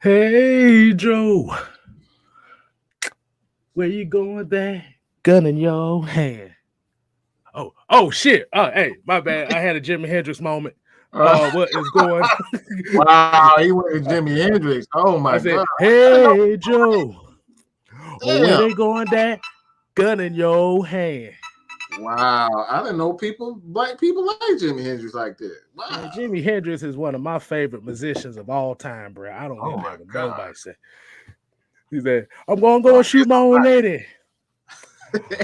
Hey Joe, where you going there? Gun in your hand. Oh shit. Oh, hey, my bad. I had a Jimi Hendrix moment. Uh, What is going wow, he went to Jimi Hendrix. Oh I my said, God. I didn't know hey Joe, oh where damn. they going there? Gun in your hand. Wow. I didn't know black people like Jimi Hendrix like that. Wow. Man, Jimi Hendrix is one of my favorite musicians of all time, bro. I don't Oh give a my damn what God. nobody say. He said, I'm gonna go Oh, and shoot my old lady.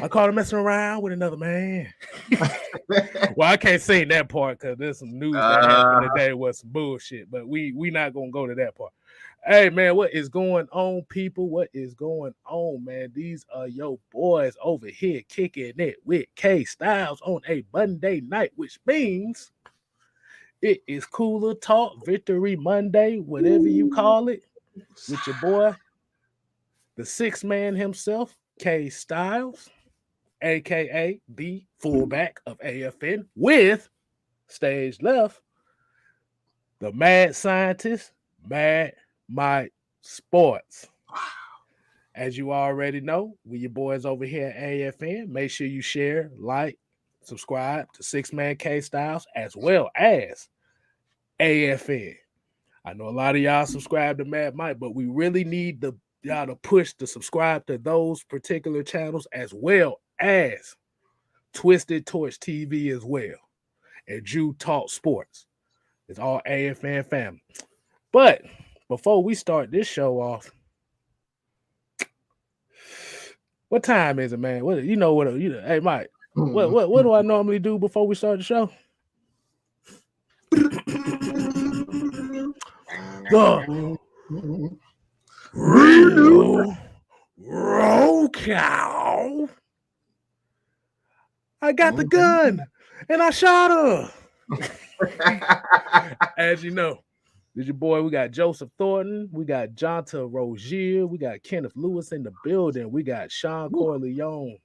I caught her messing around with another man. Well, I can't sing that part because there's some news that happened uh, today was some bullshit, but we not gonna go to that part. Hey man, what is going on, people? What is going on, man? These are your boys over here kicking it with Kstylzz on a Monday night, which means it is cooler talk, victory Monday, whatever you call it, with your boy, the sixth man himself, Kstylzz, aka the fullback of AFN, with stage left the mad scientist, Mad Mike Sports. As you already know, we your boys over here at AFN. Make sure you share, like, subscribe to Six Man Kstylzz as well as AFN. I know a lot of y'all subscribe to Mad Mike, but we really need y'all to push to subscribe to those particular channels as well as Twisted Torch TV as well and Jew Talk Sports. It's all AFN family. But before we start this show off, what time is it, man? What you know? What you know? Hey, Mike, what do I normally do before we start the show? The real roll cow. I got the gun and I shot her. As you know, this your boy. We got Joseph Thornton. We got Jonta Rozier. We got Kenneth Lewis in the building. We got Sean Corleone.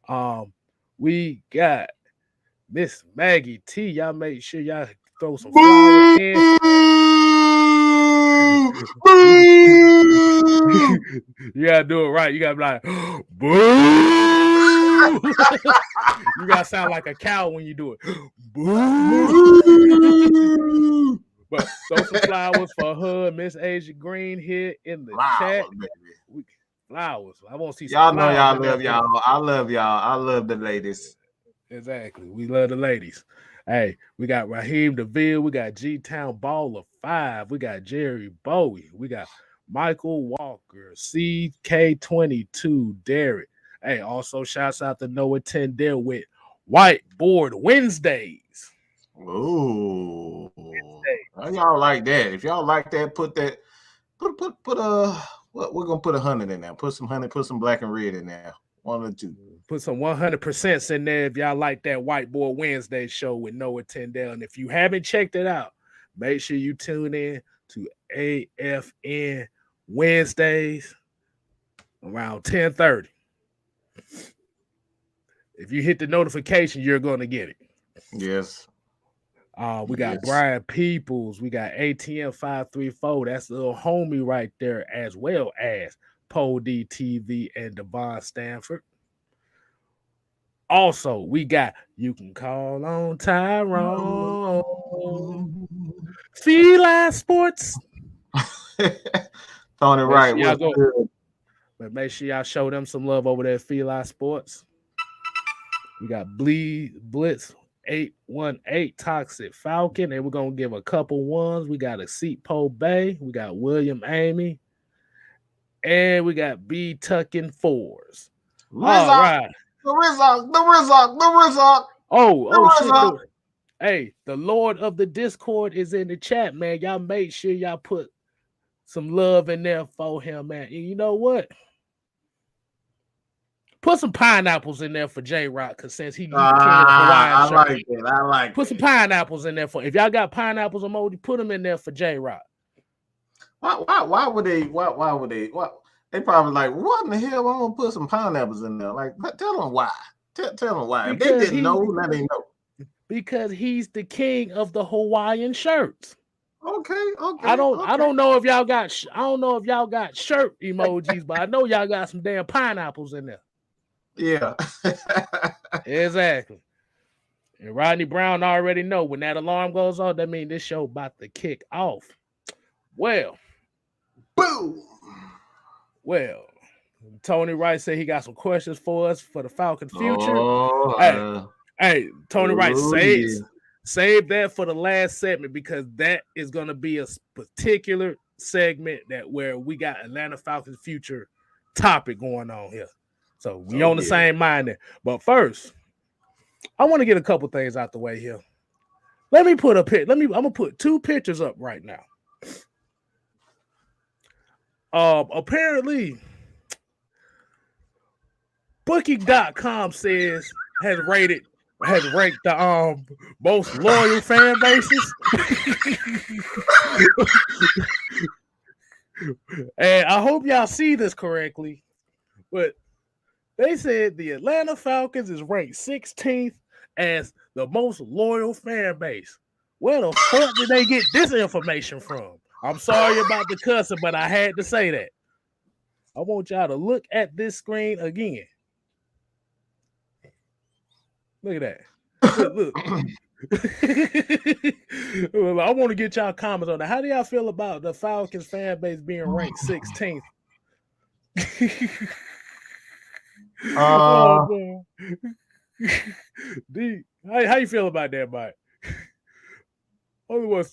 Um, we got Miss Maggie T. Y'all make sure y'all throw some flowers in. You gotta do it right. You gotta be like, boo. You gotta sound like a cow when you do it. Boo. But throw some flowers for her, Miss Asia Green here in the chat. Flowers, baby. Flowers. I want to see some Y'all know flowers y'all in there love for y'all. I love y'all. I love the ladies. exactly. We love the ladies. Hey, we got Raheem DeVille. We got G Town Baller 5. We got Jerry Bowie. We got Michael Walker, CK22, Derek. Hey, also shouts out to Noah 10 there with Whiteboard Wednesdays. Ooh. Wednesdays. How y'all like that? If y'all like that, put what we're gonna put 100 in there. Put some honey, put some black and red in there. One or two. Put some 100% in there if y'all like that Whiteboard Wednesday show with Noah Tyndale. And if you haven't checked it out, make sure you tune in to AFN Wednesdays around 10:30. If you hit the notification, you're going to get it. Yes. We got Yes. Brian Peoples. We got ATM 534. That's the little homie right there, as well as Poe DTV and Devon Stanford. Also, we got You Can Call on Tyrone. Feline Sports. Tony Make Wright sure y'all was go. good. But make sure y'all show them some love over there at Feline Sports. We got Blitz 818 Toxic Falcon, and we're gonna give a couple ones. We got a Seat Poe Bay, we got William Amy, and we got B Tucking Fours. All Rizzock, right. the Rizzock, the Rizzock, the Rizzock, Oh the shit. Rizzock. Hey, the Lord of the Discord is in the chat, man. Y'all make sure y'all put some love in there for him, man. And you know what? Put some pineapples in there for J Rock, cause since he the king of the Hawaiian I shirt. like that. I like Put some that. pineapples in there for if y'all got pineapples emoji, put them in there for J Rock. Why would they? Why would they? What they probably like? What in the hell? I'm gonna put some pineapples in there. Like, tell them why. Tell them why. If they Because didn't he know, now they know. because he's the king of the Hawaiian shirts. Okay. I don't know if y'all got shirt emojis, but I know y'all got some damn pineapples in there. Yeah. Exactly. And Rodney Brown already know when that alarm goes off, that means this show about to kick off. Well, boom. Well, Tony Wright said he got some questions for us for the Falcons' future. Oh, hey, Tony Wright, yeah. save that for the last segment because that is going to be a particular segment where we got Atlanta Falcons' future topic going on here. So we on the same mind there. But first, I want to get a couple things out the way here. Let me put I'm gonna put two pictures up right now. Apparently, Booking.com says has ranked the most loyal fan bases. And I hope y'all see this correctly, but they said the Atlanta Falcons is ranked 16th as the most loyal fan base. Where the fuck did they get this information from? I'm sorry about the cussing, but I had to say that. I want y'all to look at this screen again. Look at that. Look. I want to get y'all comments on that. How do y'all feel about the Falcons fan base being ranked 16th? Oh, man. How you feel about that, Mike? I'm gonna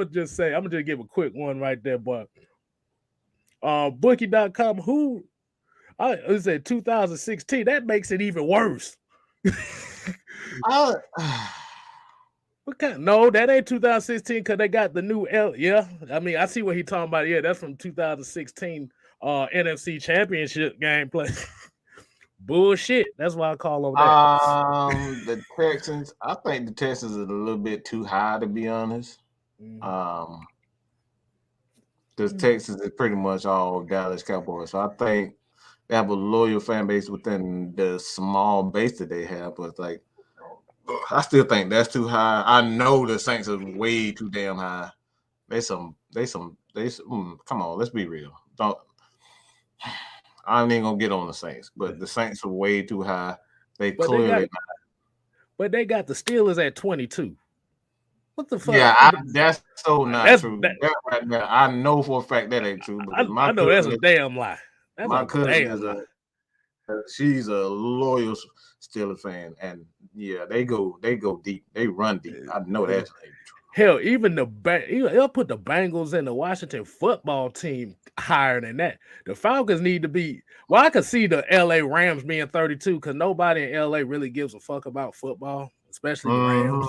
just give a quick one right there, but Bookie.com, I said 2016, that makes it even worse. No, that ain't 2016 because they got the new yeah. I mean, I see what he's talking about. Yeah, that's from 2016 NFC Championship gameplay. Bullshit. That's why I call over that. The Texans, I think the Texans are a little bit too high, to be honest. Because Texas is pretty much all Dallas Cowboys. So I think they have a loyal fan base within the small base that they have, but like I still think that's too high. I know the Saints are way too damn high. Come on, let's be real. I ain't gonna get on the Saints, but the Saints are way too high. But they got the Steelers at 22. What the fuck? Yeah, that's so not true. Right now, I know for a fact that ain't true. I know that's a damn lie. My cousin she's a loyal Steelers fan, and yeah, they go deep. They run deep. I know that's true. Hell, even they'll put the Bengals and the Washington football team higher than that. The Falcons need to be. Well, I could see the LA Rams being 32 because nobody in LA really gives a fuck about football, especially the Rams.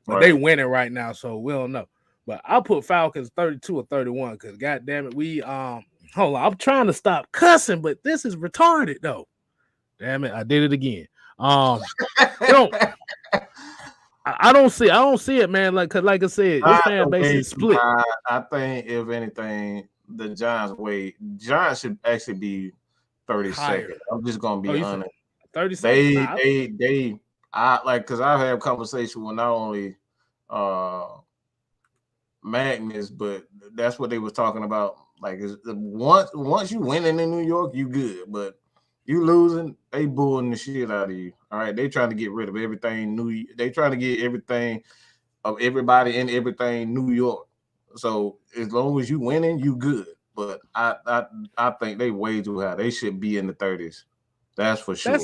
But they winning right now, so we don't know. But I'll put Falcons 32 or 31 because goddamn it, we hold on. I'm trying to stop cussing, but this is retarded though. Damn it, I did it again. I don't see it, man. Like I said, this fan base is split. I think if anything, the Giants should actually be 32nd. I'm just gonna be honest. 32nd. Because I have conversation with not only Magnus, but that's what they was talking about. Like once you winning in New York, you good, but you losing, they booing the shit out of you. All right, they trying to get rid of everything new. They trying to get everything of everybody in everything New York. So as long as you winning, you good. But I think they way too high. They should be in the 30s. That's for sure.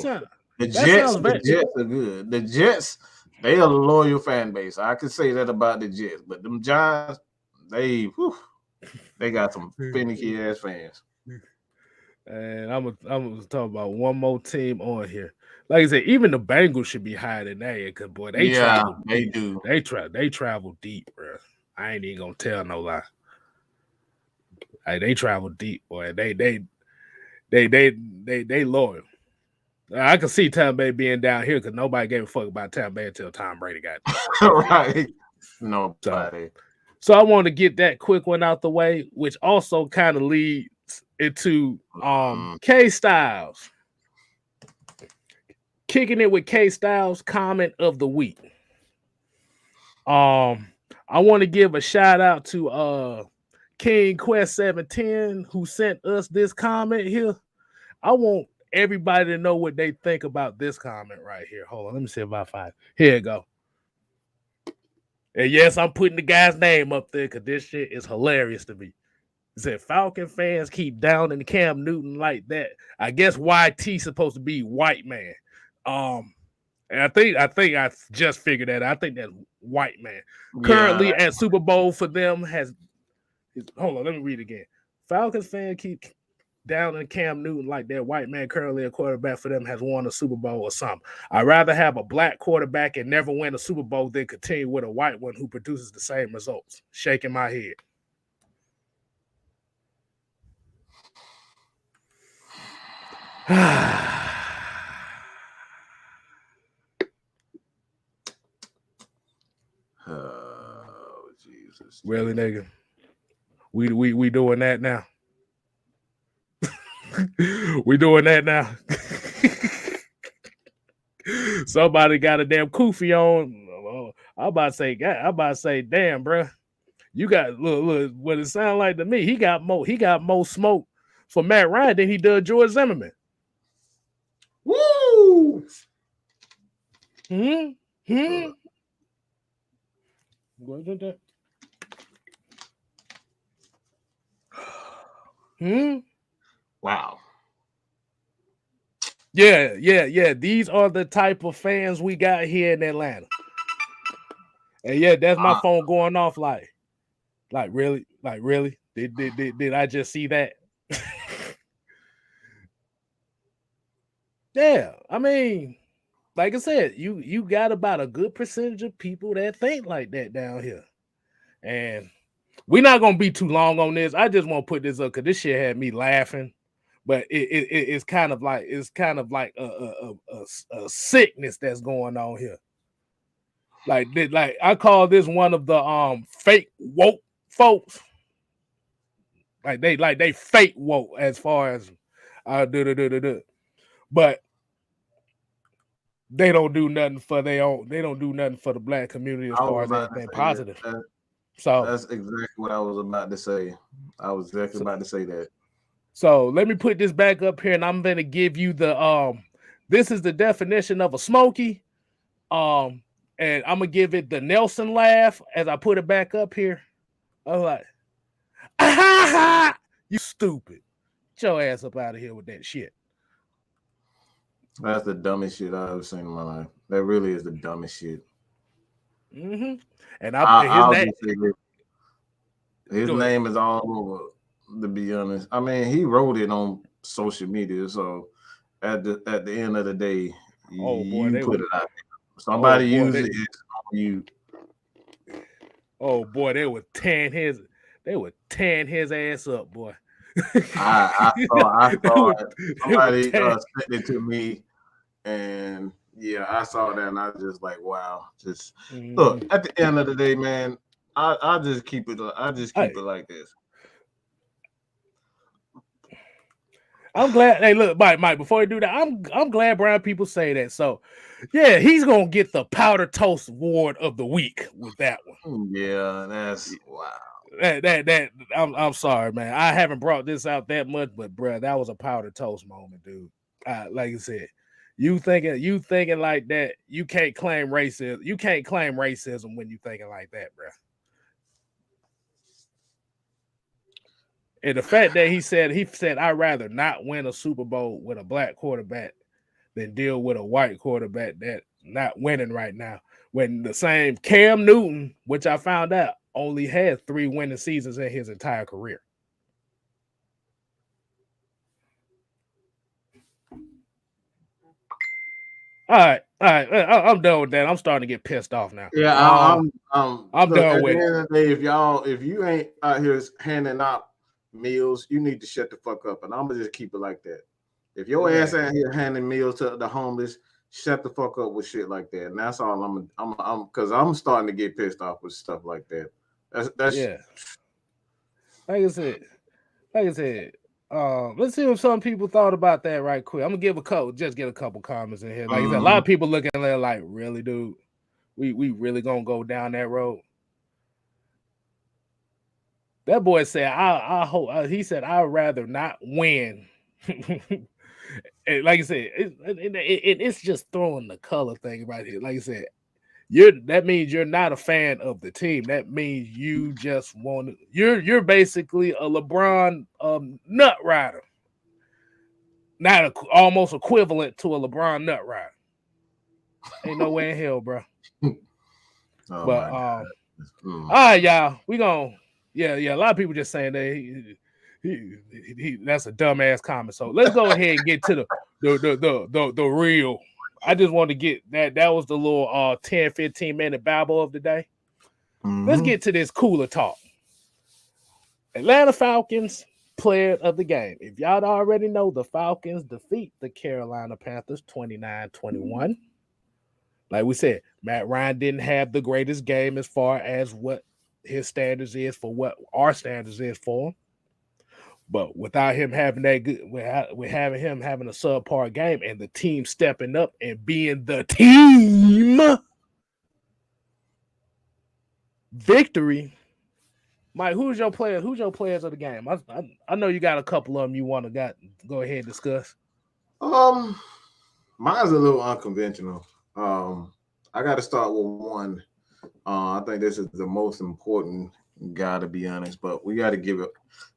The Jets are good. The Jets, they are a loyal fan base. I could say that about the Jets, but them Giants, they got some finicky ass fans. And I'm gonna talk about one more team on here. Like I said, even the Bengals should be higher than that because boy, they do. They travel deep, bro. I ain't even gonna tell no lie. Hey, they travel deep, boy. They loyal. I can see Tom Brady being down here because nobody gave a fuck about Tom Brady until Tom Brady got there. Right. Nobody. So I want to get that quick one out the way, which also kind of leads into Kstylzz. Kicking it with Kstylzz comment of the week. I want to give a shout out to King Quest 710 who sent us this comment here. I want everybody to know what they think about this comment right here. Hold on, let me see if I find it. Here you go. And yes, I'm putting the guy's name up there because this shit is hilarious to me. It said Falcon fans keep downing Cam Newton like that. I guess YT supposed to be white man. And I think I just figured that out. I think that's white man. Currently at Super Bowl for them has. Hold on, let me read it again. Falcons fan keep down in Cam Newton like that white man currently a quarterback for them has won a Super Bowl or something. I'd rather have a black quarterback and never win a Super Bowl than continue with a white one who produces the same results. Shaking my head. Oh, Jesus. Really, nigga? We doing that now. We doing that now. Somebody got a damn kufi on. I'm about to say, damn, bro. You got look what it sound like to me. He got more smoke for Matt Ryan than he does George Zimmerman. Woo! What is that? Wow. Yeah. These are the type of fans we got here in Atlanta. And yeah, that's my phone going off like really? Like really? Did I just see that? Yeah, I mean, like I said, you got about a good percentage of people that think like that down here. And we're not gonna be too long on this. I just want to put this up because this shit had me laughing. But it's kind of like a sickness that's going on here. Like I call this one of the fake woke folks. Like they fake woke as far as but they don't do nothing for their own. They don't do nothing for the black community as far as anything positive. So that's exactly what I was about to say. I was exactly about to say that. So let me put this back up here, and I'm gonna give you the this is the definition of a smoky. And I'm gonna give it the Nelson laugh as I put it back up here. I'm like, you stupid. Get your ass up out of here with that shit. That's the dumbest shit I've ever seen in my life. That really is the dumbest shit. Mm-hmm. And his name is all over, to be honest. I mean, he wrote it on social media, so at the end of the day, you put it out there. Somebody use it, it's on you. Oh boy, they would tan his ass up, boy. I saw it. Somebody sent it to me, and yeah, I saw that, and I was just like, wow. Just look, at the end of the day, man, I just keep it. I just keep it like this. I'm glad. Hey, look, Mike. Before you do that, I'm glad brown people say that. So, yeah, he's gonna get the powder toast award of the week with that one. Yeah, that's wow. That I'm sorry, man. I haven't brought this out that much, but bro, that was a powder toast moment, dude. Like I said, you thinking like that, you can't claim racism. You can't claim racism when you thinking like that, bro. And the fact that he said I'd rather not win a Super Bowl with a black quarterback than deal with a white quarterback that's not winning right now. When the same Cam Newton, which I found out, only had 3 winning seasons in his entire career. All right. I'm done with that. I'm starting to get pissed off now. Yeah, I'm done with it. At the end of the day, if you ain't out here handing out meals, you need to shut the fuck up. And I'm gonna just keep it like that. If your ass out here handing meals to the homeless, shut the fuck up with shit like that. And that's all I'm because I'm starting to get pissed off with stuff like that. That's yeah. Like I said, let's see what some people thought about that right quick. I'm gonna get a couple comments in here. Like I said, a lot of people looking at it like, really, dude, we really gonna go down that road. That boy said, "I hope." He said, "I'd rather not win." And like I said, it's just throwing the color thing right here. Like I said, that means you're not a fan of the team. That means you just want to. You're basically a LeBron nut rider, not almost equivalent to a LeBron nut rider. Ain't no way in hell, bro. Oh But my God. all right, y'all, we gonna yeah. A lot of people just saying that he that's a dumbass comment. So let's go ahead and get to the real. I just want to get that. That was the little 10, 15-minute babble of the day. Let's get to this cooler talk. Atlanta Falcons player of the game. If y'all already know, the Falcons defeat the Carolina Panthers 29-21. Like we said, Matt Ryan didn't have the greatest game as far as what his standards is for what our standards is for him. But without him having that good, with having him having a subpar game and the team stepping up and being the team, victory. Mike, who's your player? Who's your players of the game? I know you got a couple of them you want to go ahead and discuss. Mine's a little unconventional. I got to start with one. I think this is the most important guy, to be honest, but we got to give it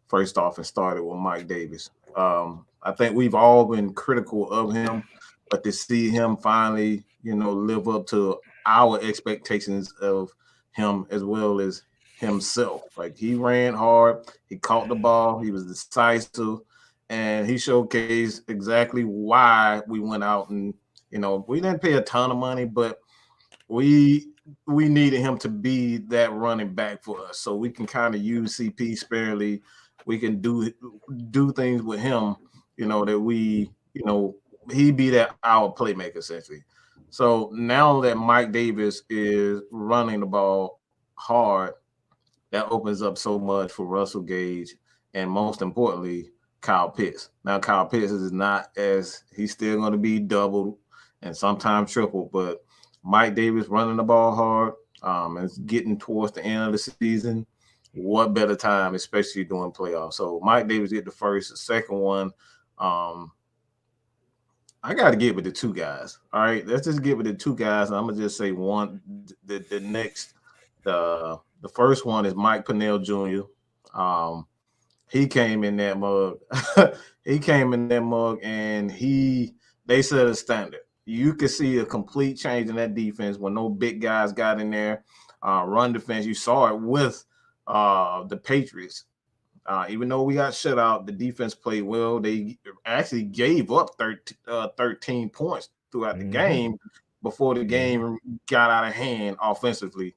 first off and started with Mike Davis. I think we've all been critical of him, but to see him finally, live up to our expectations of him as well as himself. Like, he ran hard, he caught the ball, he was decisive, and he showcased exactly why we went out and, we didn't pay a ton of money, but we needed him to be that running back for us, so we can kind of use CP sparingly. We can do things with him, that we, he be that our playmaker essentially. So now that Mike Davis is running the ball hard, that opens up so much for Russell Gage and most importantly, Kyle Pitts. Now Kyle Pitts is not he's still going to be doubled and sometimes triple, but Mike Davis running the ball hard, it's getting towards the end of the season. What better time, especially during playoffs? So Mike Davis get the first. The second one, I got to get with the two guys. All right, let's just get with the two guys. And I'm gonna just say one. The next, the first one is Mike Pennell Jr. He came in that mug. And they set a standard. You could see a complete change in that defense when no big guys got in there. Run defense, you saw it with the Patriots. Even though we got shut out, the defense played well. They actually gave up 13 points throughout the game before the game got out of hand offensively.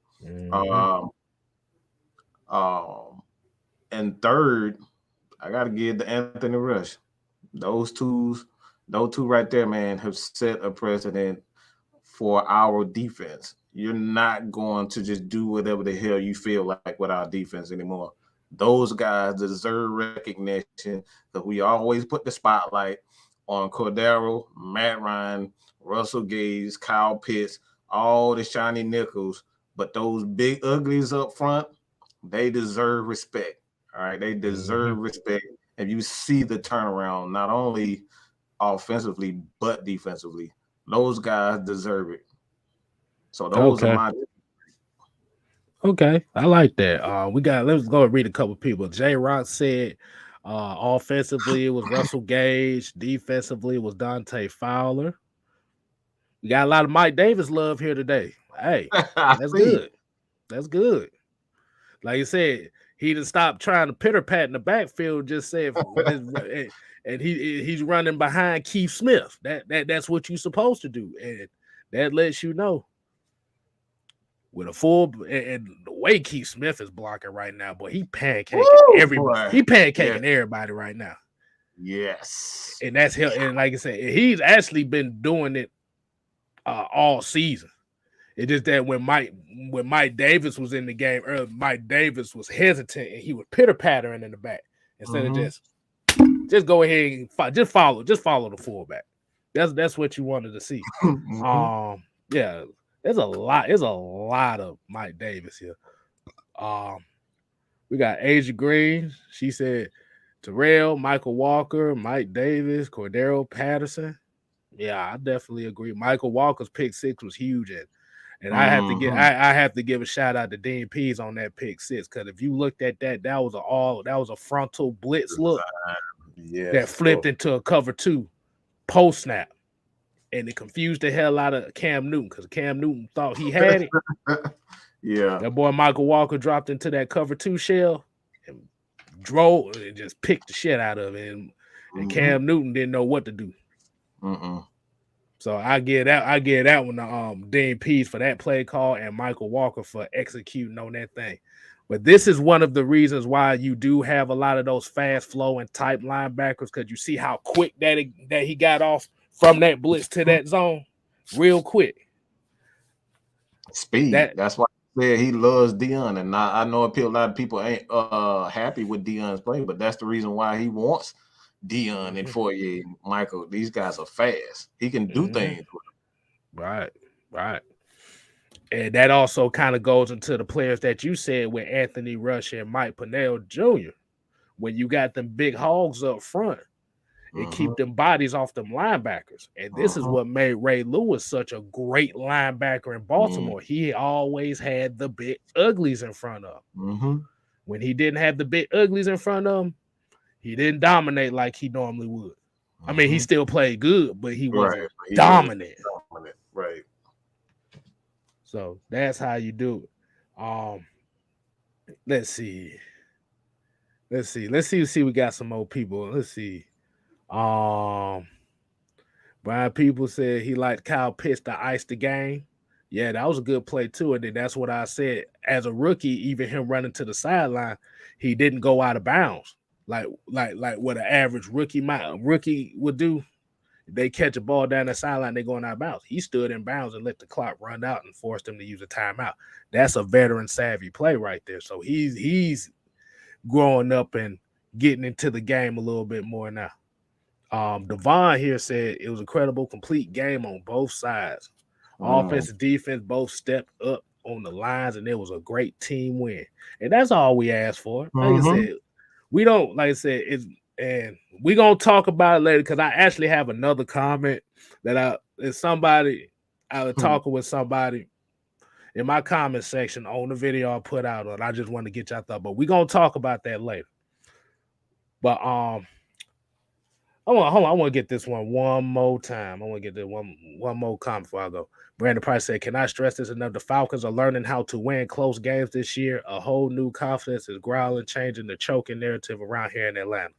And third, I got to give the Anthony Rush. Those two right there, man, have set a precedent for our defense. You're not going to just do whatever the hell you feel like with our defense anymore. Those guys deserve recognition that we always put the spotlight on Cordero, Matt Ryan, Russell Gage, Kyle Pitts, all the shiny nickels. But those big uglies up front, they deserve respect. All right, they deserve respect. And you see the turnaround, not only offensively, but defensively. Those guys deserve it. So those are my. Okay, I like that. Let's go and read a couple people. J Rock said offensively it was Russell Gage, defensively it was Dante Fowler. We got a lot of Mike Davis love here today. Hey, that's good. That's good. Like you said, he didn't stop trying to pitter pat in the backfield. Just said, and he's running behind Keith Smith. That's what you're supposed to do, and that lets you know. With a full and the way Keith Smith is blocking right now, boy, he pancaking everybody. He pancaking everybody right now. Yes, and that's hell. And like I said, he's actually been doing it all season. It's just that when Mike Davis was in the game earlier, Mike Davis was hesitant and he was pitter pattering in the back instead of just go ahead and just follow the fullback. That's what you wanted to see. Yeah. There's a lot of Mike Davis here. We got Asia Green. She said Terrell, Michael Walker, Mike Davis, Cordero Patterson. Yeah, I definitely agree. Michael Walker's pick 6 was huge, and I have to get I have to give a shout out to Dean Pease on that pick 6, because if you looked at that, that was a frontal blitz look that flipped into a cover 2 post snap, and it confused the hell out of Cam Newton, because Cam Newton thought he had it. Yeah, that boy Michael Walker dropped into that cover 2 shell and drove and just picked the shit out of it, and Cam Newton didn't know what to do. So I get that one to Dean Pease for that play call, and Michael Walker for executing on that thing. But this is one of the reasons why you do have a lot of those fast flowing type linebackers, because you see how quick that he got off from that blitz to that zone, real quick. Speed. That's why I said he loves Deion, and I know a lot of people ain't happy with Deion's play, but that's the reason why he wants Deion and Fourier and Michael. These guys are fast. He can do things with them. Right. And that also kind of goes into the players that you said with Anthony Rush and Mike Pennell Jr. When you got them big hogs up front, it keep them bodies off them linebackers. And this is what made Ray Lewis such a great linebacker in Baltimore. He always had the big uglies in front of him. When he didn't have the big uglies in front of him, he didn't dominate like he normally would. I mean, he still played good, but he wasn't dominant. Right. So that's how you do it. Let's see. We got some more people. Let's see. Brian People said he liked Kyle Pitts to ice the game. Yeah, that was a good play too. And then that's what I said. As a rookie, even him running to the sideline, he didn't go out of bounds. Like what an average rookie would do. They catch a ball down the sideline, they're going out of bounds. He stood in bounds and let the clock run out and forced them to use a timeout. That's a veteran savvy play right there. So he's growing up and getting into the game a little bit more now. Devon here said it was a credible, complete game on both sides. Offense and defense both stepped up on the lines, and it was a great team win. And that's all we asked for. Like I said, we don't, like I said, and we're going to talk about it later, because I actually have another comment that I was talking with somebody in my comment section on the video I put out, and I just want to get y'all thought. But we're going to talk about that later. But I want to get this one more time. I want to get this one more comment before I go. Brandon Price said, "Can I stress this enough? The Falcons are learning how to win close games this year. A whole new confidence is growling, changing the choking narrative around here in Atlanta."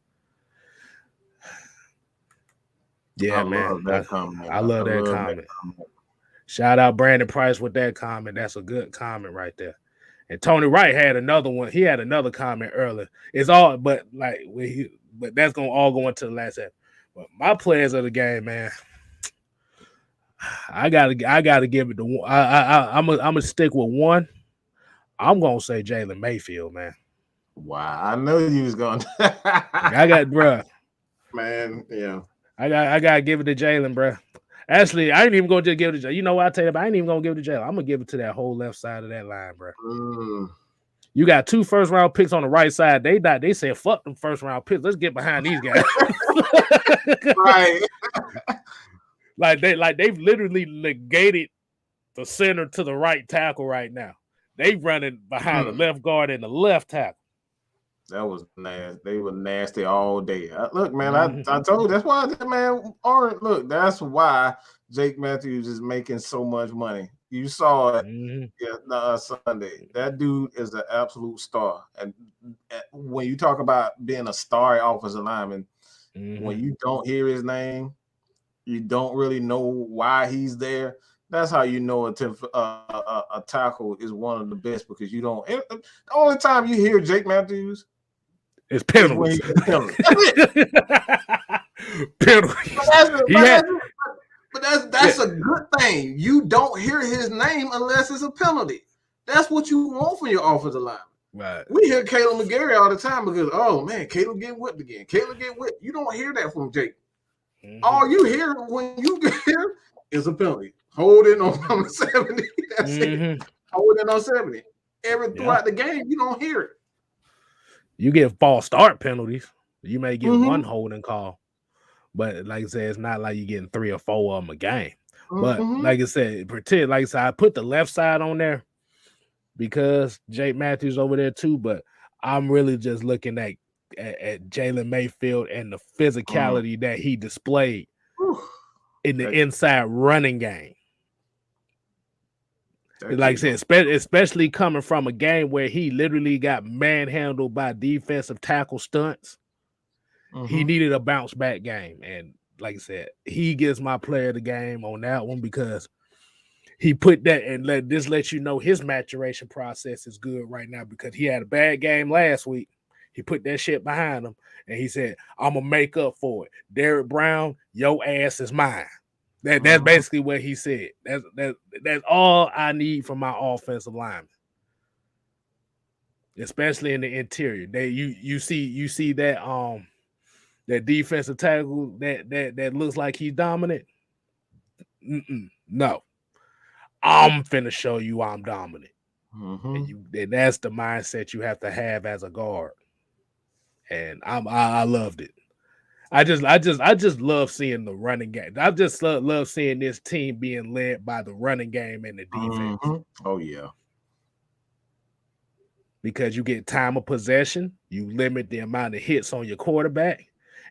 Yeah, man. I love that comment. Shout out Brandon Price with that comment. That's a good comment right there. And Tony Wright had another one. He had another comment earlier. It's all, but that's gonna all go into the last episode. But my players of the game, man, I gotta give it to one. I'm gonna stick with one. I'm gonna say Jalen Mayfield, man. Wow, I know you was going. Bruh. Man, yeah. I gotta give it to Jalen, bruh. Actually, I ain't even gonna just give it to Jalen. You know what I tell you about? I ain't even gonna give it to Jalen. I'm gonna give it to that whole left side of that line, bruh. You got 2 first-round picks on the right side. They said, fuck them first-round picks. Let's get behind these guys. Right. they've literally negated the center to the right tackle right now. They running behind the left guard and the left tackle. That was nasty. They were nasty all day. Look, man, I told you that's why, man. Look, that's why Jake Matthews is making so much money. You saw it Sunday. That dude is an absolute star. And when you talk about being a star offensive lineman, when you don't hear his name, you don't really know why he's there. That's how you know a tackle is one of the best, because you don't. The only time you hear Jake Matthews, it's penalties. Penalties. But that's a good thing. You don't hear his name unless it's a penalty. That's what you want from your offensive lineman. Right. We hear Caleb McGarry all the time because, oh man, Caleb getting whipped again. Caleb getting whipped. You don't hear that from Jake. All you hear when you get here is a penalty. Hold it on 70. That's it. Hold it on 70. Throughout the game, you don't hear it. You get false start penalties. You may get one Mm-hmm. holding call, but like I said, it's not like you're getting 3 or 4 of them a game. But Mm-hmm. like I said, I put the left side on there because Jake Matthews over there too. But I'm really just looking at Jalen Mayfield and the physicality that he displayed in the inside running game. Like I said, especially coming from a game where he literally got manhandled by defensive tackle stunts. He needed a bounce back game. And like I said, he gets my player of the game on that one because he put that and let you know his maturation process is good right now because he had a bad game last week. He put that shit behind him and he said, I'm gonna make up for it. Derrick Brown, your ass is mine. That's basically what he said. That's all I need from my offensive lineman. Especially in the interior. You see that that defensive tackle that looks like he's dominant. No. I'm finna show you I'm dominant. And that's the mindset you have to have as a guard. And I loved it. I just love seeing the running game. I just love seeing this team being led by the running game and the defense. Oh yeah. Because you get time of possession, you limit the amount of hits on your quarterback,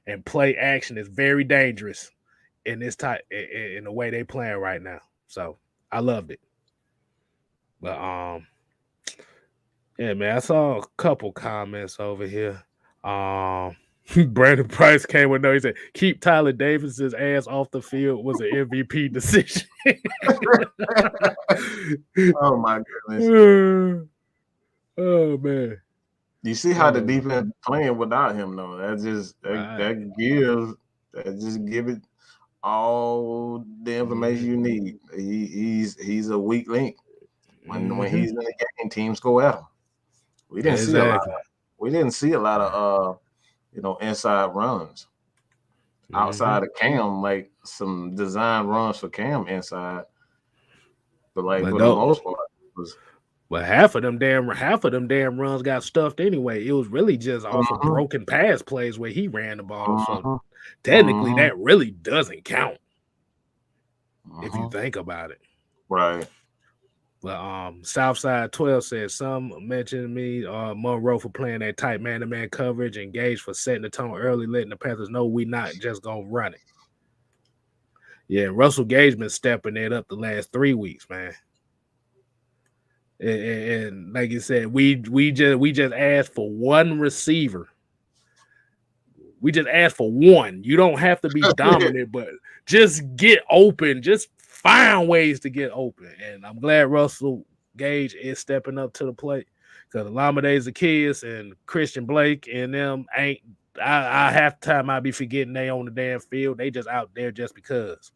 and play action is very dangerous in this type in the way they playing right now. So I loved it. But yeah, man, I saw a couple comments over here. Brandon Price came with he said, keep Tyler Davis's ass off the field was an MVP decision. Oh my goodness. Oh man. You see how the defense playing without him though. That just give it all the information you need. He's a weak link. When he's in the game, teams go at him. We didn't see a lot of inside runs outside of Cam, like some design runs for Cam inside. But for the most part, it was. Well, half of them damn runs got stuffed anyway. It was really just off of broken pass plays where he ran the ball. So technically, that really doesn't count if you think about it. Right. But Southside 12 said some mentioned me Monroe for playing that tight man-to-man coverage and Gage for setting the tone early, letting the Panthers know we not just gonna run it. Yeah, Russell Gage been stepping it up the last 3 weeks, man. And like you said, we just asked for one receiver. We just asked for one. You don't have to be dominant, but just get open. Just find ways to get open. And I'm glad Russell Gage is stepping up to the plate because Olamide Zaccheaus and Christian Blake and them ain't. I half the time I be forgetting they on the damn field. They just out there just because.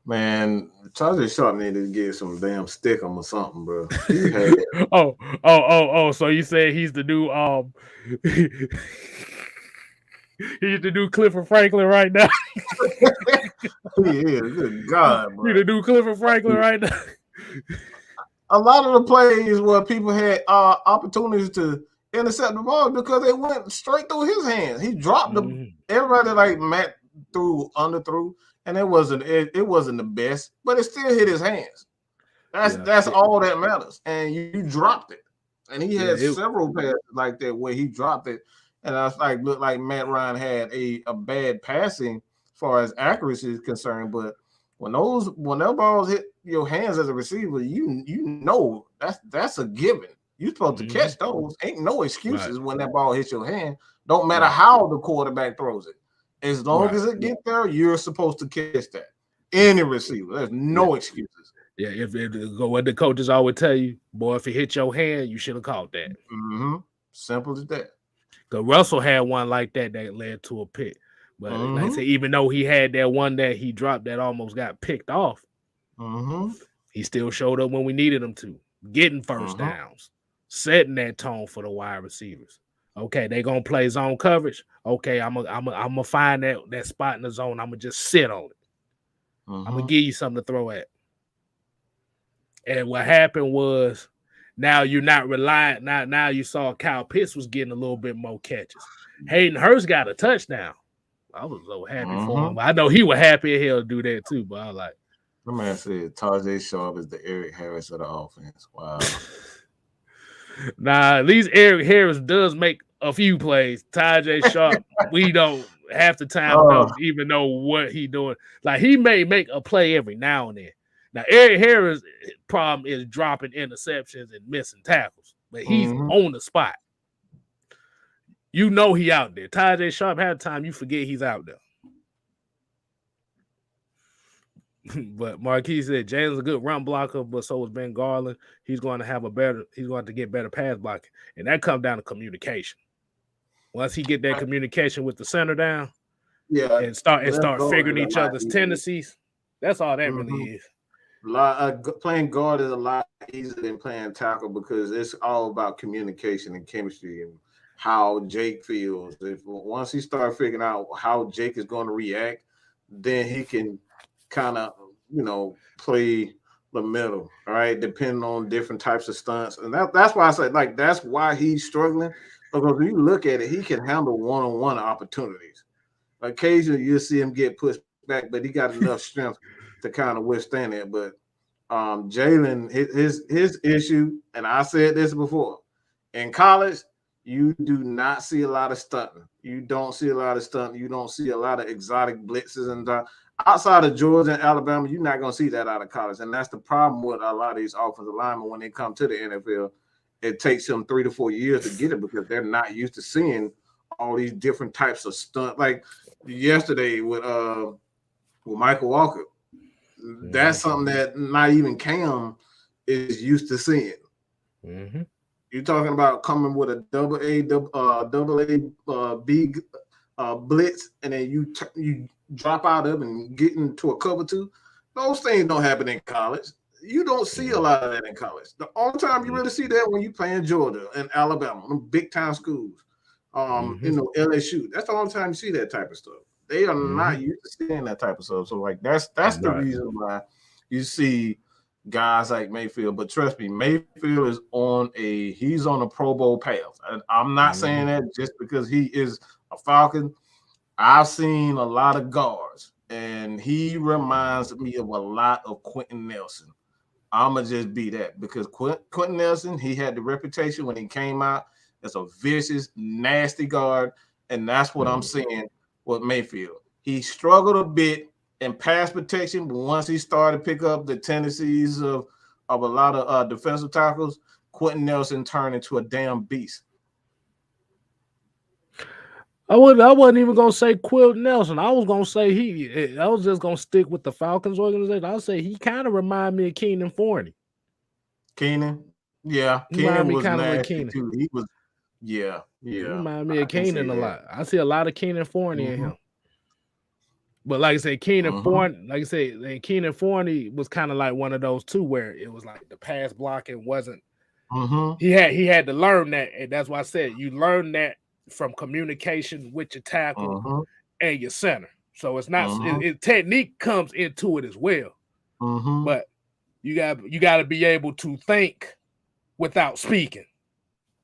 Man, Charlie Sharp needed to get some damn stickum or something, bro. So you said he's the new he's the new Clifford Franklin right now. He is. Good God, bro. He's the new Clifford Franklin right now. A lot of the plays where people had opportunities to intercept the ball because they went straight through his hands. He dropped everybody like Matt underthrew. And it wasn't the best, but it still hit his hands. That's all that matters. And you dropped it. And he had several passes like that where he dropped it. And I was like, looked like Matt Ryan had a bad passing as far as accuracy is concerned. But when those balls hit your hands as a receiver, you know that's a given. You're supposed to catch those. Ain't no excuses when that ball hits your hand. Don't matter how the quarterback throws it. As long as it gets there, you're supposed to catch that. Any receiver, there's no excuses. Yeah, if what the coaches always tell you, boy, if it hit your hand, you should have caught that. Simple as that. Because Russell had one like that led to a pick. But like I say, even though he had that one that he dropped that almost got picked off, he still showed up when we needed him to, getting first downs, setting that tone for the wide receivers. Okay, they gonna play zone coverage. Okay, I'm gonna find that spot in the zone. I'm gonna just sit on it. I'm gonna give you something to throw at. And what happened was Now you're not relying. Now you saw Kyle Pitts was getting a little bit more catches. Hayden Hurst got a touchdown. I was so happy for him. I know he was happy as hell to do that too, but I was like, my man said Tajay Sharp is the Eric Harris of the offense. Wow. Nah, at least Eric Harris does make a few plays. Tajay Sharp, we don't half the time don't even know what he doing. Like he may make a play every now and then. Now Eric Harris' problem is dropping interceptions and missing tackles, but he's on the spot. You know he out there. Tajay Sharp had time you forget he's out there. But Marquis said Jalen's a good run blocker, but so is Ben Garland. He's going to get better pass blocking. And that comes down to communication. Once he get that communication with the center down, and start figuring each other's tendencies, that's all that really is. Playing guard is a lot easier than playing tackle because it's all about communication and chemistry and how Jake feels. Once he starts figuring out how Jake is going to react, then he can kind of, play the middle, all right, depending on different types of stunts. And that's why I said, like, that's why he's struggling. Because when you look at it, he can handle one-on-one opportunities. Occasionally, you'll see him get pushed back, but he got enough strength to kind of withstand it. But Jalen, his issue, and I said this before, in college, you do not see a lot of stunting. You don't see a lot of stunting. You don't see a lot of exotic blitzes and outside of Georgia and Alabama, you're not going to see that out of college. And that's the problem with a lot of these offensive linemen when they come to the NFL. It takes them 3 to 4 years to get it because they're not used to seeing all these different types of stunt. Like yesterday with Michael Walker, that's something that not even Cam is used to seeing. Mm-hmm. You're talking about coming with a double A, B blitz, and then you drop out of and get into a cover two. Those things don't happen in college. You don't see a lot of that in college. The only time you really see that when you play in Georgia and Alabama, them big time schools, LSU. That's the only time you see that type of stuff. They are not used to seeing that type of stuff. So like that's the reason why you see guys like Mayfield. But trust me, Mayfield is on a Pro Bowl path. And I'm not saying that just because he is a Falcon. I've seen a lot of guards, and he reminds me of a lot of Quentin Nelson. I'm going to just be that because Quentin Nelson, he had the reputation when he came out as a vicious, nasty guard, and that's what I'm seeing with Mayfield. He struggled a bit in pass protection, but once he started to pick up the tendencies of a lot of defensive tackles, Quentin Nelson turned into a damn beast. I wasn't even gonna say Quentin Nelson. I was gonna say I was just gonna stick with the Falcons organization. I'll say he kind of remind me of Keenan Forney. Keenan, yeah, Keenan was nasty too. He was, yeah. He remind me of Keenan a lot. I see a lot of Keenan Forney in him. But like I said, Keenan Forney was kind of like one of those too, where it was like the pass blocking wasn't. He had to learn that, and that's why I said you learn that from communication with your tackle and your center. So it's not technique comes into it as well. But you got to be able to think without speaking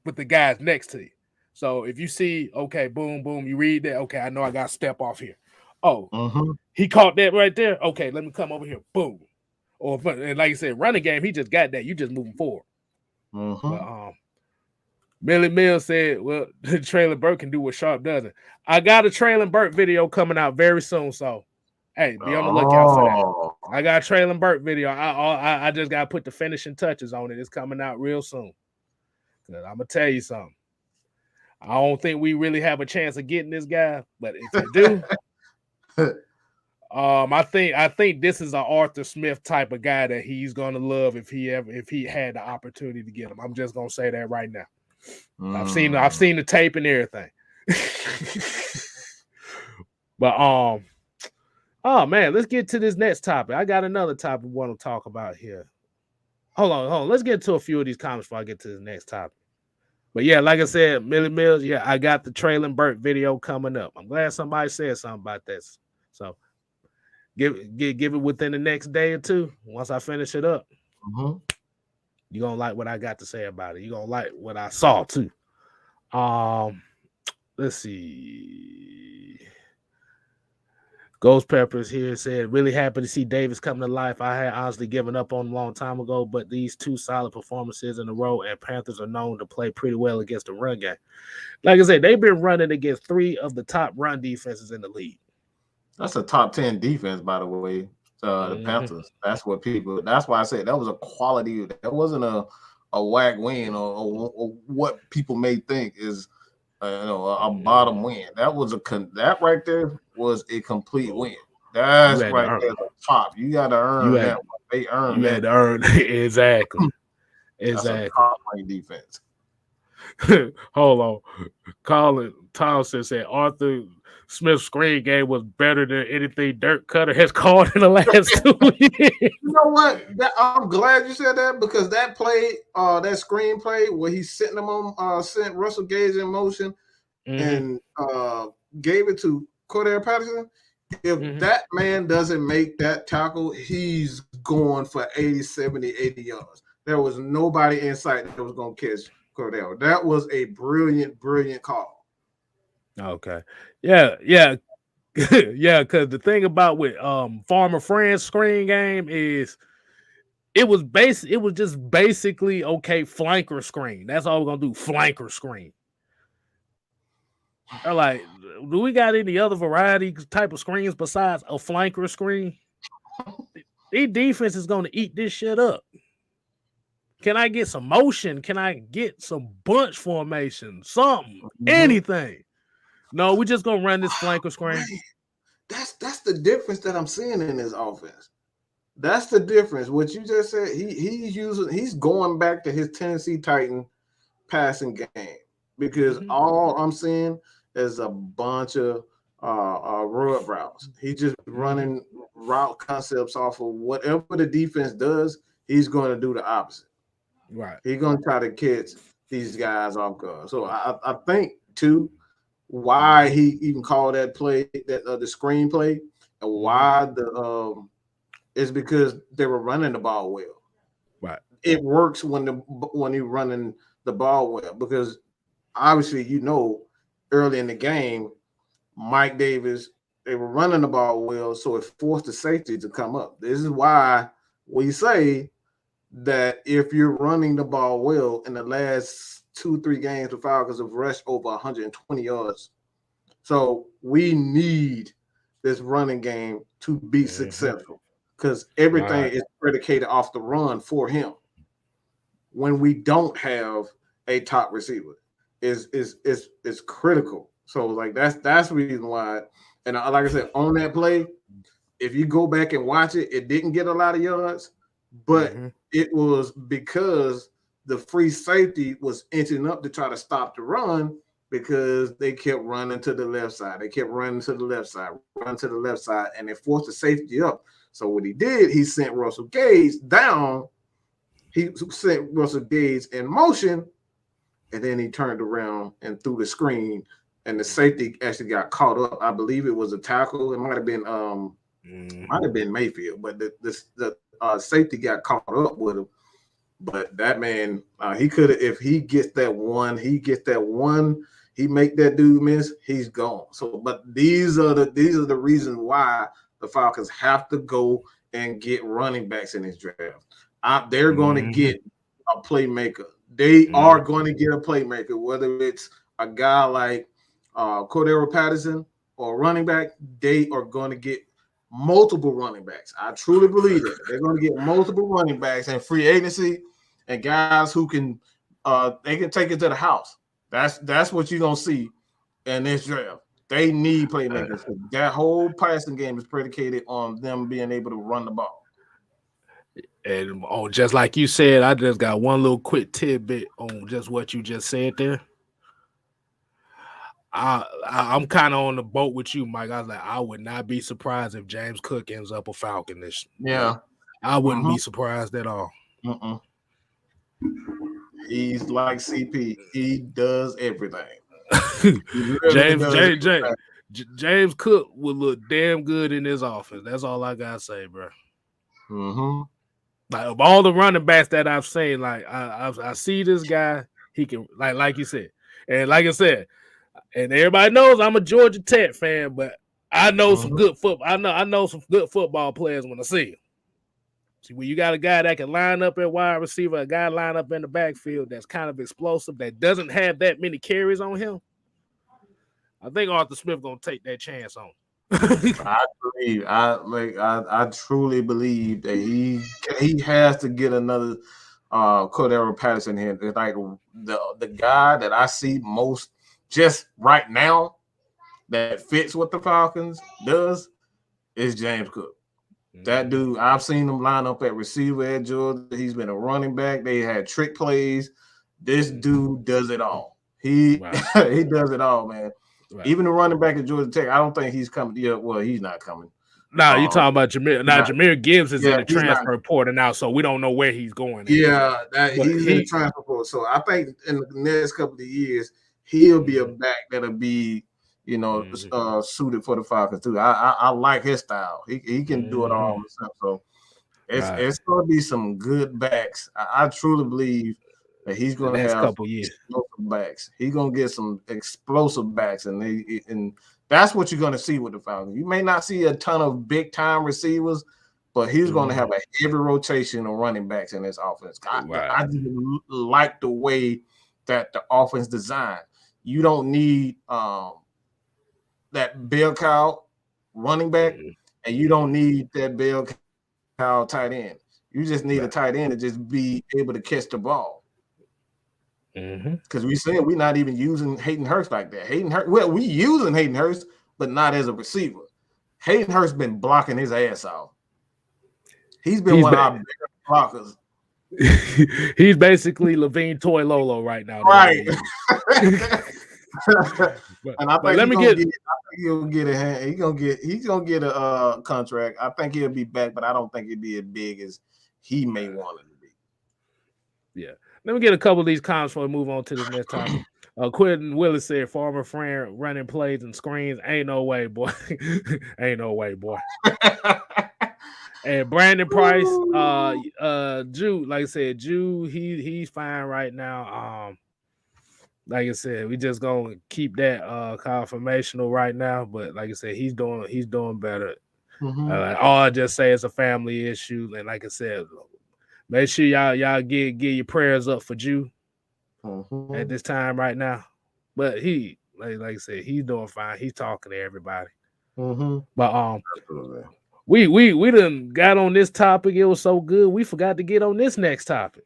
with the guys next to you. So if you see, okay, boom, boom, you read that, okay, I know I got to step off here. Oh, he caught that right there. Okay, let me come over here. Boom. And like you said, running game, he just got that. You just moving forward. But, Millie Mills said, well, Traylon Burke can do what Sharp doesn't. I got a Traylon Burke video coming out very soon, so hey, be on the lookout for that. I got a Traylon Burke video. I just got to put the finishing touches on it. It's coming out real soon. I'm going to tell you something. I don't think we really have a chance of getting this guy, but if we do, I think this is an Arthur Smith type of guy that he's going to love if he had the opportunity to get him. I'm just going to say that right now. I've seen the tape and everything. But oh man, let's get to this next topic. I got another topic we want to talk about here. Hold on. Let's get to a few of these comments before I get to the next topic. But yeah, like I said, Millie Mills, yeah, I got the Traylon Burke video coming up. I'm glad somebody said something about this. So give it within the next day or two once I finish it up. You're gonna like what I got to say about it. You're gonna like what I saw too. Let's see. Ghost Peppers here said, really happy to see Davis come to life. I had honestly given up on him a long time ago, but these two solid performances in a row, and Panthers are known to play pretty well against the run game. Like I said, they've been running against 3 of the top run defenses in the league. That's a top 10 defense, by the way. The Panthers. That's why I said that was a quality. That wasn't a whack win or what people may think is a bottom win. That right there was a complete win. That's right there, the top. You got to earn that one. They earned that. You had to earn exactly. That's a top-ranked defense. Hold on. Colin Thompson said Arthur Smith's screen game was better than anything Dirk Cutter has called in the last 2 years. You know what? I'm glad you said that, because that play, that screen play where he's sent Russell Gage in motion and gave it to Cordero Patterson. If that man doesn't make that tackle, he's going for 80, 70, 80 yards. There was nobody in sight that was going to catch Cordero. That was a brilliant, brilliant call. Okay. Yeah. Yeah, because the thing about with Farmer Friend's screen game is it was just basically flanker screen. That's all we're gonna do, flanker screen. They're like, do we got any other variety type of screens besides a flanker screen? The defense is gonna eat this shit up. Can I get some motion? Can I get some bunch formation? Something, anything. No, we're just gonna run this flanker screen. That's the difference that I'm seeing in this offense. That's the difference. What you just said, he's going back to his Tennessee Titan passing game, because all I'm seeing is a bunch of rub routes. He's just running route concepts off of whatever the defense does. He's going to do the opposite. Right. He's going to try to catch these guys off guard. So I think too, why he even called that play, that the screenplay, and why is because they were running the ball well. Right. It works when you're running the ball well, because obviously early in the game, Mike Davis, they were running the ball well, so it forced the safety to come up. This is why we say that if you're running the ball well, in the last 2-3 games, the Falcons have rushed over 120 yards. So we need this running game to be successful, because everything is predicated off the run for him. When we don't have a top receiver, is critical. So like that's the reason why. And like I said, on that play, if you go back and watch it, it didn't get a lot of yards, but it was because the free safety was inching up to try to stop the run, because they kept running to the left side. They kept running to the left side, and it forced the safety up. So what he did, he sent Russell Gage down. He sent Russell Gage in motion, and then he turned around and threw the screen, and the safety actually got caught up. I believe it was a tackle. It might have been Mayfield, but the safety got caught up with him. But that man, he could have, if he gets that one, he make that dude miss, he's gone. So, but these are the reasons why the Falcons have to go and get running backs in this draft. They're going to get a playmaker. They are going to get a playmaker, whether it's a guy like Cordero Patterson or a running back. They are going to get multiple running backs. I truly believe it. They're going to get multiple running backs in free agency, and guys who can they can take it to the house. That's what you're going to see in this draft. They need playmakers. That whole passing game is predicated on them being able to run the ball. And just like you said, I just got one little quick tidbit on just what you just said there. I'm kind of on the boat with you, Mike. I was like, I would not be surprised if James Cook ends up a Falcon this year. Yeah. I wouldn't be surprised at all. He's like CP. He does everything. James Cook would look damn good in this offense. That's all I gotta say, bro. Like of all the running backs that I've seen, like I see this guy, he can like you said, and like I said, and everybody knows I'm a Georgia Tech fan, but I know some good football. I know some good football players when I see them. See, when you got a guy that can line up at wide receiver, a guy line up in the backfield that's kind of explosive, that doesn't have that many carries on him, I think Arthur Smith gonna take that chance on. I truly believe that he has to get another Cordero Patterson here. It's like the guy that I see most just right now that fits what the Falcons does is James Cook. That dude, I've seen him line up at receiver at Georgia. He's been a running back. They had trick plays. This dude does it all. He does it all, man. Right. Even the running back at Georgia Tech, I don't think he's coming. Yeah, well, he's not coming. No, you're talking about Jameer. Now, Jameer Gibbs is in the transfer portal now, so we don't know where he's going. He's in the transfer portal. So I think in the next couple of years, he'll be a back that'll be, suited for the Falcons too. I like his style. He can do it all himself. So it's going to be some good backs. I truly believe that he's going to have couple years explosive backs. He's going to get some explosive backs, and that's what you're going to see with the Falcons. You may not see a ton of big time receivers, but he's going to have a heavy rotation of running backs in his offense. I just like the way that the offense designed. You don't need that bell cow running back, and you don't need that bell cow tight end. You just need a tight end to just be able to catch the ball. Because we said we're not even using Hayden Hurst like that. We using Hayden Hurst, but not as a receiver. Hayden Hurst been blocking his ass off. He's one of our bigger blockers. He's basically Levine Toy Lolo right now. Right. And I think he's gonna get a contract. I think he'll be back, but I don't think it'd be as big as he may want it to be. Yeah. Let me get a couple of these comments before we move on to this next topic. Quentin Willis said, former friend running plays and screens. Ain't no way, boy. Ain't no way, boy. And Brandon Price, Jude, like I said, Jude, he's fine right now. Like I said, we just gonna keep that confirmational right now. But like I said, he's doing better. All I just say is a family issue, and like I said, make sure y'all get your prayers up for Jew at this time right now. But he, like I said, he's doing fine. He's talking to everybody. But we done got on this topic. It was so good. We forgot to get on this next topic.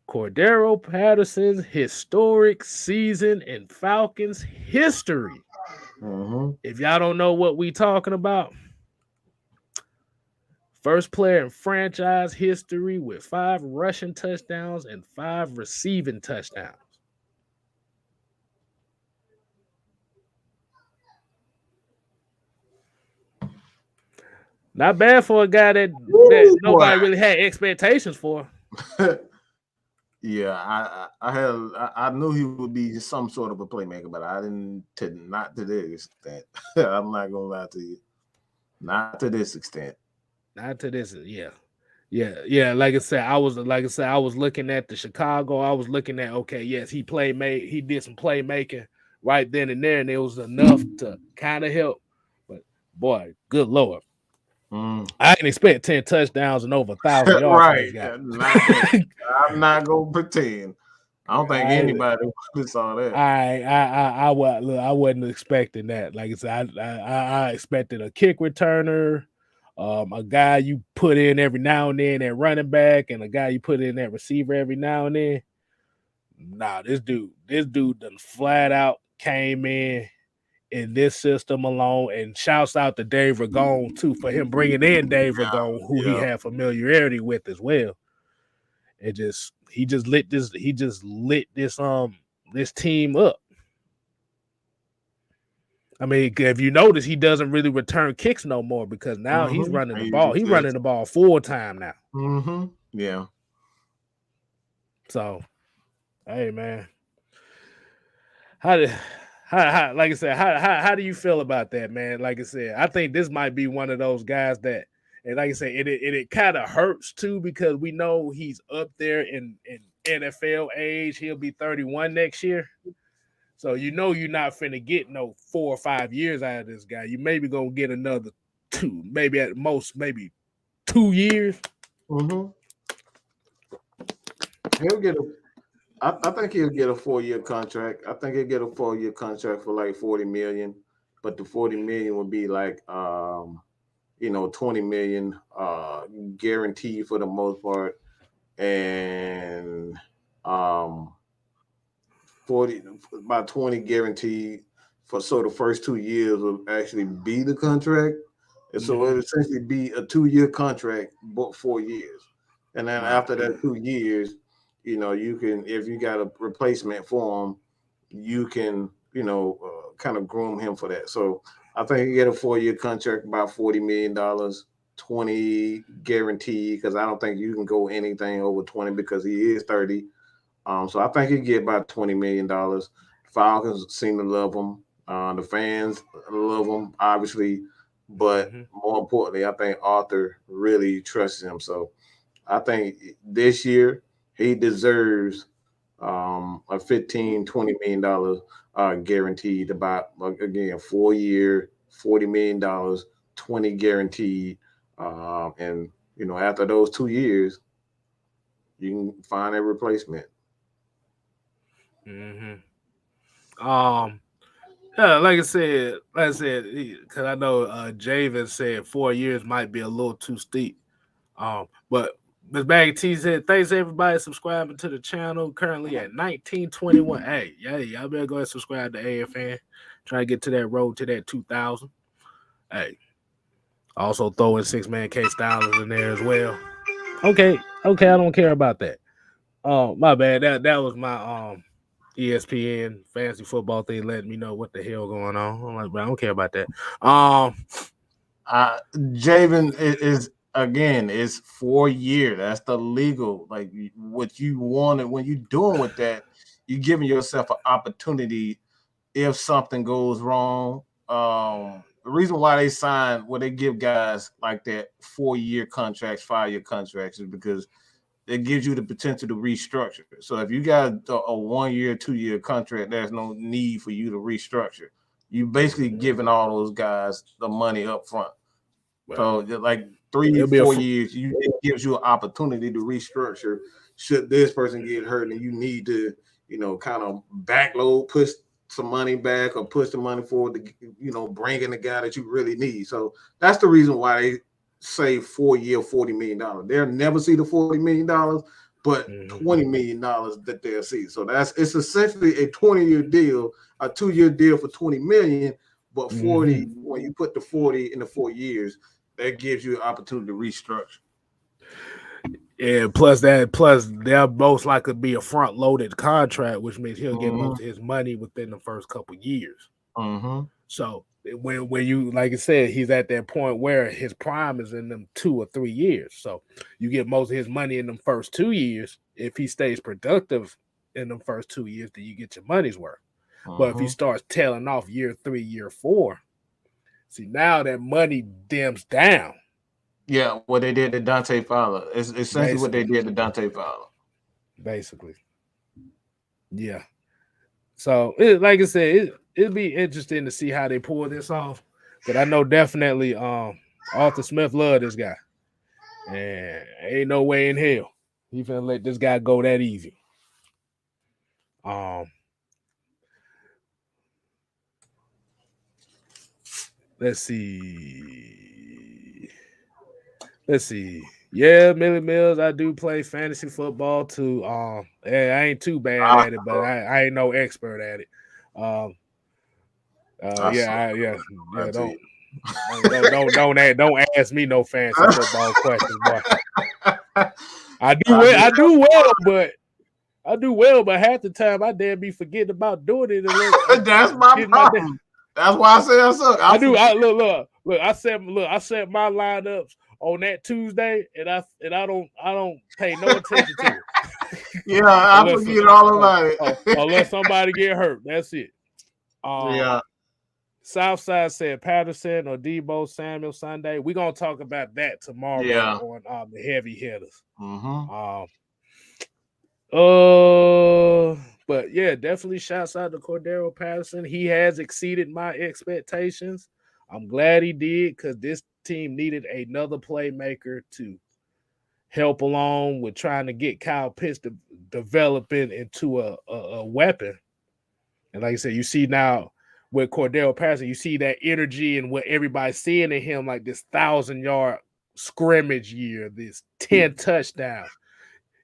Cordero Patterson's historic season in Falcons history. If y'all don't know what we talking about, first player in franchise history with 5 rushing touchdowns and 5 receiving touchdowns. Not bad for a guy that nobody really had expectations for. Yeah, I knew he would be some sort of a playmaker, but I not to this extent. I'm not gonna lie to you. Not to this extent. Not to this, yeah. Like I said, I was looking at the Chicago. I was looking at yes, he did some playmaking right then and there, and it was enough to kind of help. But boy, good Lord. I didn't expect 10 touchdowns and over 1,000 yards. Right. I'm not gonna pretend. I don't think anybody saw that. I wasn't expecting that. Like I said, I expected a kick returner, a guy you put in every now and then at running back, and a guy you put in at receiver every now and then. Nah, this dude done flat out came in this system alone, and shouts out to Dave Ragone too for him bringing in Dave Ragone, who he had familiarity with as well. He just lit this team up. I mean, if you notice, he doesn't really return kicks no more because now he's running the ball. He's running the ball full time now. Yeah. So, hey man, how do you feel about that, man? Like I said, I think this might be one of those guys that And like I said, it kind of hurts too because we know he's up there in NFL age. He'll be 31 next year. So you know you're not finna get no 4 or 5 years out of this guy. You maybe gonna get another 2, maybe at most, maybe 2 years. Mm-hmm. He'll get I think he'll get a 4-year contract. I think he'll get a 4-year contract for like $40 million, but the $40 million would be like $20 million guaranteed for the most part, and 40 about 20 guaranteed for the first 2 years will actually be the contract. And so it'll essentially be a 2-year contract, but 4 years. And then after that 2 years, you can, if you got a replacement for him, you can, kind of groom him for that. So I think you get a 4-year contract, about $40 million, 20 guaranteed, because I don't think you can go anything over 20 because he is 30. So I think he get about $20 million. Falcons seem to love him. The fans love him, obviously. But more importantly, I think Arthur really trusts him. So I think this year he deserves a $15-20 million guaranteed, about, again, 4-year, $40 million, 20 guaranteed. And, after those 2 years, you can find a replacement. Yeah, like I said, because I know Javen said 4 years might be a little too steep. But Ms. Baggy T said, thanks everybody subscribing to the channel. Currently at 1921. Hey, yeah, y'all better go ahead and subscribe to AFN. Try to get to that road to that 2,000. Hey, also throw in 6-man Kstylzz in there as well. Okay, I don't care about that. My bad. That was my ESPN fantasy football thing letting me know what the hell going on. I'm like, but I don't care about that. Javen is again, it's 4 years. That's the legal, like what you wanted. When you're doing with that, you're giving yourself an opportunity if something goes wrong. The reason why they they give guys like that 4-year contracts, 5-year contracts is because it gives you the potential to restructure. So if you got a 1-year, 2-year contract, there's no need for you to restructure. You basically giving all those guys the money up front. Well, so like 3 or 4 years, it gives you an opportunity to restructure. Should this person get hurt and you need to, kind of backload, push some money back or push the money forward to, bring in the guy that you really need. So that's the reason why they say 4-year, $40 million. They'll never see the $40 million, but $20 million that they'll see. So it's essentially a 20-year deal, a 2-year deal for $20 million, but 40, when you put the 40 in the 4 years, that gives you an opportunity to restructure. Yeah, plus they'll most likely be a front-loaded contract, which means he'll get most of his money within the first couple years. So when you, like I said, he's at that point where his prime is in them 2 or 3 years. So you get most of his money in them first 2 years. If he stays productive in them first 2 years, then you get your money's worth. But if he starts tailing off year 3, year 4, see, now that money dims down. Yeah, what they did to Dante Fowler. It's essentially what they did to Dante Fowler. Basically. Yeah. So, like I said, it'll be interesting to see how they pull this off. But I know definitely Arthur Smith loved this guy. And ain't no way in hell he finna let this guy go that easy. Let's see. Yeah, Millie Mills, I do play fantasy football too. I ain't too bad at it, but I ain't no expert at it. Don't ask me no fantasy football questions, boy. I do well, but half the time I damn be forgetting about doing it. That's my problem. That's why I say I suck. Look. I set my lineups on that Tuesday, and I don't pay no attention to it. Yeah, I forget all about it. Unless somebody get hurt, that's it. Yeah. Southside said Patterson or Debo Samuel Sunday. We're gonna talk about that tomorrow on the heavy hitters. But yeah, definitely shouts out to Cordero Patterson. He has exceeded my expectations. I'm glad he did because this team needed another playmaker to help along with trying to get Kyle Pitts developing into a weapon. And like I said, you see now with Cordero Patterson, you see that energy and what everybody's seeing in him, like this 1,000-yard scrimmage year, this 10 touchdowns.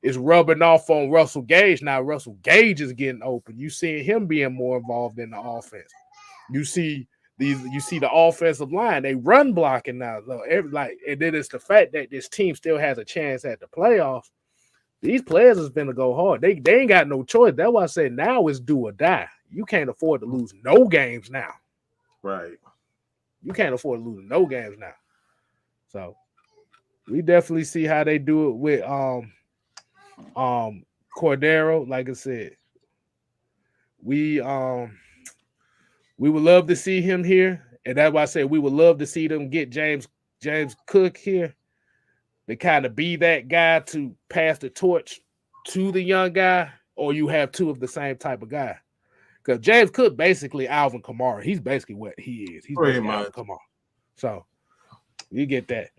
Is rubbing off on Russell Gage. Now Russell Gage is getting open. You see him being more involved in the offense. You see the offensive line. They run blocking now. So and then it's the fact that this team still has a chance at the playoffs. These players is gonna go hard. They ain't got no choice. That's why I said now it's do or die. You can't afford to lose no games now. Right. You can't afford to lose no games now. So we definitely see how they do it with Cordero. Like I said, we would love to see him here, and that's why I said we would love to see them get James Cook here to kind of be that guy to pass the torch to the young guy, or you have two of the same type of guy. Because James Cook basically Alvin Kamara. He's basically what he is. He's basically Alvin Kamara. So you get that.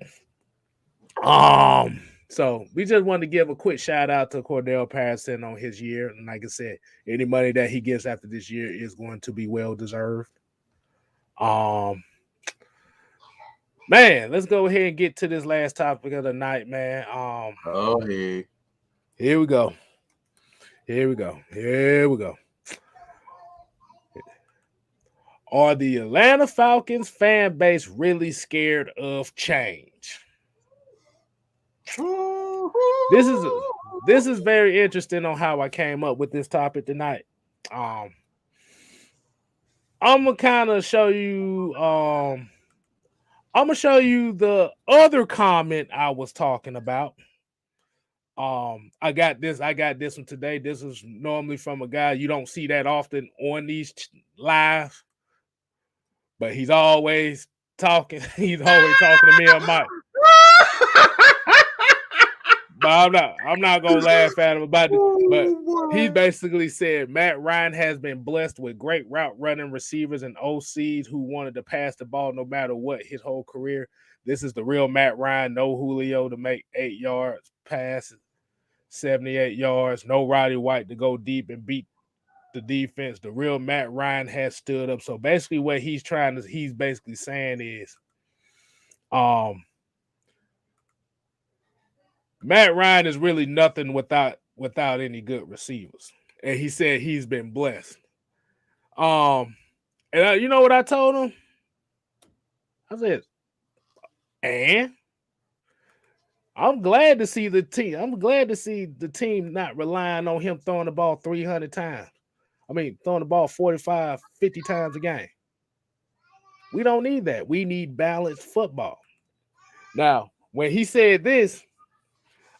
So we just wanted to give a quick shout out to Cordero Patterson on his year. And like I said, any money that he gets after this year is going to be well deserved. Man, let's go ahead and get to this last topic of the night, man. Here we go. Are the Atlanta Falcons fan base really scared of change? This is very interesting on how I came up with this topic tonight. I'm gonna kind of show you. I'm gonna show you the other comment I was talking about. I got this one today. This is normally from a guy you don't see that often on these live, but he's always talking. He's always talking to me on Mike. But I'm not gonna laugh at him about it. But he basically said Matt Ryan has been blessed with great route running receivers and OCs who wanted to pass the ball no matter what his whole career. This is the real Matt Ryan. No Julio to make 8 yards, pass 78 yards. No Roddy White to go deep and beat the defense. The real Matt Ryan has stood up. So basically, what he's basically saying is, Matt Ryan is really nothing without any good receivers. And he said he's been blessed. And you know what I told him? I said, and I'm glad to see the team. I'm glad to see the team not relying on him throwing the ball 300 times. I mean, throwing the ball 45, 50 times a game. We don't need that. We need balanced football. Now, when he said this,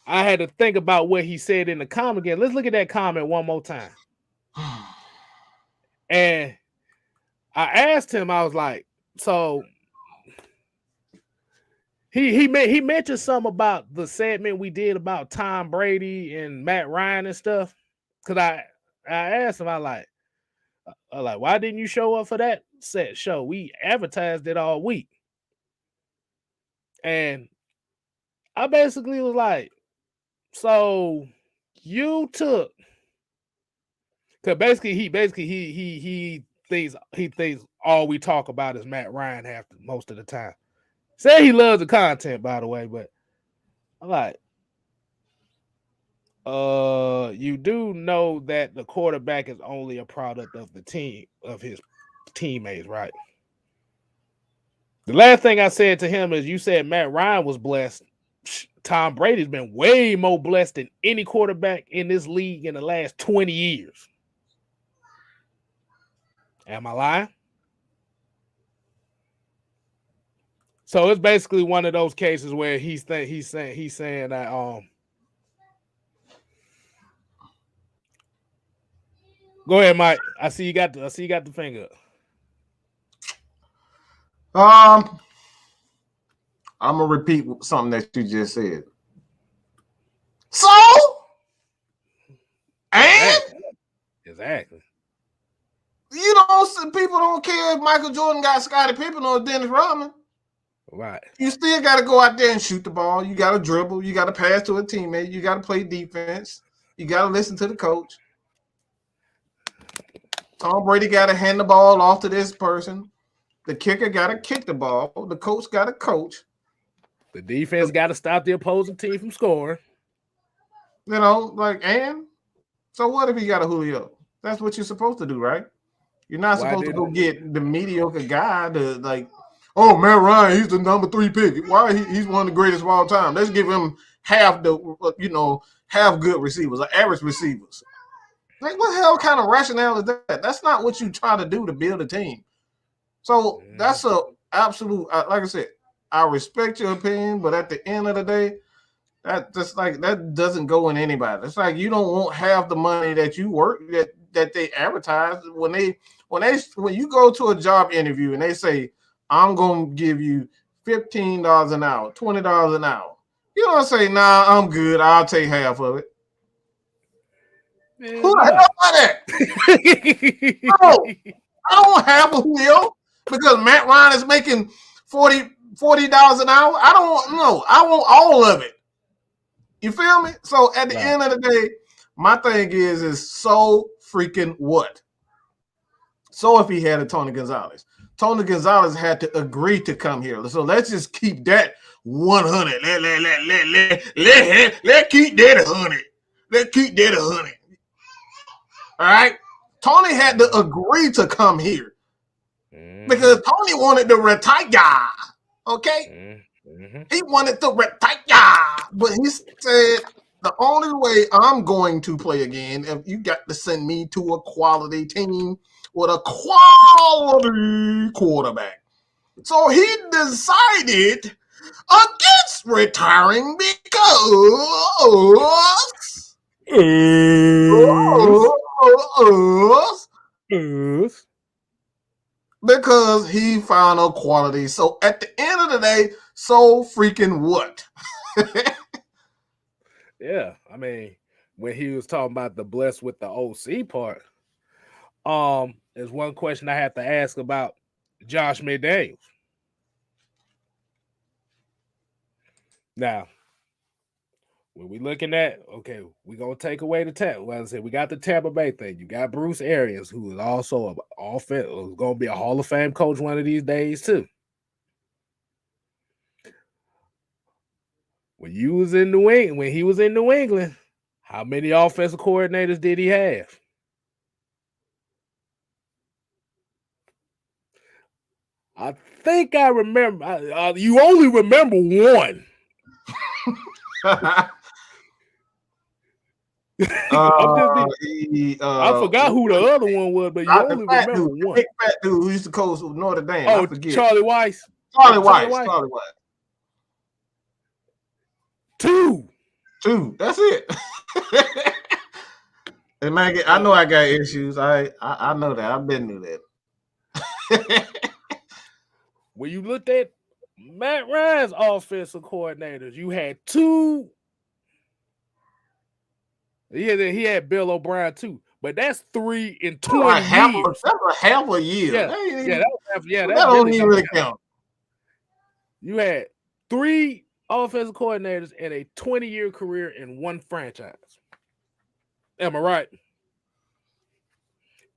I had to think about what he said in the comment again. Let's look at that comment one more time. And I asked him, I was like, so he mentioned something about the segment we did about Tom Brady and Matt Ryan and stuff. Cause I asked him, I like, why didn't you show up for that set show? We advertised it all week. And I basically was like, so you took, because basically he thinks all we talk about is Matt Ryan most of the time. Say he loves the content, by the way, but I'm like, you do know that the quarterback is only a product of the team, of his teammates, right? The last thing I said to him is, you said Matt Ryan was blessed. Tom Brady's been way more blessed than any quarterback in this league in the last 20 years. Am I lying? So it's basically one of those cases where he's saying that go ahead, Mike. I see you got the finger up. I'm gonna repeat something that you just said. So, and exactly. You don't. People don't care if Michael Jordan got Scottie Pippen or Dennis Rodman. Right. You still got to go out there and shoot the ball. You got to dribble. You got to pass to a teammate. You got to play defense. You got to listen to the coach. Tom Brady got to hand the ball off to this person. The kicker got to kick the ball. The coach got to coach. The defense got to stop the opposing team from scoring. And so what if he got a Julio? That's what you're supposed to do, right? You're not supposed to go get the mediocre guy to oh, Matt Ryan, he's the number 3 pick. Why? He's one of the greatest of all time. Let's give him half good receivers, or average receivers. What the hell kind of rationale is that? That's not what you try to do to build a team. So that's a absolute, like I said, I respect your opinion, but at the end of the day, that doesn't go in anybody. It's like you don't want half the money that you work that they advertise when you go to a job interview and they say, I'm gonna give you $15 an hour, $20 an hour. You don't say, nah, I'm good. I'll take half of it. Who the hell are that? No, I don't want half of Julio because Matt Ryan is making $40 an hour. I don't want I want all of it. You feel me? So at the end of the day, my thing is so freaking what? So if he had a Tony Gonzalez had to agree to come here. So let's just keep that 100. Let's keep that 100. Let's keep that 100. All right. Tony had to agree to come here because Tony wanted to retire. Okay. He wanted to retire, but he said the only way I'm going to play again if you got to send me to a quality team with a quality quarterback. So he decided against retiring because he found a quality. So at the end of the day, so freaking what? Yeah, I mean, when he was talking about the blessed with the OC part, there's one question I have to ask about Josh McDaniels. Now, when we looking at, okay, we're going to take away the Tampa. Well, I said, we got the Tampa Bay thing. You got Bruce Arians, who is also going to be a Hall of Fame coach one of these days, too. When he was in New England, how many offensive coordinators did he have? I think I remember. You only remember one. I forgot who the other one was, but you only remember one. Big fat dude who used to coach Notre Dame. Oh, I forget. Charlie Weiss. Charlie Weiss. Two. That's it. And man, I know I got issues. I know that. I've been through that. When you looked at Matt Ryan's offensive coordinators, you had two. He had Bill O'Brien too, but that's 3 in 20 years. That's a half a year. That don't even really count. You had 3 offensive coordinators in a 20-year career in one franchise. Am I right?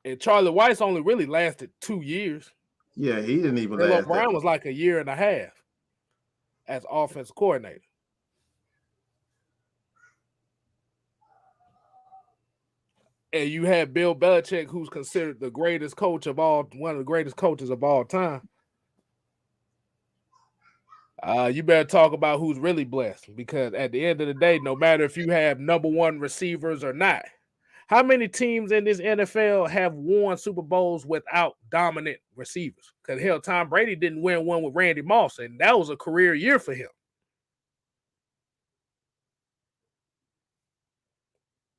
And Charlie Weiss only really lasted 2 years. Yeah, he didn't even last. Bill O'Brien was like a year and a half as offensive coordinator. And you had Bill Belichick, who's considered one of the greatest coaches of all time. You better talk about who's really blessed, because at the end of the day, no matter if you have number 1 receivers or not, how many teams in this NFL have won Super Bowls without dominant receivers? Because hell, Tom Brady didn't win one with Randy Moss, and that was a career year for him.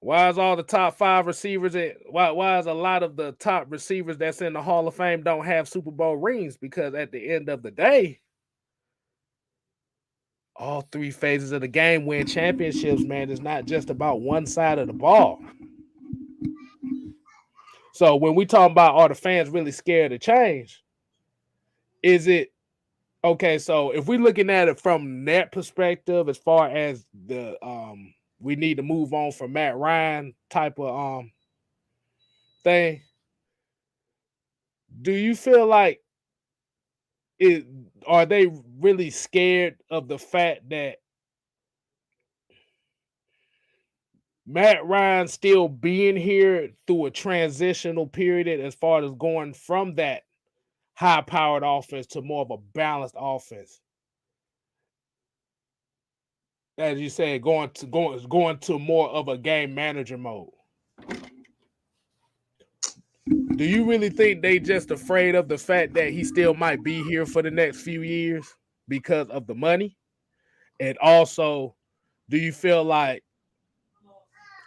Why is all the top 5 receivers why is a lot of the top receivers that's in the Hall of Fame don't have Super Bowl rings? Because at the end of the day, all 3 phases of the game win championships, man. It's not just about one side of the ball. So when we talk about are the fans really scared of change, is it okay? So if we're looking at it from that perspective, as far as the we need to move on from Matt Ryan type of thing, do you feel like are they really scared of the fact that Matt Ryan still being here through a transitional period as far as going from that high-powered offense to more of a balanced offense? As you said, going to more of a game manager mode. Do you really think they just afraid of the fact that he still might be here for the next few years because of the money? And also, do you feel like,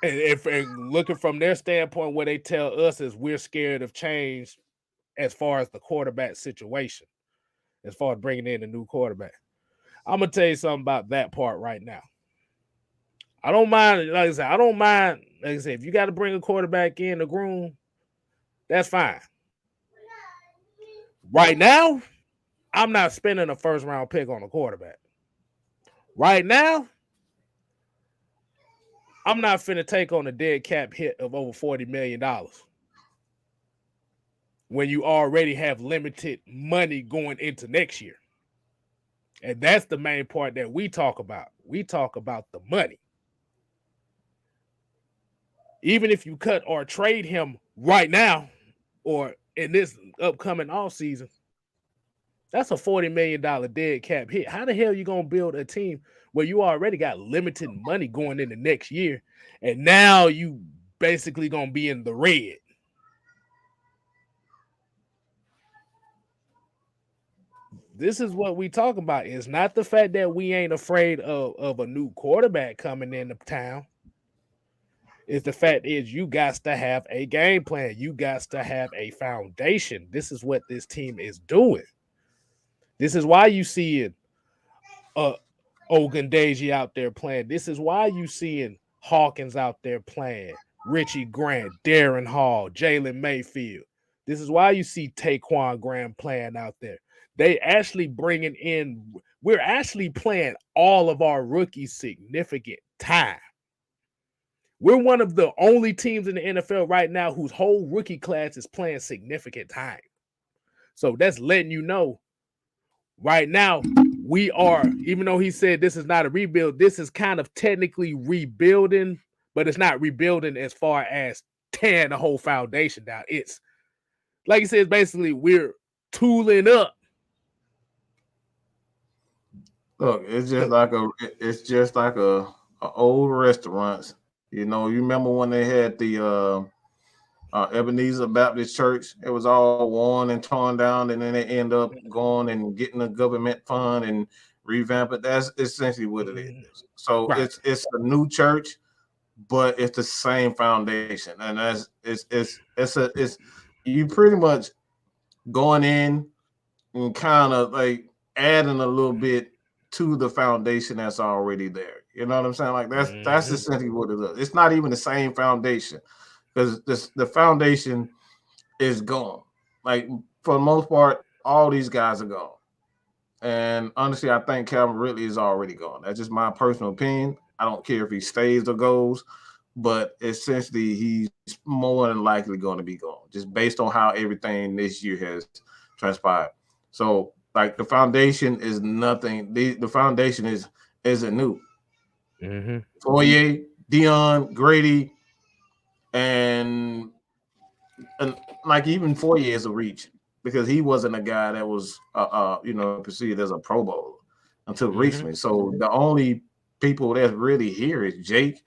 and looking from their standpoint, what they tell us is we're scared of change as far as the quarterback situation, as far as bringing in a new quarterback? I'm going to tell you something about that part right now. I don't mind, like I said, like I said, if you got to bring a quarterback in the groom, that's fine. Right now, I'm not spending a first round pick on a quarterback. Right now, I'm not finna take on a dead cap hit of over $40 million when you already have limited money going into next year. And that's the main part that we talk about. We talk about the money. Even if you cut or trade him right now or in this upcoming offseason, that's a $40 million dead cap hit. How the hell are you going to build a team where you already got limited money going into next year, and now you basically going to be in the red? This is what we talk about. It's not the fact that we ain't afraid of a new quarterback coming into town. It's the fact is you got to have a game plan. You got to have a foundation. This is what this team is doing. This is why you see it. Gage out there playing. This is why you seeing Hawkins out there playing. Richie Grant, Darren Hall, Jalen Mayfield. This is why you see Taquan Graham playing out there. They actually bringing in. We're actually playing all of our rookies significant time. We're one of the only teams in the NFL right now whose whole rookie class is playing significant time. So that's letting you know right now we are, even though he said this is not a rebuild, this is kind of technically rebuilding, but it's not rebuilding as far as tearing the whole foundation down. It's like he says, basically we're tooling up. Look, it's just like a old restaurants. You know, you remember when they had the Ebenezer Baptist Church? It was all worn and torn down, and then they end up going and getting a government fund and revamp it. That's essentially what it is. So Right. it's a new church, but it's the same foundation, and it's you pretty much going in and kind of like adding a little bit to the foundation that's already there. You know what I'm saying? Like that's essentially what it is. It's not even the same foundation because the foundation is gone. Like for the most part, all these guys are gone. And honestly, I think Calvin Ridley is already gone. That's just my personal opinion. I don't care if he stays or goes, but essentially he's more than likely going to be gone, just based on how everything this year has transpired. So like the foundation is nothing. The foundation isn't new. Foye, Dion, Grady, and like even Foye is a reach because he wasn't a guy that was perceived as a Pro Bowler until recently. So the only people that's really here is Jake,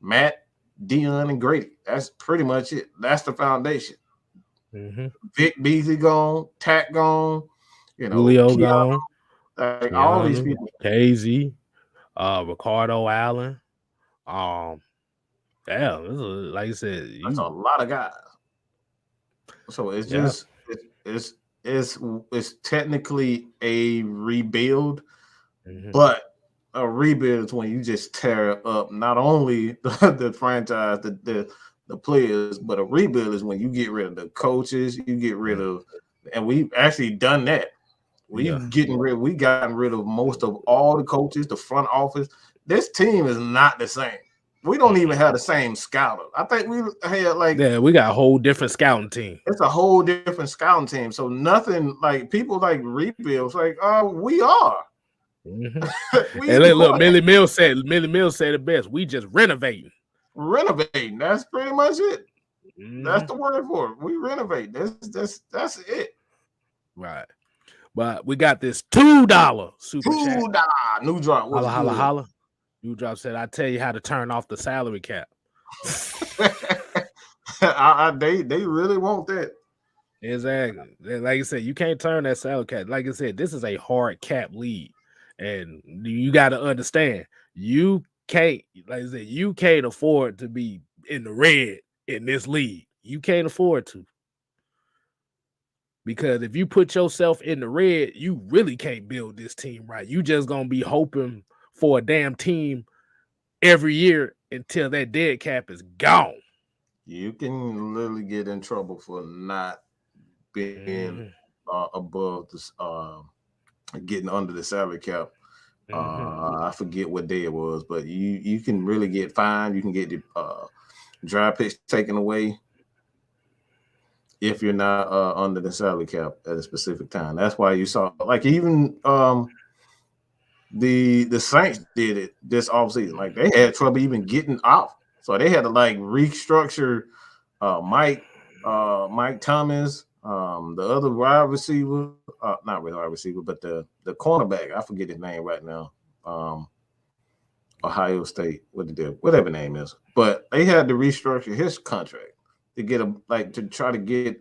Matt, Dion, and Grady. That's pretty much it. That's the foundation. Vic Beasley gone, Tack gone, Julio Keanu, gone, all these people. KZ, Ricardo Allen, Yeah, like I said, That's a lot of guys. So it's just it's technically a rebuild, but a rebuild is when you just tear up not only the franchise, the players, but a rebuild is when you get rid of the coaches, you get rid of, and we've actually done that. We've gotten rid of most of all the coaches, the front office. This team is not the same. We don't even have the same scouter. I think we had we got a whole different scouting team. It's a whole different scouting team. So nothing like people like rebuilds. Like, we are. And look, Millie Mills said it best. We just renovating. Renovating. That's pretty much it. That's the word for it. We renovate. That's it. Right. But we got this $2 super chat. $2 new drop. Holla, holla, holla. New drop said, I tell you how to turn off the salary cap. They really want that. Exactly. Like I said, you can't turn that salary cap. Like I said, this is a hard cap league. And you got to understand, you can't afford to be in the red in this league. You can't afford to. Because if you put yourself in the red, you really can't build this team right. You just going to be hoping for a damn team every year until that dead cap is gone. You can literally get in trouble for not being above this, getting under the salary cap. I forget what day it was, but you can really get fined. You can get the draft picks taken away if you're not under the salary cap at a specific time. That's why you saw, like, even the Saints did it this offseason. Like, they had trouble even getting off, so they had to like restructure Mike Thomas, the other wide receiver, not really wide receiver, but the cornerback. I forget his name right now. Ohio State, whatever name is, but they had to restructure his contract to get to try to get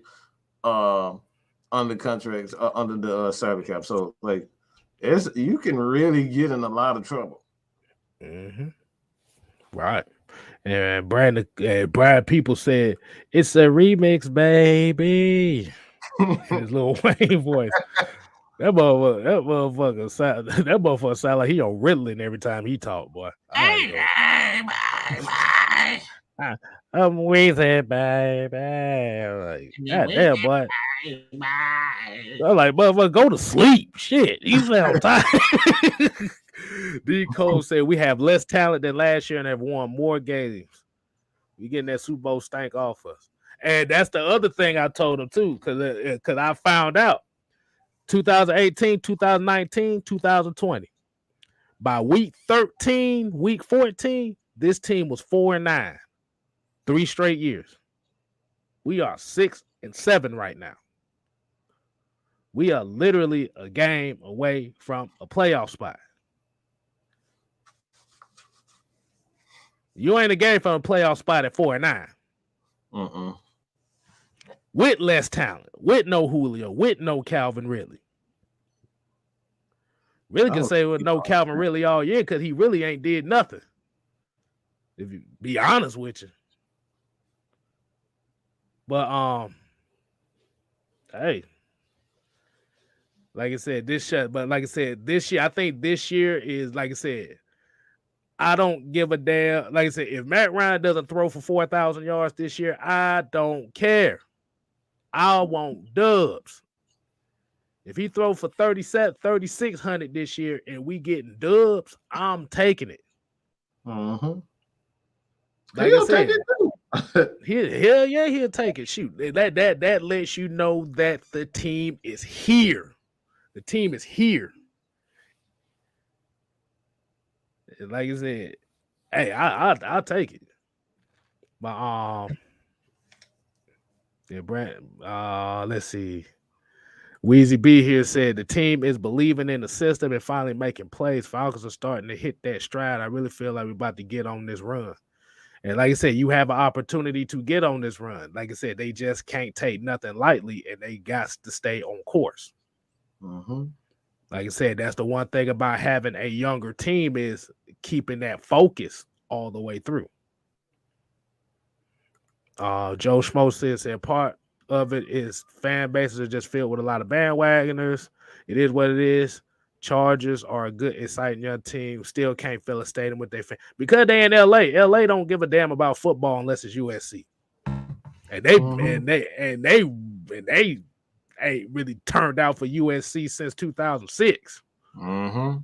under contracts under the salary cap. So like, you can really get in a lot of trouble. Right. And Brad People said it's a remix, baby. His little Wayne voice. That motherfucker sound like he on Ritalin every time he talk, boy. I'm wheezy, baby. Like, God damn, boy. I'm like, motherfucker, go to sleep. Shit, you sound tired. D. Cole said we have less talent than last year and have won more games. We getting that Super Bowl stank off us. And that's the other thing I told him too, because I found out 2018, 2019, 2020. By week 13, week 14, this team was 4-9. 3 straight years. We are 6-7 right now. We are literally a game away from a playoff spot. You ain't a game from a playoff spot at 4-9. With less talent, with no Julio, with no Calvin Ridley. Really can say with no Calvin Ridley all year because he really ain't did nothing. If you be honest with you. But hey. Like I said, this year, I think this year is, like I said, I don't give a damn. Like I said, if Matt Ryan doesn't throw for 4,000 yards this year, I don't care. I want dubs. If he throw for 3,600 this year and we getting dubs, I'm taking it. Like he'll take it too. He'll take it. Shoot, that lets you know that the team is here. The team is here. Like I said, hey, I'll take it. But let's see. Weezy B here said the team is believing in the system and finally making plays. Falcons are starting to hit that stride. I really feel like we're about to get on this run. And like I said, you have an opportunity to get on this run. Like I said, they just can't take nothing lightly, and they got to stay on course. Like I said, that's the one thing about having a younger team is keeping that focus all the way through. Joe Schmo said part of it is fan bases are just filled with a lot of bandwagoners. It is what it is. Chargers are a good, exciting young team. Still can't fill a stadium with their fans because they in LA. LA don't give a damn about football unless it's USC. And they ain't really turned out for USC since 2006. Mm-hmm.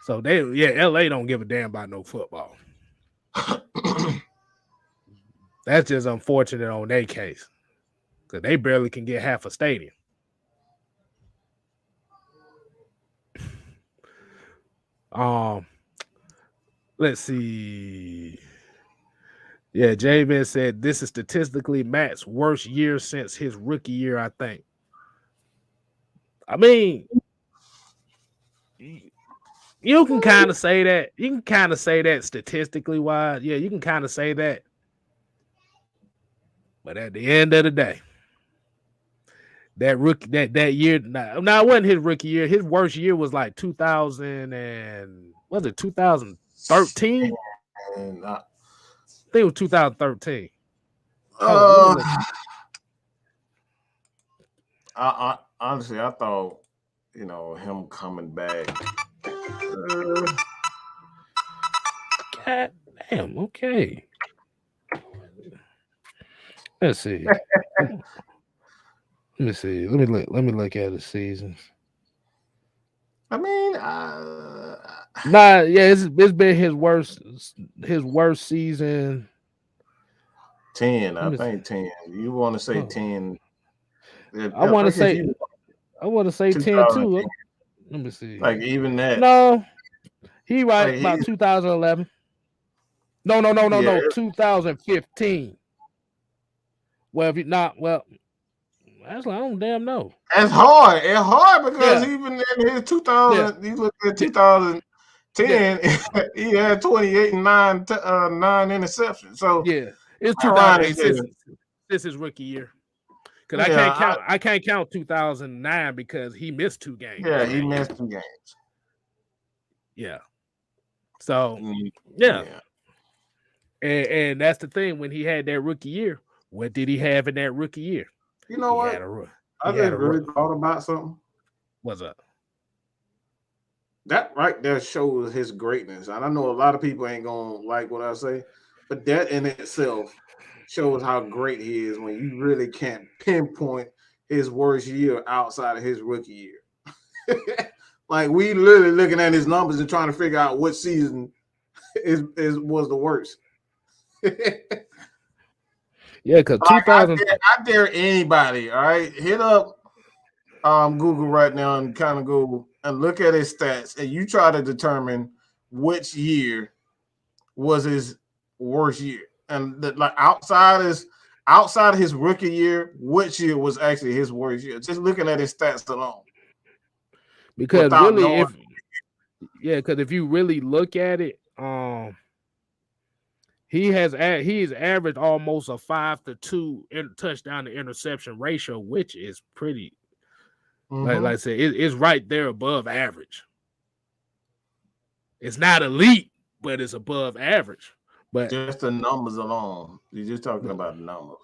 So LA don't give a damn about no football. That's just unfortunate on their case. Because they barely can get half a stadium. Let's see. Yeah, Javen said this is statistically Matt's worst year since his rookie year, I think. I mean, you can kind of say that. You can kind of say that statistically wise. Yeah, you can kind of say that. But at the end of the day, that rookie that year, now it wasn't his rookie year. His worst year was like 2000 and was it 2013? I think it was 2013. I honestly, I thought, him coming back. God damn. Okay. Let's see. Let me see. Let me look at the seasons. I mean, it's been his worst season. 10, I think 10. You want to say 10? I want to say 10 too. Let me see. Like even that. No, he right about 2011. No, 2015. Well, if you not, well, actually, I don't damn know. It's hard. It's hard because even in his 2000, you look at 2010, he had 28 and 9 interceptions. So it's 2008 since his rookie year. Because I can't count 2009 because he missed 2 games. Yeah, he missed 2 games. Yeah. So and that's the thing. When he had that rookie year, what did he have in that rookie year? You know what? I just really thought about something. What's up? That right there shows his greatness. And I know a lot of people ain't gonna like what I say, but that in itself shows how great he is when you really can't pinpoint his worst year outside of his rookie year. Like we literally looking at his numbers and trying to figure out what season was the worst. Yeah, because 2000. I dare anybody, all right, hit up Google right now and kind of go and look at his stats, and you try to determine which year was his worst year, and outside of his rookie year, which year was actually his worst year? Just looking at his stats alone. Because really, because if you really look at it, he's averaged almost a 5-to-2 touchdown to interception ratio, which is pretty. Like I said, it's right there above average. It's not elite, but it's above average. But just the numbers alone, you're just talking about the numbers.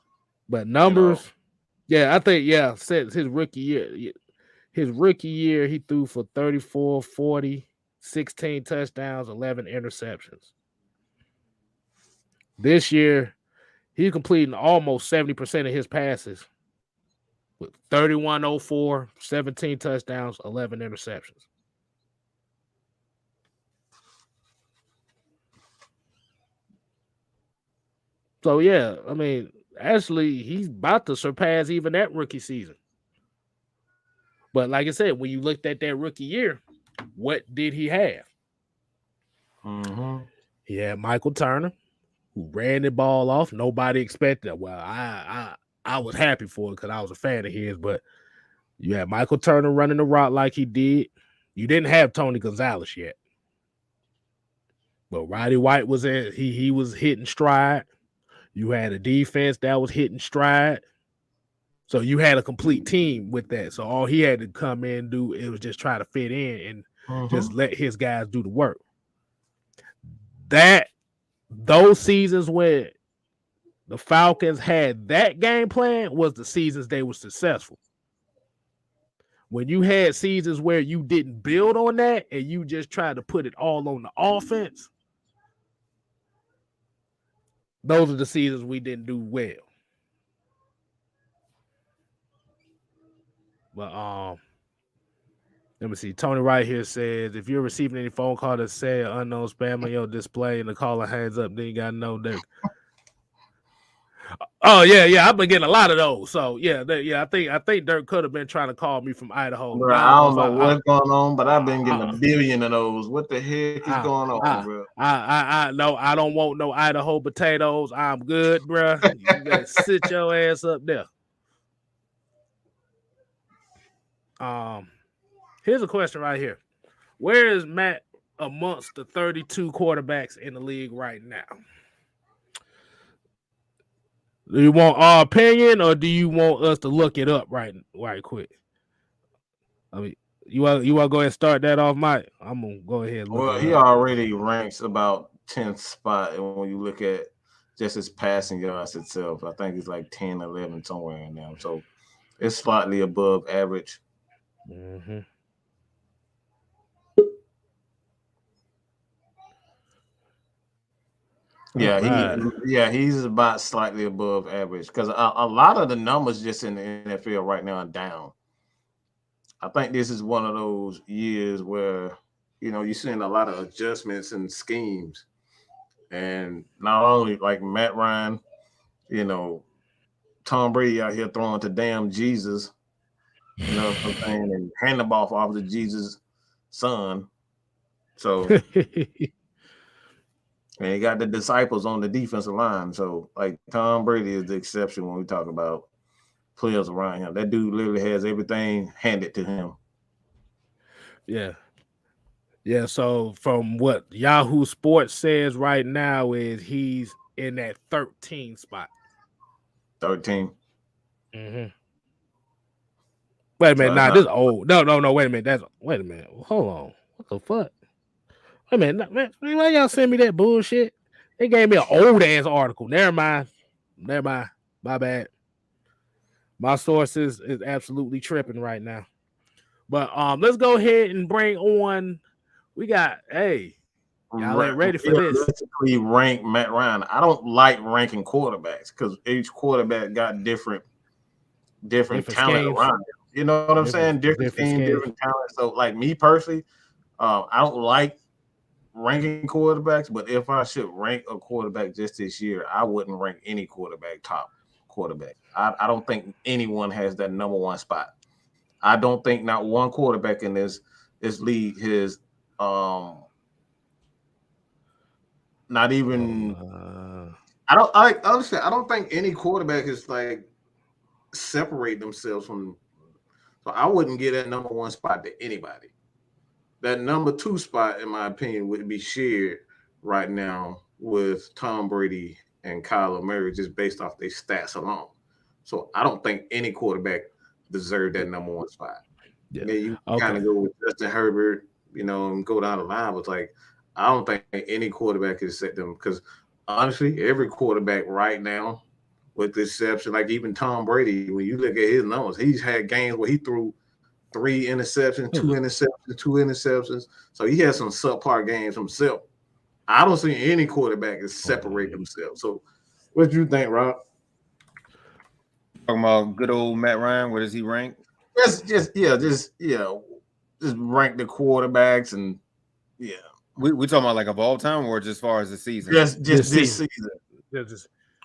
But numbers, I think since his rookie year. His rookie year, he threw for 34, 40, 16 touchdowns, 11 interceptions. This year, he's completing almost 70% of his passes with 31-04, 17 touchdowns, 11 interceptions. So, I mean, actually, he's about to surpass even that rookie season. But like I said, when you looked at that rookie year, what did he have? He had Michael Turner, who ran the ball off. Nobody expected it. Well, I was happy for it because I was a fan of his. But you had Michael Turner running the route like he did. You didn't have Tony Gonzalez yet. But Roddy White was in. He was hitting stride. You had a defense that was hitting stride. So you had a complete team with that. So all he had to come in and do it was just try to fit in and just let his guys do the work. Those seasons when the Falcons had that game plan was the seasons they were successful. When you had seasons where you didn't build on that and you just tried to put it all on the offense, those are the seasons we didn't do well. But let me see. Tony right here says, if you're receiving any phone call that say unknown spam on your display and the caller hands up, then you gotta know that. Oh yeah, I've been getting a lot of those. So yeah, I think Dirk could have been trying to call me from Idaho. Bro, I don't know what's going on, but I've been getting a billion of those. What the heck is going on, bro? I don't want no Idaho potatoes. I'm good, bro. You better sit your ass up there. Here's a question right here. Where is Matt amongst the 32 quarterbacks in the league right now? Do you want our opinion or do you want us to look it up right quick? I mean, you want to go ahead and start that off, Mike? I'm gonna go ahead and look well, it he up. already ranks about 10th spot, and when you look at just his passing yards itself, I think it's like 10, 11 somewhere in there. So it's slightly above average. Mm-hmm. Yeah, he's about slightly above average because a lot of the numbers just in the NFL right now are down. I think this is one of those years where you're seeing a lot of adjustments and schemes, and not only like Matt Ryan, Tom Brady out here throwing to damn Jesus, you know what I'm saying, and hand the ball off to Jesus' son. So. And you got the disciples on the defensive line. So, like, Tom Brady is the exception when we talk about players around him. That dude literally has everything handed to him. Yeah. Yeah, so from what Yahoo Sports says right now is he's in that 13 spot. 13. Mm-hmm. Wait a minute, this is old. No, wait a minute. Wait a minute. Hold on. What the fuck? Wait a minute, man, why y'all send me that bullshit? They gave me an old ass article. Never mind. My bad. My sources is absolutely tripping right now. But let's go ahead and bring on. We got y'all ain't ready for this. Basically, rank Matt Ryan. I don't like ranking quarterbacks because each quarterback got different talent schemes. around him. You know what I'm saying? Different team, different talent. So, like me personally, I don't like ranking quarterbacks, but if I should rank a quarterback just this year, I wouldn't rank any quarterback top quarterback. I don't think anyone has that number one spot. I don't think not one quarterback in this league has not even I don't think any quarterback is like separate themselves from, so I wouldn't give that number one spot to anybody. That number two spot, in my opinion, would be shared right now with Tom Brady and Kyler Murray just based off their stats alone. So I don't think any quarterback deserved that number one spot. Yeah, you kind of go with Justin Herbert, and go down the line. But like, I don't think any quarterback can set them because honestly, every quarterback right now, with the exception, like even Tom Brady, when you look at his numbers, he's had games where he threw 3 interceptions, 2 interceptions. So he has some subpar games himself. I don't see any quarterback that separate themselves. So what do you think, Rob? Talking about good old Matt Ryan, where does he rank? Just rank the quarterbacks and We talking about like of all time or just as far as the season? Just this season.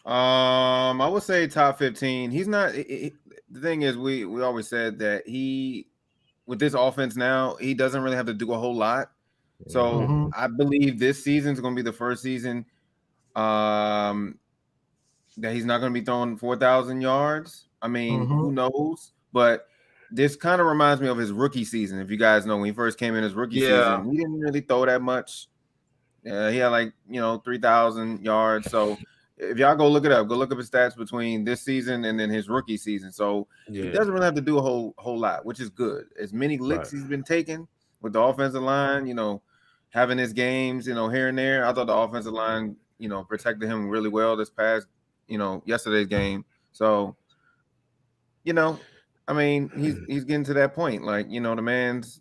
I would say top 15. He's not. The thing is, we always said that with this offense now, he doesn't really have to do a whole lot. So I believe this season is going to be the first season that he's not going to be throwing 4,000 yards. I mean, who knows? But this kind of reminds me of his rookie season. If you guys know, when he first came in his rookie season, he didn't really throw that much. He had like 3,000 yards. So if y'all go look up his stats between this season and then his rookie season. So he doesn't really have to do a whole lot, which is good. As many licks he's been taking with the offensive line, having his games, here and there. I thought the offensive line, protected him really well this past yesterday's game. So, I mean, he's getting to that point. Like, the man's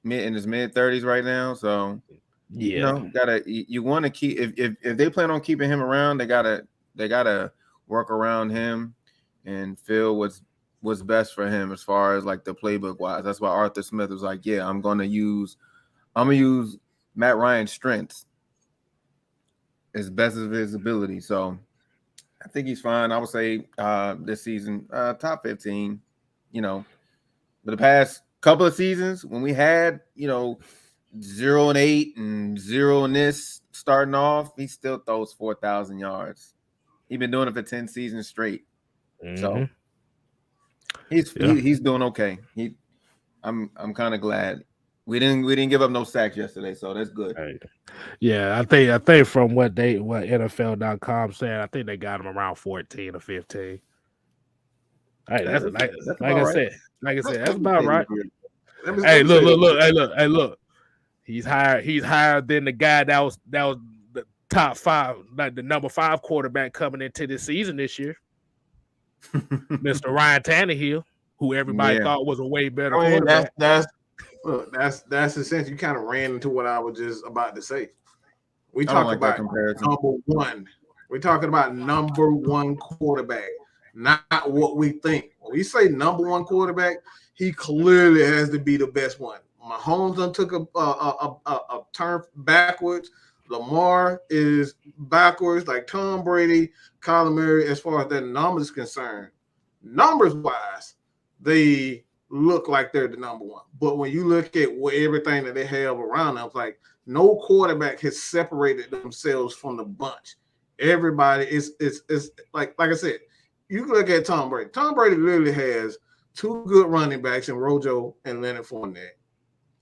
in his mid-30s right now. So, Yeah, you want to keep if they plan on keeping him around, they gotta work around him and feel what's best for him as far as like the playbook wise. That's why Arthur Smith was like, yeah, I'm gonna use Matt Ryan's strengths as best of his ability. So I think he's fine. I would say this season, top 15, but the past couple of seasons when we had, 0-8 and 0 in this starting off, he still throws 4,000 yards. He's been doing it for 10 seasons straight. Mm-hmm. So he's doing okay. I'm kind of glad we didn't give up no sacks yesterday, so that's good. Right. Yeah, I think from what NFL.com said, I think they got him around 14 or 15. Hey, that's like I said, that's about right. Hey, look. He's higher than the guy that was the top 5, like the number 5 quarterback coming into this season this year. Mr. Ryan Tannehill, who everybody thought was a way better quarterback. That's essentially, you kind of ran into what I was just about to say. We talk about number one. We're talking about number 1 quarterback, not what we think. When we say number 1 quarterback, he clearly has to be the best one. Mahomes done took a turn backwards. Lamar is backwards, like Tom Brady, Kyler Murray, as far as their numbers is concerned. Numbers-wise, they look like they're the number 1. But when you look at everything that they have around them, it's like no quarterback has separated themselves from the bunch. Everybody is like I said, you can look at Tom Brady. Tom Brady literally has 2 good running backs in Rojo and Leonard Fournette.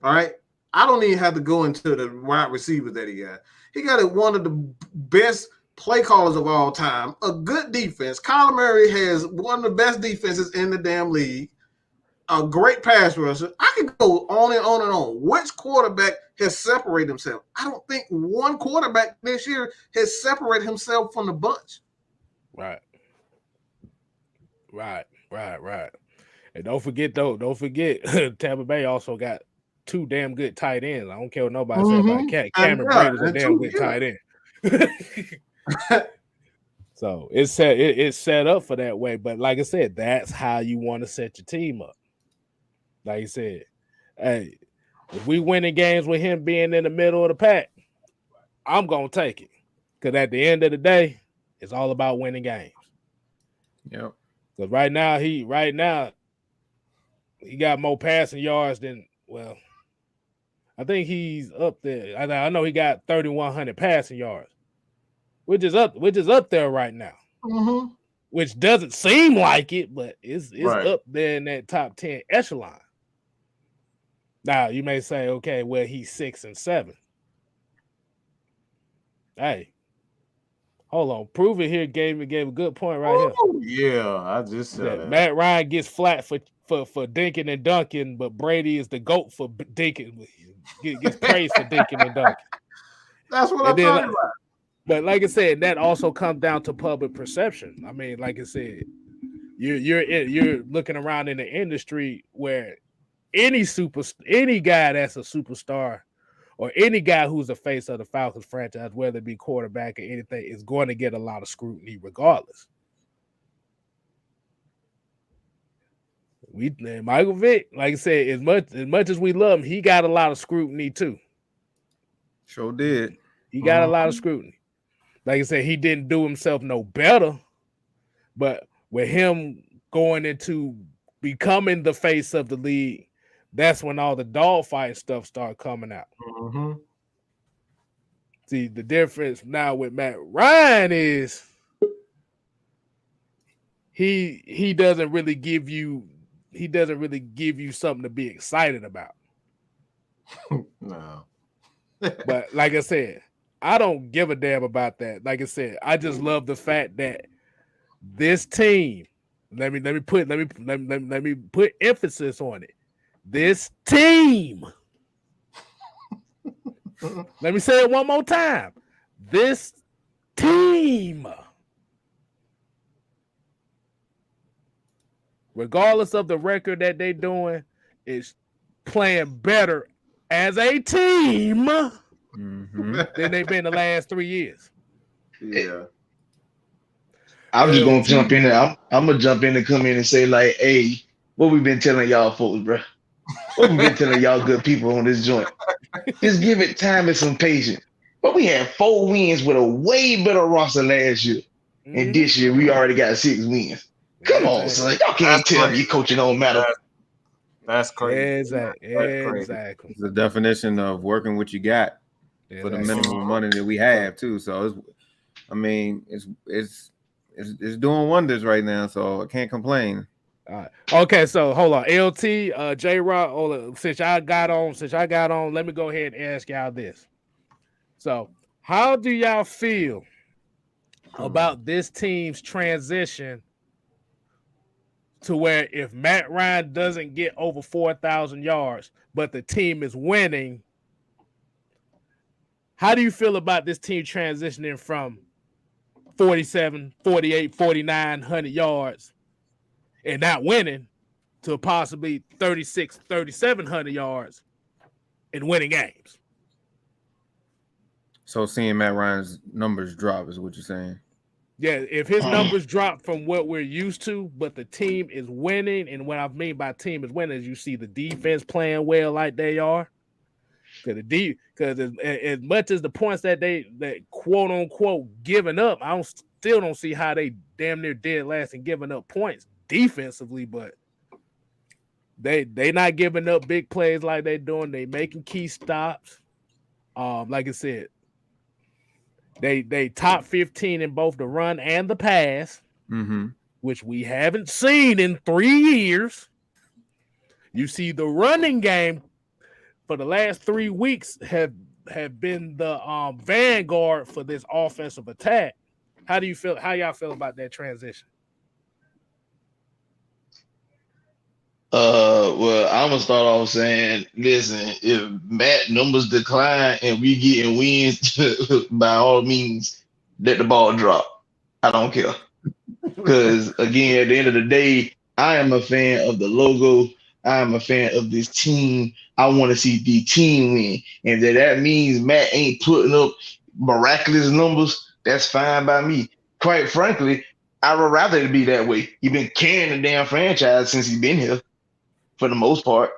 All right? I don't even have to go into the wide receivers that he got. He got one of the best play callers of all time, a good defense. Kyler Murray has one of the best defenses in the damn league, a great pass rusher. I can go on and on and on. Which quarterback has separated himself? I don't think one quarterback this year has separated himself from the bunch. Right. And don't forget, Tampa Bay also got 2 damn good tight ends. I don't care what nobody said about it. Cameron Brady's a damn good tight end. So it's set up for that way. But like I said, that's how you want to set your team up. Like you said, hey, if we winning games with him being in the middle of the pack, I'm gonna take it. Because at the end of the day, it's all about winning games. Yep. Because right now he got more passing yards than I think he's up there. I know he got 3,100 passing yards, which is up there right now. Mm-hmm. Which doesn't seem like it, but it's up there in that top 10 echelon. Now you may say, okay, well he's 6 and 7. Hey, hold on, Prove It here gave a good point right here. Yeah, I just said that. Matt Ryan gets flat for dinking and dunking, but Brady is the GOAT for dinking. Gets praised for dinking and dunking. That's what I'm talking about. But like I said, that also comes down to public perception. I mean, like I said, you're looking around in the industry where any guy that's a superstar or any guy who's the face of the Falcons franchise, whether it be quarterback or anything, is going to get a lot of scrutiny regardless. Michael Vick, like I said, as much as we love him, he got a lot of scrutiny too. Sure did. He got a lot of scrutiny. Like I said, he didn't do himself no better, but with him going into becoming the face of the league, that's when all the dogfight stuff started coming out. Mm-hmm. See, the difference now with Matt Ryan is he doesn't really give you something to be excited about. No. But like I said, I don't give a damn about that. Like I said, I just love the fact that this team, let me put emphasis on it. This team. Let me say it one more time. This team regardless of the record that they're doing, is playing better as a team than they've been the last 3 years. Yeah. I'm just gonna jump in there. I'm gonna jump in and come in and say, like, hey, what we been telling y'all folks, bro? What we been telling y'all good people on this joint? Just give it time and some patience. But we had 4 wins with a way better roster last year. And this year we already got 6 wins. Come on, son. Y'all can't tell me coaching don't matter. That's crazy. Exactly. It's the definition of working what you got for the minimum money that we have too. So it's doing wonders right now. So I can't complain. All right. Okay, so hold on. LT, J-Rock, since I got on, let me go ahead and ask y'all this. So, how do y'all feel about this team's transition to where if Matt Ryan doesn't get over 4,000 yards, but the team is winning, how do you feel about this team transitioning from 47, 48, 4,900 yards and not winning to possibly 36, 3,700 yards and winning games? So seeing Matt Ryan's numbers drop is what you're saying? Yeah, if his numbers drop from what we're used to, but the team is winning, and what I mean by team is winning is you see the defense playing well like they are. Because as much as the points that quote unquote giving up, I still don't see how they damn near dead last in giving up points defensively, but they not giving up big plays like they're doing. They making key stops. Like I said, they top 15 in both the run and the pass, which we haven't seen in 3 years. You see the running game for the last 3 weeks have been the vanguard for this offensive attack. How do you feel? How y'all feel about that transition? Well, I'm gonna start off saying, listen, if Matt numbers decline and we getting wins, by all means, let the ball drop. I don't care. Because again, at the end of the day, I am a fan of the logo. I am a fan of this team. I want to see the team win. And that means Matt ain't putting up miraculous numbers, that's fine by me. Quite frankly, I would rather it be that way. He's been carrying the damn franchise since he's been here, for the most part.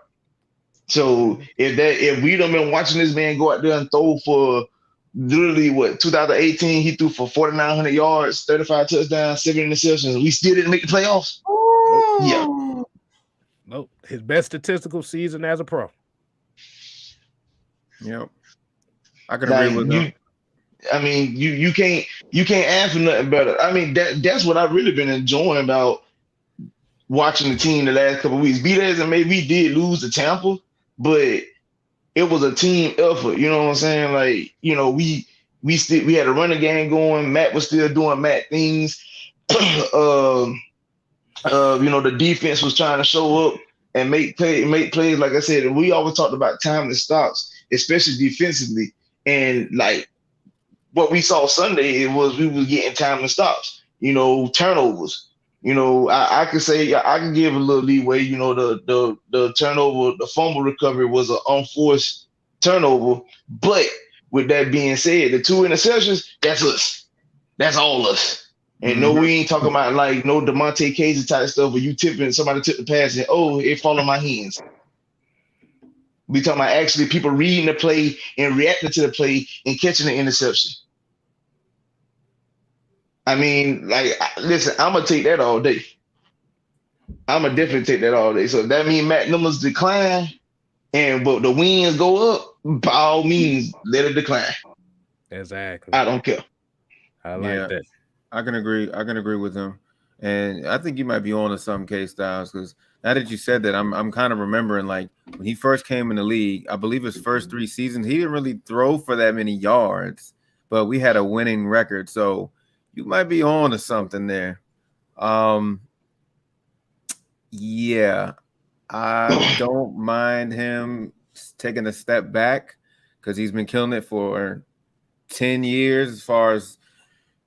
So if we done been watching this man go out there and throw for literally 2018, he threw for 4,900 yards, 35 touchdowns, 7 interceptions. We still didn't make the playoffs. Nope. His best statistical season as a pro. Yep. I can agree with that. I mean, you can't ask for nothing better. I mean, that's what I've really been enjoying about watching the team the last couple of weeks. Be that as it may, we did lose to Tampa, but it was a team effort. You know what I'm saying? Like, you know, we had a running game going. Matt was still doing Matt things. You know, the defense was trying to show up and make plays. Like I said, and we always talked about timeless stops, especially defensively. And like what we saw Sunday, it was we was getting timeless stops. You know, turnovers. You know, I could say I can give a little leeway. You know, the turnover, the fumble recovery was an unforced turnover. But with that being said, the 2 interceptions, that's us. That's all us. And no, we ain't talking about like no DeMonte Casey type stuff where you somebody tipped the pass and it fall in my hands. We talking about actually people reading the play and reacting to the play and catching the interception. I mean, like, listen, I'm gonna take that all day. I'm gonna definitely take that all day. So if that means Matt numbers decline but the wins go up, by all means, let it decline. Exactly. I don't care. I like that. I can agree with him, and I think you might be on to some Kstylzz, because now that you said that, I'm kind of remembering like when he first came in the league. I believe his first 3 seasons, he didn't really throw for that many yards, but we had a winning record, so you might be on to something there. Yeah, I don't mind him taking a step back because he's been killing it for 10 years as far as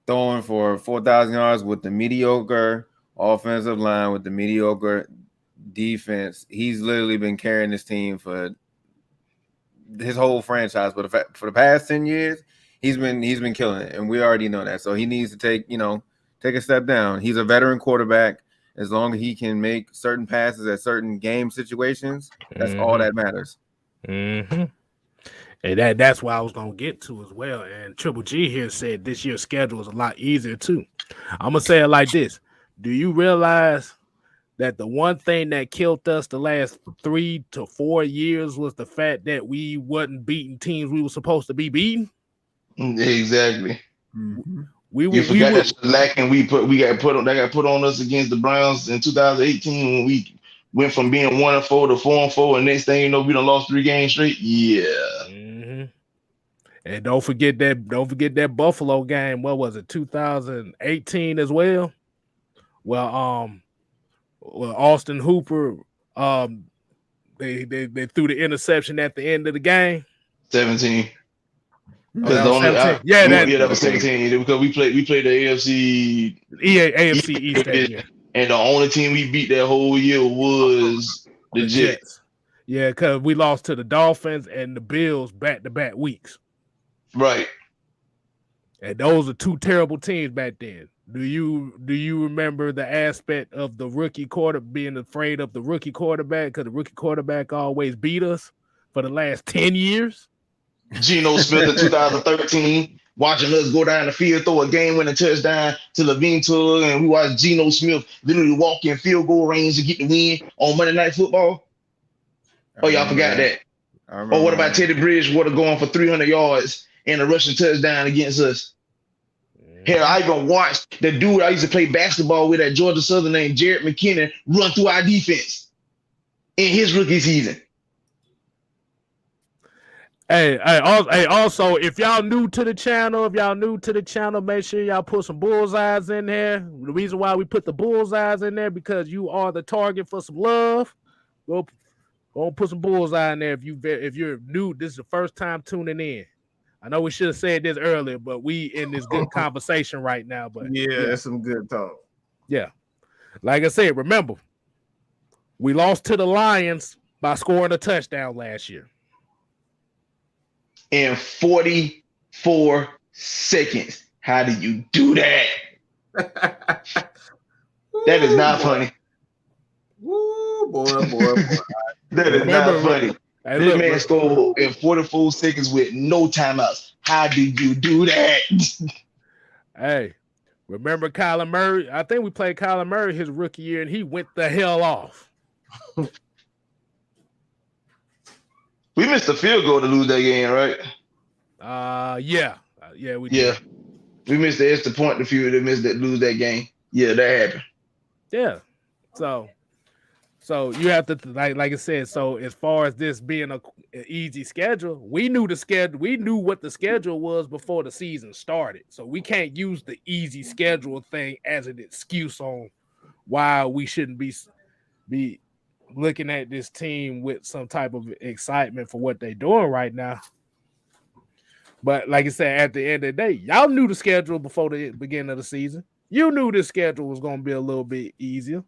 throwing for 4,000 yards with the mediocre offensive line with the mediocre defense, he's literally been carrying this team for his whole franchise. But for the past 10 years, he's been killing it, and we already know that. So he needs to take a step down. He's a veteran quarterback. As long as he can make certain passes at certain game situations, that's all that matters. Mm-hmm. And that's what I was gonna get to as well. And Triple G here said this year's schedule is a lot easier too. I'm gonna say it like this: do you realize that the one thing that killed us the last 3 to 4 years was the fact that we wasn't beating teams we were supposed to be beating? Exactly. Mm-hmm. You forgot that lacking. They got put on us against the Browns in 2018 when we went from being 1-4 to 4-4, and next thing you know, we done lost 3 games straight. Yeah. Mm-hmm. And don't forget that Buffalo game. What was it? 2018 as well. Well, Austin Hooper, they threw the interception at the end of the game. 17. That was 17 because we played the AFC East, and the only team we beat that whole year was the Jets. Yeah, because we lost to the Dolphins and the Bills back-to-back weeks. Right. And those are 2 terrible teams back then. Do you remember the aspect of the rookie quarterback being afraid of the rookie quarterback because the rookie quarterback always beat us for the last 10 years? Geno Smith in 2013, watching us go down the field, throw a game-winning touchdown to Levine Tour, and we watched Geno Smith literally walk in field goal range to get the win on Monday Night Football. Oh, y'all forgot that. Or what about Teddy Bridgewater going for 300 yards and a rushing touchdown against us? Hell, I even watched the dude I used to play basketball with at Georgia Southern named Jared McKinnon run through our defense in his rookie season. Hey, also, if y'all new to the channel, make sure y'all put some bullseyes in there. The reason why we put the bullseyes in there because you are the target for some love. Go put some bullseye in there if you're new. This is the first time tuning in. I know we should have said this earlier, but we in this good conversation right now. But yeah, that's some good talk. Yeah, like I said, remember we lost to the Lions by scoring a touchdown last year. In 44 seconds. How do you do that? That is not funny. Woo, boy. That is not funny. Hey, this man scored in 44 seconds with no timeouts. How do you do that? Hey, remember Kyler Murray? I think we played Kyler Murray his rookie year, and he went the hell off. We missed a field goal to lose that game, right? Yeah, we did. Yeah, we missed the extra point to lose that game. Yeah, that happened. Yeah, so you have to like I said. So as far as this being an easy schedule, we knew the schedule. We knew what the schedule was before the season started. So we can't use the easy schedule thing as an excuse on why we shouldn't be looking at this team with some type of excitement for what they're doing right now. But like I said, at the end of the day, y'all knew the schedule before the beginning of the season. You knew the schedule was going to be a little bit easier.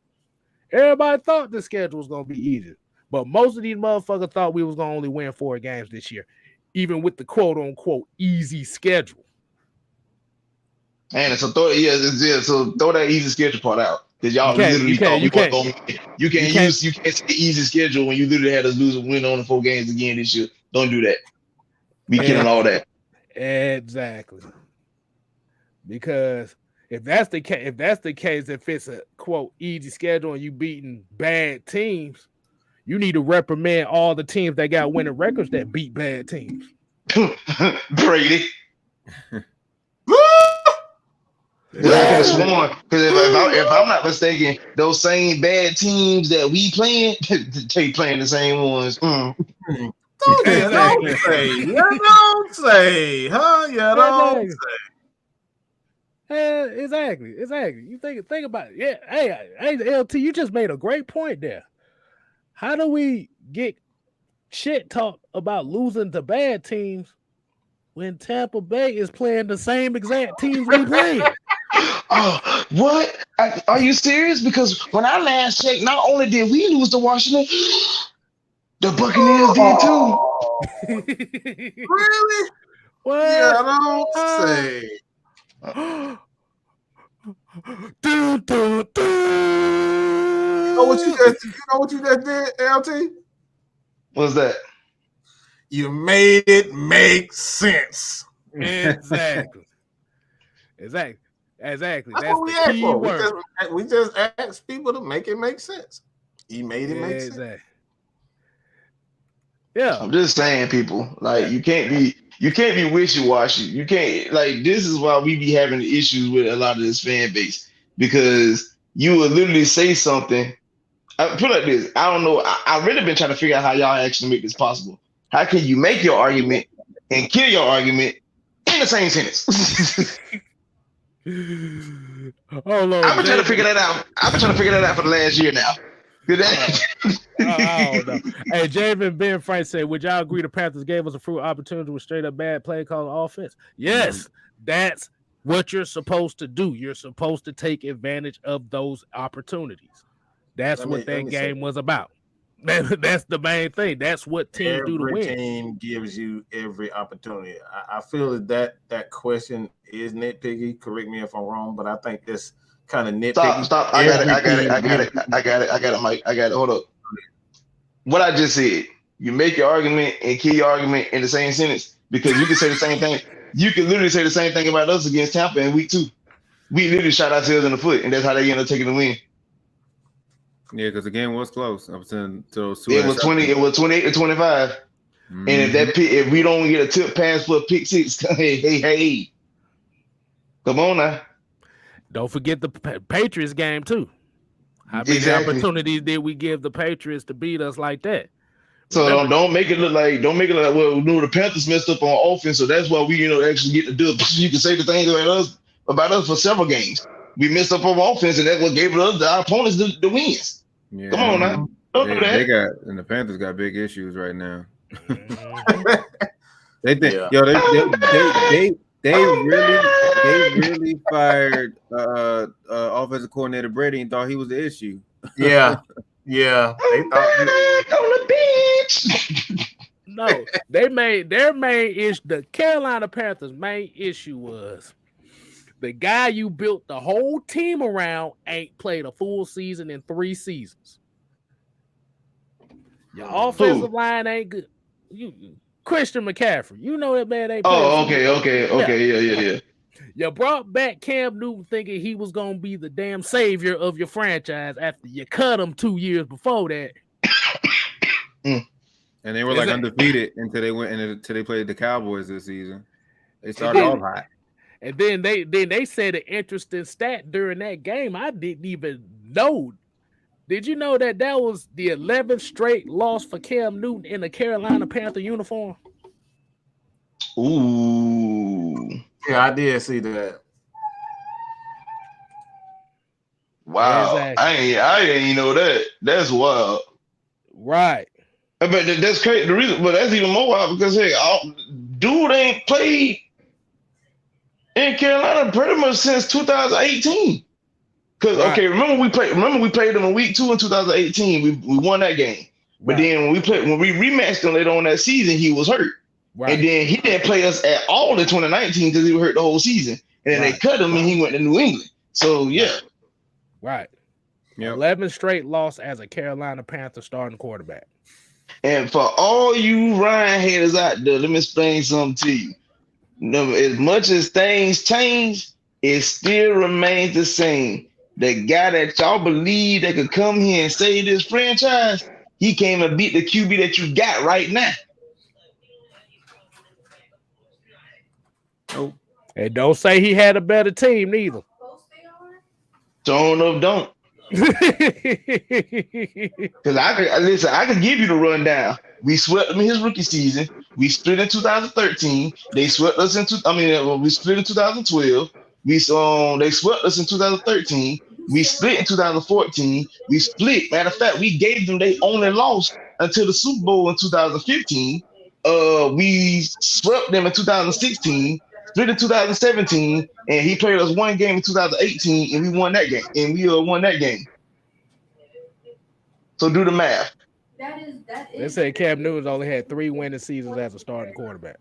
Everybody thought the schedule was going to be easier. But most of these motherfuckers thought we was going to only win 4 games this year, even with the quote-unquote easy schedule. And so throw that easy schedule part out. Because y'all literally thought we weren't going to win. You can't say easy schedule when you literally had us lose a win on the 4 games again this year. Don't do that. Be killing all that. Exactly. Because if that's the case, if it's a quote easy schedule and you beating bad teams, you need to reprimand all the teams that got winning records that beat bad teams. Brady. I could have sworn, because if I'm not mistaken, those same bad teams that we playing, they playing the same ones. You don't say, huh? You don't say. Exactly. You think about it. Yeah, hey, LT, you just made a great point there. How do we get shit talked about losing to bad teams when Tampa Bay is playing the same exact teams we playing? Oh, what? Are you serious? Because when I last checked, not only did we lose to Washington, the Buccaneers did too. Really? What? Yeah, I don't say. Dun, dun, dun. You know what you just did, LT? What's that? You made it make sense. Exactly. That's That's the what we asked key for. word. We just asked people to make it make sense. He made it make sense. Exactly. Yeah. I'm just saying, people, like you can't be wishy-washy. You can't, like, this is why we be having issues with a lot of this fan base, because you will literally say something. I put it like this. I don't know. I really been trying to figure out how y'all actually make this possible. How can you make your argument and kill your argument in the same sentence? Oh Lord. I've been trying to figure that out. I've been trying to figure that out for the last year now. I don't know. Hey, Javen Ben Frank said, would y'all agree the Panthers gave us a fruit opportunity with straight up bad play calling offense? Yes, that's what you're supposed to do. You're supposed to take advantage of those opportunities. That's what that game was about. That's the main thing. That's what teams do to win. Every team gives you every opportunity. I feel that question is nitpicky. Correct me if I'm wrong, but I think this kind of nitpicky. Stop. I got it, Mike. I got it. Hold up. What I just said, you make your argument and kill your argument in the same sentence, because you can say the same thing. You can literally say the same thing about us against Tampa in week 2. We literally shot ourselves in the foot, and that's how they ended up taking the win. Yeah, because the game was close up until it was 28-25. Mm-hmm. And if we don't get a tip pass for a pick 6, hey, come on now. Don't forget the Patriots game too. How many opportunities did we give the Patriots to beat us like that? So don't make it look like well, the Panthers messed up on offense, so that's why we actually get to do it. You can say the thing about us for several games. We messed up on offense, and that's what gave our opponents the wins. Yeah. Come on now. Don't do that. The Panthers got big issues right now. They really fired offensive coordinator Brady and thought he was the issue. Yeah. They thought on the bench. No, they made their main issue. The Carolina Panthers' main issue was the guy you built the whole team around ain't played a full season in 3 seasons. Your offensive line ain't good. Christian McCaffrey, you know that man ain't. Okay. Yeah. You brought back Cam Newton thinking he was gonna be the damn savior of your franchise after you cut him 2 years before that. And they were undefeated until they played the Cowboys this season. They started off hot. And then they said an interesting stat during that game I didn't even know. Did you know that was the 11th straight loss for Cam Newton in a Carolina Panther uniform? Ooh. Yeah, I did see that. Wow. Exactly. I ain't know that. That's wild. Right. But that's crazy. The reason, but that's even more wild because dude ain't played in Carolina pretty much since 2018. Because remember we played them in week 2 in 2018. We won that game. But then when we rematched them later on that season, he was hurt. Right. And then he didn't play us at all in 2019 because he was hurt the whole season. And then they cut him and he went to New England. So yeah. Right. Yep. 11 straight loss as a Carolina Panther starting quarterback. And for all you Ryan haters out there, let me explain something to you. As much as things change, it still remains the same. The guy that y'all believe that could come here and save this franchise, he came and beat the QB that you got right now. Oh. And don't say he had a better team neither. Don't. Because I could give you the rundown. We swept them in his rookie season. We split in 2013. They swept us we split in 2012. They swept us in 2013. We split in 2014. We split. Matter of fact, we gave them they only lost until the Super Bowl in 2015. We swept them in 2016. 3 in 2017, and he played us one game in 2018, and we won that game. And we won that game. So do the math. They said Cam Newton only had 3 winning seasons as a starting quarterback.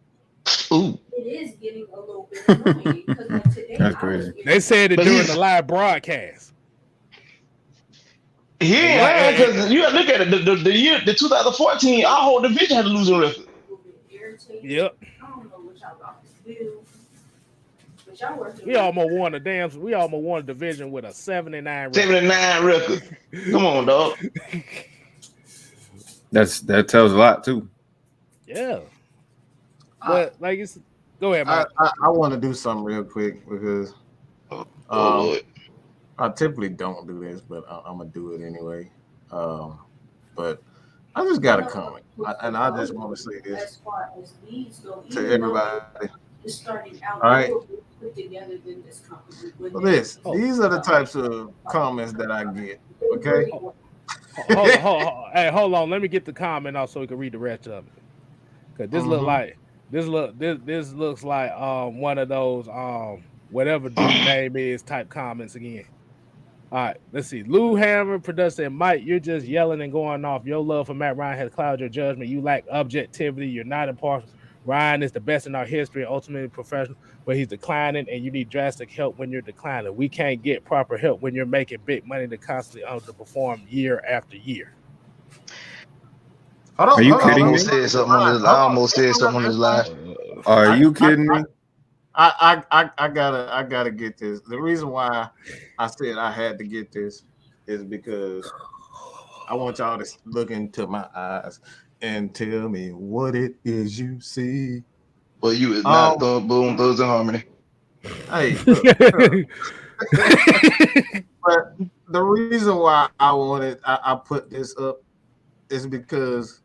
Ooh. It is getting a little bit annoying because like today, That's crazy. They said it during the live broadcast. He ain't lying because you gotta look at it. The year, the 2014, our whole division had a losing record. Yep. I don't know what y'all about to do. But y'all working. We almost won a division with a 79 record. 79 record. Come on, dog. That tells a lot too. Yeah. But like it's go ahead, Mike. I want to do something real quick because I typically don't do this, but I'm gonna do it anyway. But I just got a comment, and I just want to say this to everybody. All right. Well, these are the types of comments that I get. Okay. Hold on. Let me get the comment out so we can read the rest of it. Cause this looks like one of those whatever dude name is type comments again. All right, let's see. Lou Hammer producer and Mike, you're just yelling and going off. Your love for Matt Ryan has clouded your judgment. You lack objectivity. You're not impartial. Ryan is the best in our history, ultimately professional, but he's declining, and you need drastic help when you're declining. We can't get proper help when you're making big money to constantly underperform year after year. Are you kidding me? I almost said something on this live. Are you kidding me? I gotta get this. The reason why I said I had to get this is because I want y'all to look into my eyes and tell me what it is you see. Well, you is not boom, those in harmony. Hey, look. But the reason why I put this up is because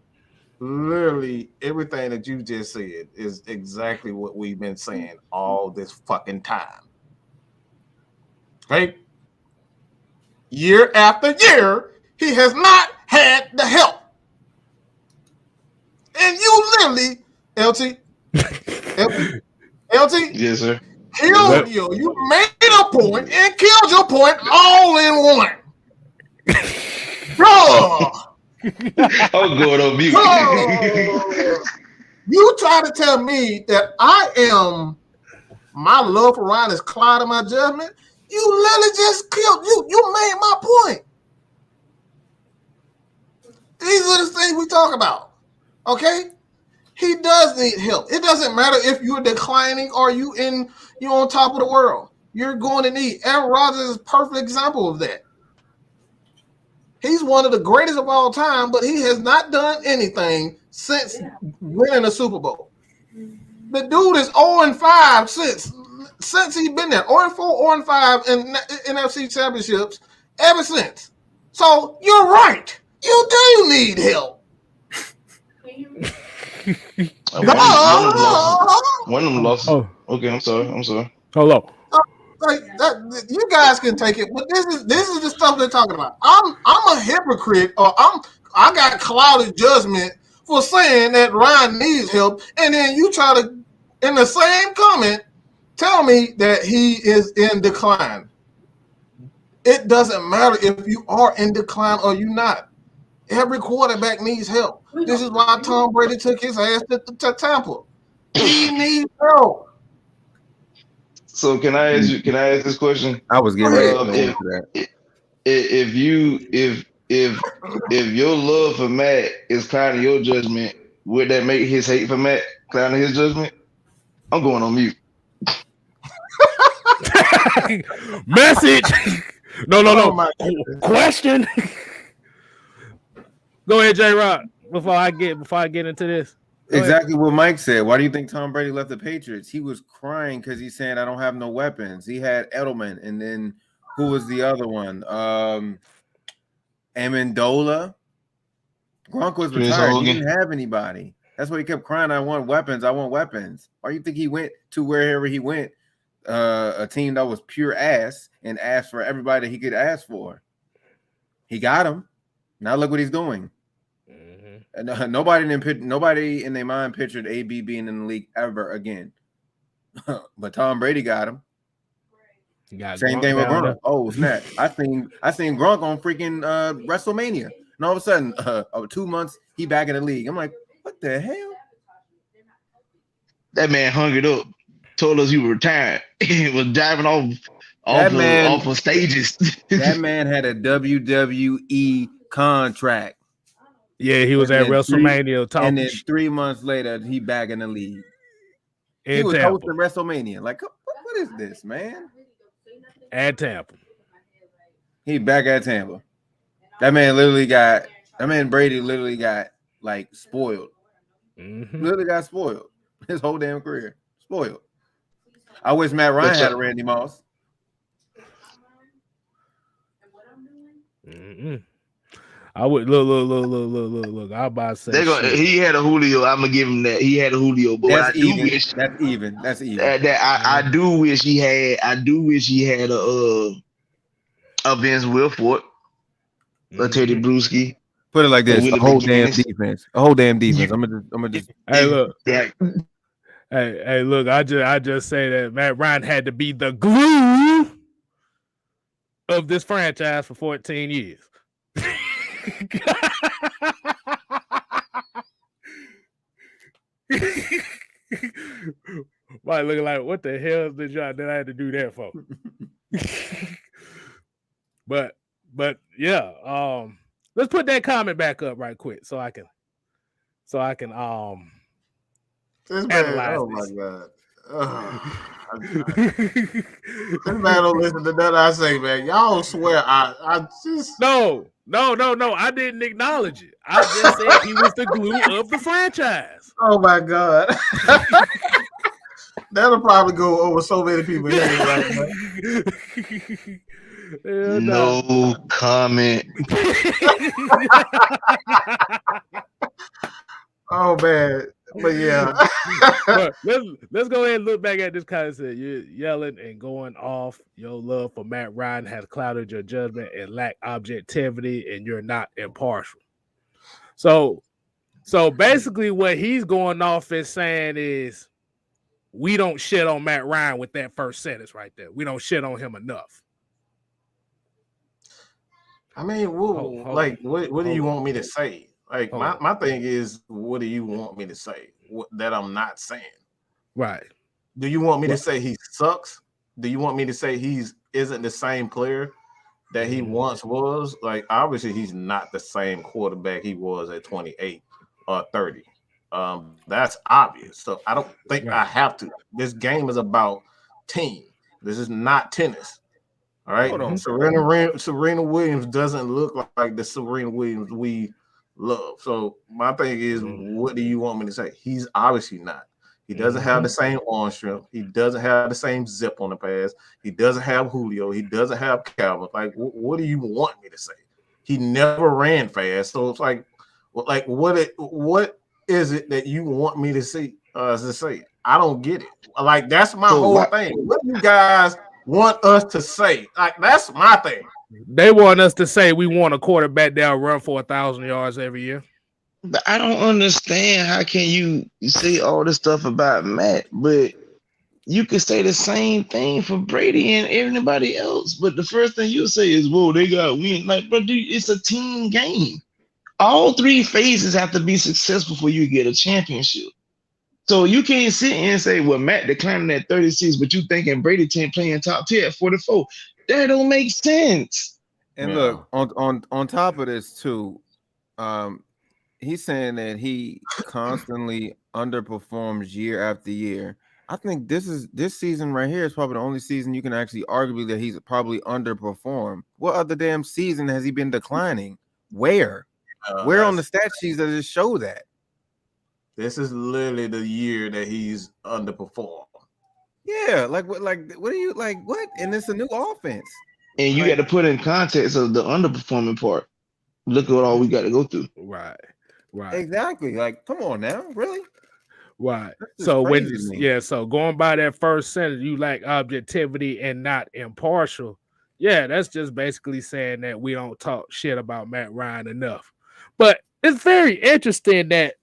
literally everything that you just said is exactly what we've been saying all this fucking time. Right? Year after year, he has not had the help. And you literally, LT, Yes, sir. killed you. You made a point and killed your point all in one. Bro. I'm going on mute. You try to tell me that my love for Ryan is clouding my judgment. You literally just killed you made my point. These are the things we talk about. Okay? He does need help. It doesn't matter if you're declining or you're on top of the world. You're going to need. Aaron Rodgers is a perfect example of that. He's one of the greatest of all time, but he has not done anything since winning a Super Bowl. The dude is 0-5 since he's been there. 0-4, 0-5 in NFC championships ever since. So you're right. You do need help. One of them lost. Oh. Okay, I'm sorry. Hold on. Like that, you guys can take it, but this is the stuff they're talking about. I'm a hypocrite, or I got clouded judgment for saying that Ryan needs help, and then you try to, in the same comment, tell me that he is in decline. It doesn't matter if you are in decline or you're not. Every quarterback needs help. This is why Tom Brady took his ass to Tampa. He needs help. So can I ask this question? I was getting ready to that. If your love for Matt is clouding your judgment, would that make his hate for Matt clouding his judgment? I'm going on mute. Message. No. Question. Go ahead, J-Rod. Before I get into this. Exactly what Mike said. Why do you think Tom Brady left the Patriots? He was crying because he's saying, I don't have no weapons. He had Edelman, and then who was the other one? Amendola. Gronk was retired. He didn't have anybody. That's why he kept crying, I want weapons. Why do you think he went to wherever he went? A team that was pure ass and asked for everybody he could ask for. He got him. Now look what he's doing. And nobody in their mind pictured AB being in the league ever again. but Tom Brady got him. Same Gronk thing with down Gronk. there. Oh snap! I seen Gronk on freaking WrestleMania, and all of a sudden, 2 months he back in the league. I'm like, what the hell? That man hung it up, told us he was retired. He was driving off of stages. That man had a WWE contract. Yeah, he was at WrestleMania talking. And then 3 months later, he back in the league. He was Tampa. hosting WrestleMania. Like, what is this, man? At Tampa. He back at Tampa. That man Brady literally got like spoiled. Mm-hmm. Literally got spoiled. His whole damn career. Spoiled. I wish Matt Ryan had a Randy Moss. Mm-hmm. I would look. I about to say he had a Julio. I'm gonna give him that. He had a Julio, but that's even. That's even. I do wish he had. I do wish he had a Vince Wilfork, a Teddy Bruschi. Put it like this: a whole damn defense. I'm gonna just. Hey, look. Hey, look. I just say that Matt Ryan had to be the glue of this franchise for 14 years. Right, looking like what the hell did I have to do that for? but yeah, let's put that comment back up right quick so I can analyze oh this. my god. This man don't listen to nothing I say, man. Y'all swear I just No, I didn't acknowledge it. I just said he was the glue of the franchise. oh my god. That'll probably go over so many people's heads right now. No comment. Oh man. But yeah. But let's go ahead and look back at this concept. You're yelling and going off. Your love for Matt Ryan has clouded your judgment and lack objectivity, and you're not impartial. So basically what he's going off is saying is we don't shit on Matt Ryan with that first sentence right there. We don't shit on him enough. I mean, what do you want me to say? Like my thing is, what do you want me to say that I'm not saying? Right. Do you want me to say he sucks? Do you want me to say isn't the same player that he once was? Like obviously he's not the same quarterback he was at 28 or 30. That's obvious. So I don't think I have to. This game is about team. This is not tennis. All right. Serena Williams doesn't look like the Serena Williams we love. So my thing is, what do you want me to say? He's obviously not. He doesn't have the same arm strength. He doesn't have the same zip on the pass. He doesn't have Julio. He doesn't have Calvin. Like, what do you want me to say? He never ran fast. So it's like what is it that you want me to see? To say? I don't get it. Like that's my whole thing. What do you guys want us to say? Like that's my thing. They want us to say we want a quarterback that'll run for 1,000 yards every year. But I don't understand how can you say all this stuff about Matt, but you could say the same thing for Brady and everybody else. But the first thing you say is, "Whoa, they got win." Like, but dude, it's a team game. All three phases have to be successful for you to get a championship. So you can't sit and say, "Well, Matt declining at 36, but you thinking Brady playing top 10 at 44." That don't make sense. And look, on top of this too, he's saying that he constantly underperforms year after year. I think this season right here is probably the only season you can actually arguably that he's probably underperformed. What other damn season has he been declining? Where on the stat sheets does it show that? This is literally the year that he's underperformed. Yeah, what are you like? What? And it's a new offense. And you got to put in context of the underperforming part. Look at what all we got to go through. Right. Exactly. Like, come on now, really? Right. So so going by that first sentence, you lack objectivity and not impartial. Yeah, that's just basically saying that we don't talk shit about Matt Ryan enough. But it's very interesting that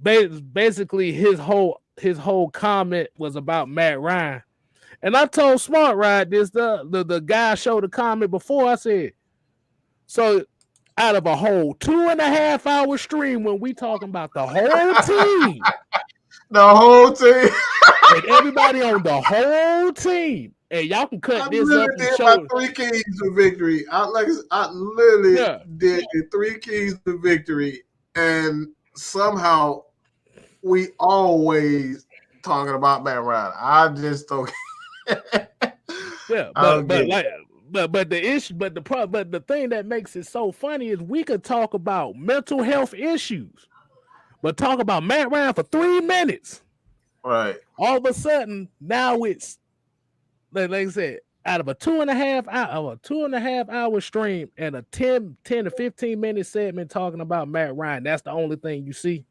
basically his whole his whole comment was about Matt Ryan. And I told Smart Ride this, the guy showed a comment before. I said, so out of a whole 2.5 hour stream when we talking about the whole team. The whole team. And everybody on the whole team. And y'all can cut this up and did show my 3 keys to victory. I literally Yeah. did the 3 keys to victory, and somehow we always talking about Matt Ryan. I just don't. Yeah, but the thing that makes it so funny is we could talk about mental health issues, but talk about Matt Ryan for 3 minutes. Right. All of a sudden, now it's like I said, out of a 2.5 hour stream and a 10 to 15 minute segment talking about Matt Ryan. That's the only thing you see.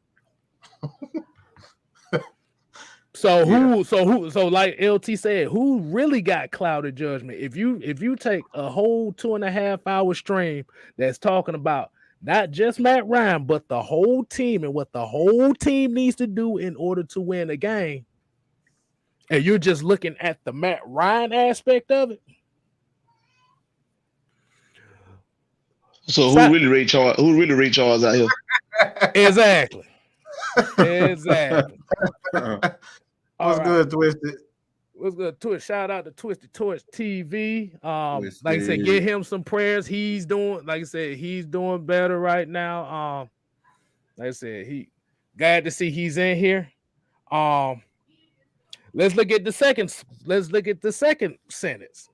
So like LT said, who really got clouded judgment? If you take a whole 2.5 hour stream that's talking about not just Matt Ryan, but the whole team and what the whole team needs to do in order to win a game, and you're just looking at the Matt Ryan aspect of it. So who really Ray Charles? Who really Ray Charles out here? Exactly. What's good, Twisted? What's good, Twitch? Shout out to Twisted Torch TV. Like I said, give him some prayers. He's doing better right now. Like I said, he glad to see he's in here. Let's look at the second sentence.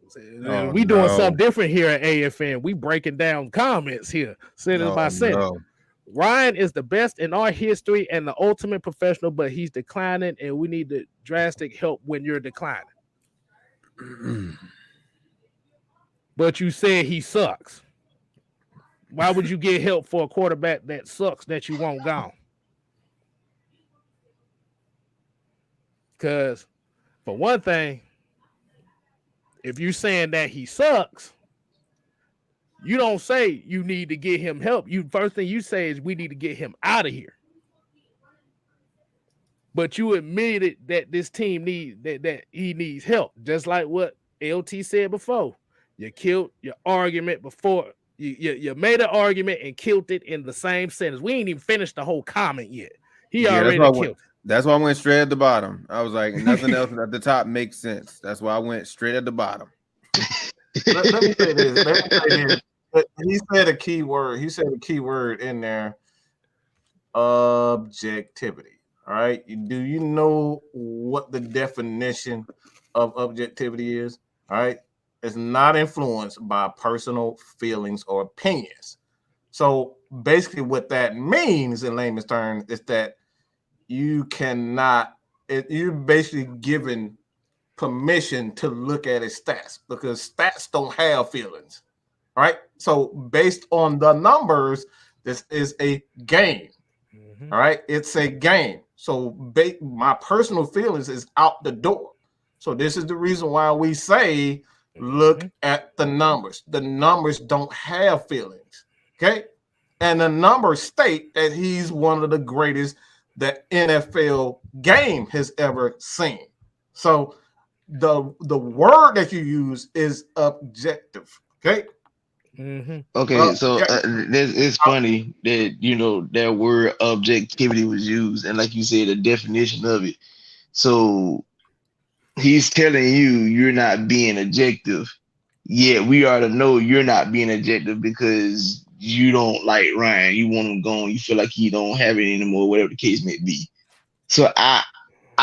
We doing something different here at AFN. We breaking down comments here, sentence by sentence. Ryan is the best in our history and the ultimate professional, but he's declining, and we need the drastic help when you're declining. But you said he sucks. Why would you get help for a quarterback that sucks that you want gone? Because for one thing, if you're saying that he sucks, you don't say you need to get him help. First thing you say is we need to get him out of here. But you admitted that this team that he needs help, just like what LT said before. You killed your argument before. You made an argument and killed it in the same sentence. We ain't even finished the whole comment yet. He already killed it. That's why I went straight at the bottom. I was like, nothing else at the top makes sense. That's why I went straight at the bottom. Let me say this. He said a key word. He said a key word in there. Objectivity. All right. Do you know what the definition of objectivity is? All right. It's not influenced by personal feelings or opinions. So basically what that means in layman's terms is that you're basically given permission to look at his stats because stats don't have feelings. All right. So based on the numbers, this is a game. All right. It's a game. So my personal feelings is out the door. So this is the reason why we say, look at the numbers. The numbers don't have feelings. Okay. And the numbers state that he's one of the greatest that NFL game has ever seen. So the word that you use is objective. Okay. Okay, so it's funny that that word objectivity was used, and like you said, the definition of it. So he's telling you're not being objective. Yeah, we already know you're not being objective because you don't like Ryan. You want him gone. You feel like he don't have it anymore, whatever the case may be. So I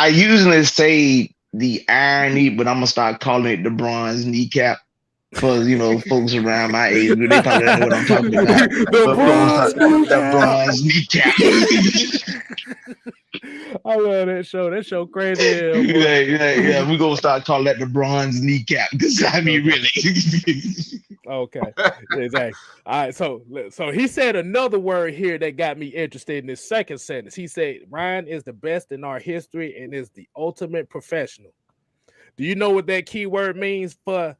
usually say the irony, but I'm gonna start calling it the bronze kneecap. For folks around my age, they probably don't know what I'm talking about. The bronze kneecap. I love that show. That show crazy. Yeah. We're gonna start calling that the bronze kneecap because I mean, really. Okay, exactly. All right, so he said another word here that got me interested in this second sentence. He said Ryan is the best in our history and is the ultimate professional. Do you know what that key word means for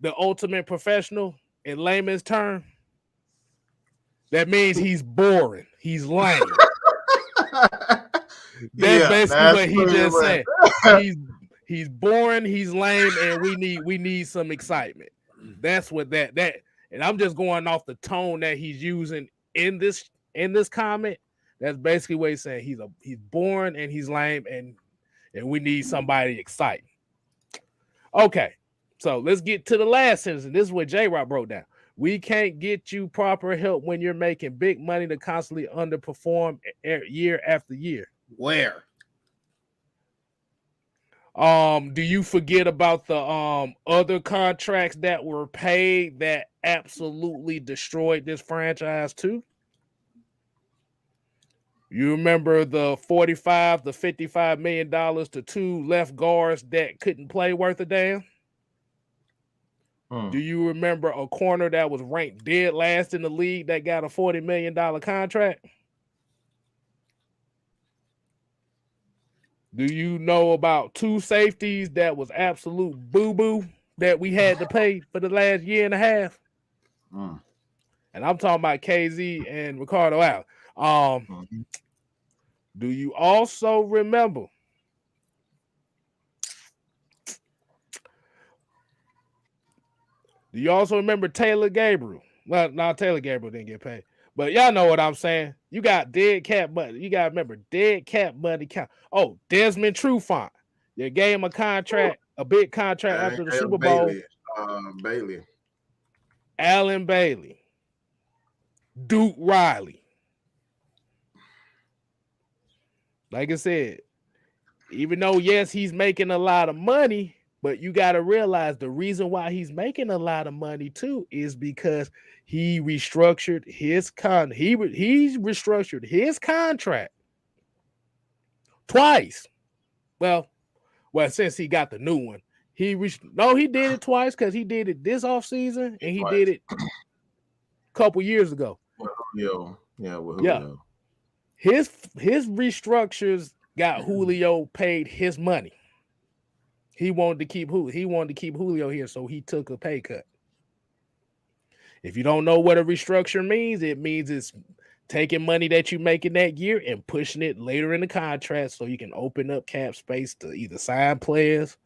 the ultimate professional in layman's term? That means he's boring. He's lame. That's basically what he just right. said. He's boring, he's lame, and we need some excitement. That's what that and I'm just going off the tone that he's using in this comment. That's basically what he's saying. He's boring and he's lame, and we need somebody exciting. Okay, so let's get to the last sentence, and this is what J-Rock broke down. We can't get you proper help when you're making big money to constantly underperform year after year. Where? Do you forget about the other contracts that were paid that absolutely destroyed this franchise too? You remember the $55 million to 2 left guards that couldn't play worth a damn? Do you remember a corner that was ranked dead last in the league that got a $40 million contract? Do you know about 2 safeties that was absolute boo-boo that we had to pay for the last year and a half? And I'm talking about KZ and Ricardo Allen. Do you also remember Taylor Gabriel? Well, no, Taylor Gabriel didn't get paid. But y'all know what I'm saying. You got dead cap money. You got to remember dead cap money count. Oh, Desmond Trufant. You gave him a contract, a big contract after the Super Bowl. Bailey. Allen Bailey. Duke Riley. Like I said, even though, yes, he's making a lot of money, but you got to realize the reason why he's making a lot of money too is because he restructured his he restructured his contract twice. Well, since he got the new one, he did it twice because he did it this offseason and he did it a couple years ago. His restructures got Julio paid his money. He wanted to keep Julio here, so he took a pay cut. If you don't know what a restructure means, it means it's taking money that you make in that year and pushing it later in the contract so you can open up cap space to either sign players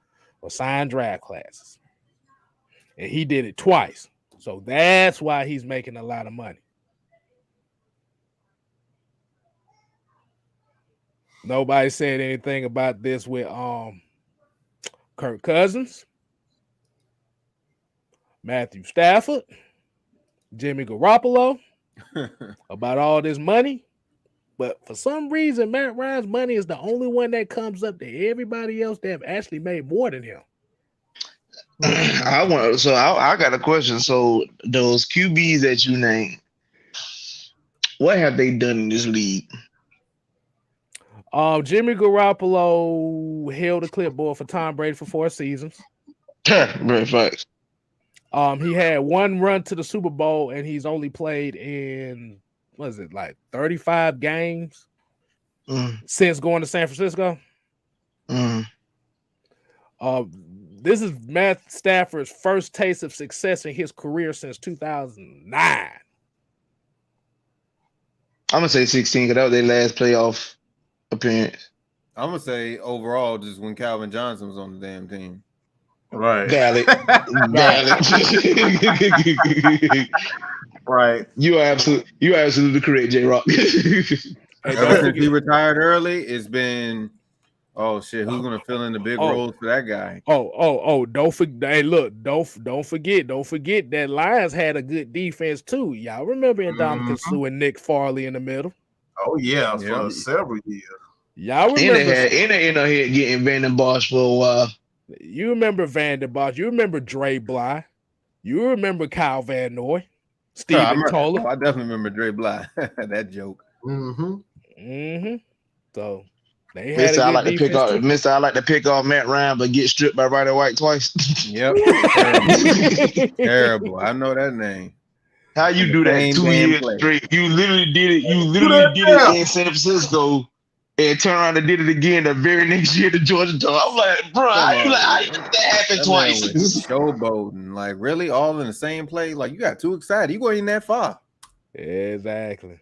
or sign draft classes. And he did it twice. So that's why he's making a lot of money. Nobody said anything about this with Kirk Cousins, Matthew Stafford, Jimmy Garoppolo about all this money. But for some reason, Matt Ryan's money is the only one that comes up to everybody else that have actually made more than him. I got a question. So those QBs that you named, what have they done in this league? Jimmy Garoppolo held a clipboard for Tom Brady for 4 seasons. Very facts. He had 1 run to the Super Bowl, and he's only played in 35 games since going to San Francisco. This is Matt Stafford's first taste of success in his career since 2009. I'm gonna say 16 because that was their last playoff appearance. I'm gonna say overall, just when Calvin Johnson was on the damn team. Right. Valid. Right. You are absolutely correct, J-Rock. Ever since he retired early, it's been who's gonna fill in the big roles for that guy? Don't forget. Hey, look, don't forget that Lions had a good defense too. Y'all remember Ndamukong Suh and Nick Farley in the middle? Oh yeah, for several years. Y'all remember? And they ended up getting Van Den Bosch for a while. You remember Van Den Bosch? You remember Dre Bly? You remember Kyle Van Noy? Steven Toller? I definitely remember Dre Bly. That joke. So they had I like to pick off Matt Ryan, but get stripped by Ryder White twice. Yep. Terrible. I know that name. How you do that 2 years straight? You literally did it. You literally did it in San Francisco, and turn around and did it again the very next year to Georgia. I'm like, bro, how that happened twice? Showboating, like really, all in the same play. Like you got too excited. You weren't even that far. Exactly.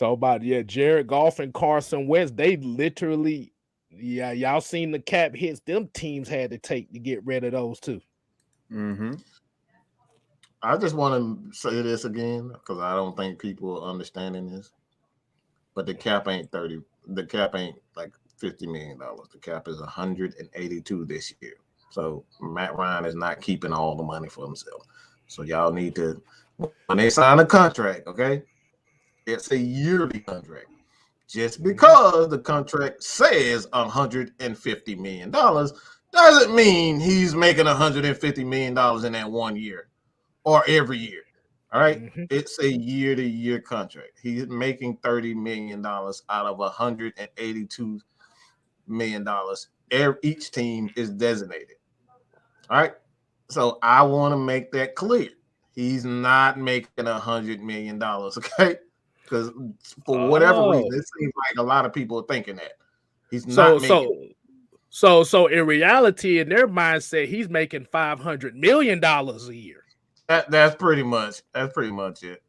So about Jared Goff and Carson Wentz, they literally, y'all seen the cap hits them teams had to take to get rid of those too. Mm-hmm. I just want to say this again because I don't think people are understanding this. But the cap ain't 30. The cap ain't like $50 million. The cap is 182 this year. So Matt Ryan is not keeping all the money for himself. So y'all need to, when they sign a contract, okay, it's a yearly contract. Just because the contract says $150 million doesn't mean he's making $150 million in that 1 year or every year. All right. Mm-hmm. It's a year-to-year contract. He's making $30 million out of $182 million. Each team is designated. All right. So I want to make that clear. He's not making $100 million. Okay. Because for whatever reason, it seems like a lot of people are thinking that he's not making. So in reality, in their mindset, he's making $500 million a year. That's pretty much it.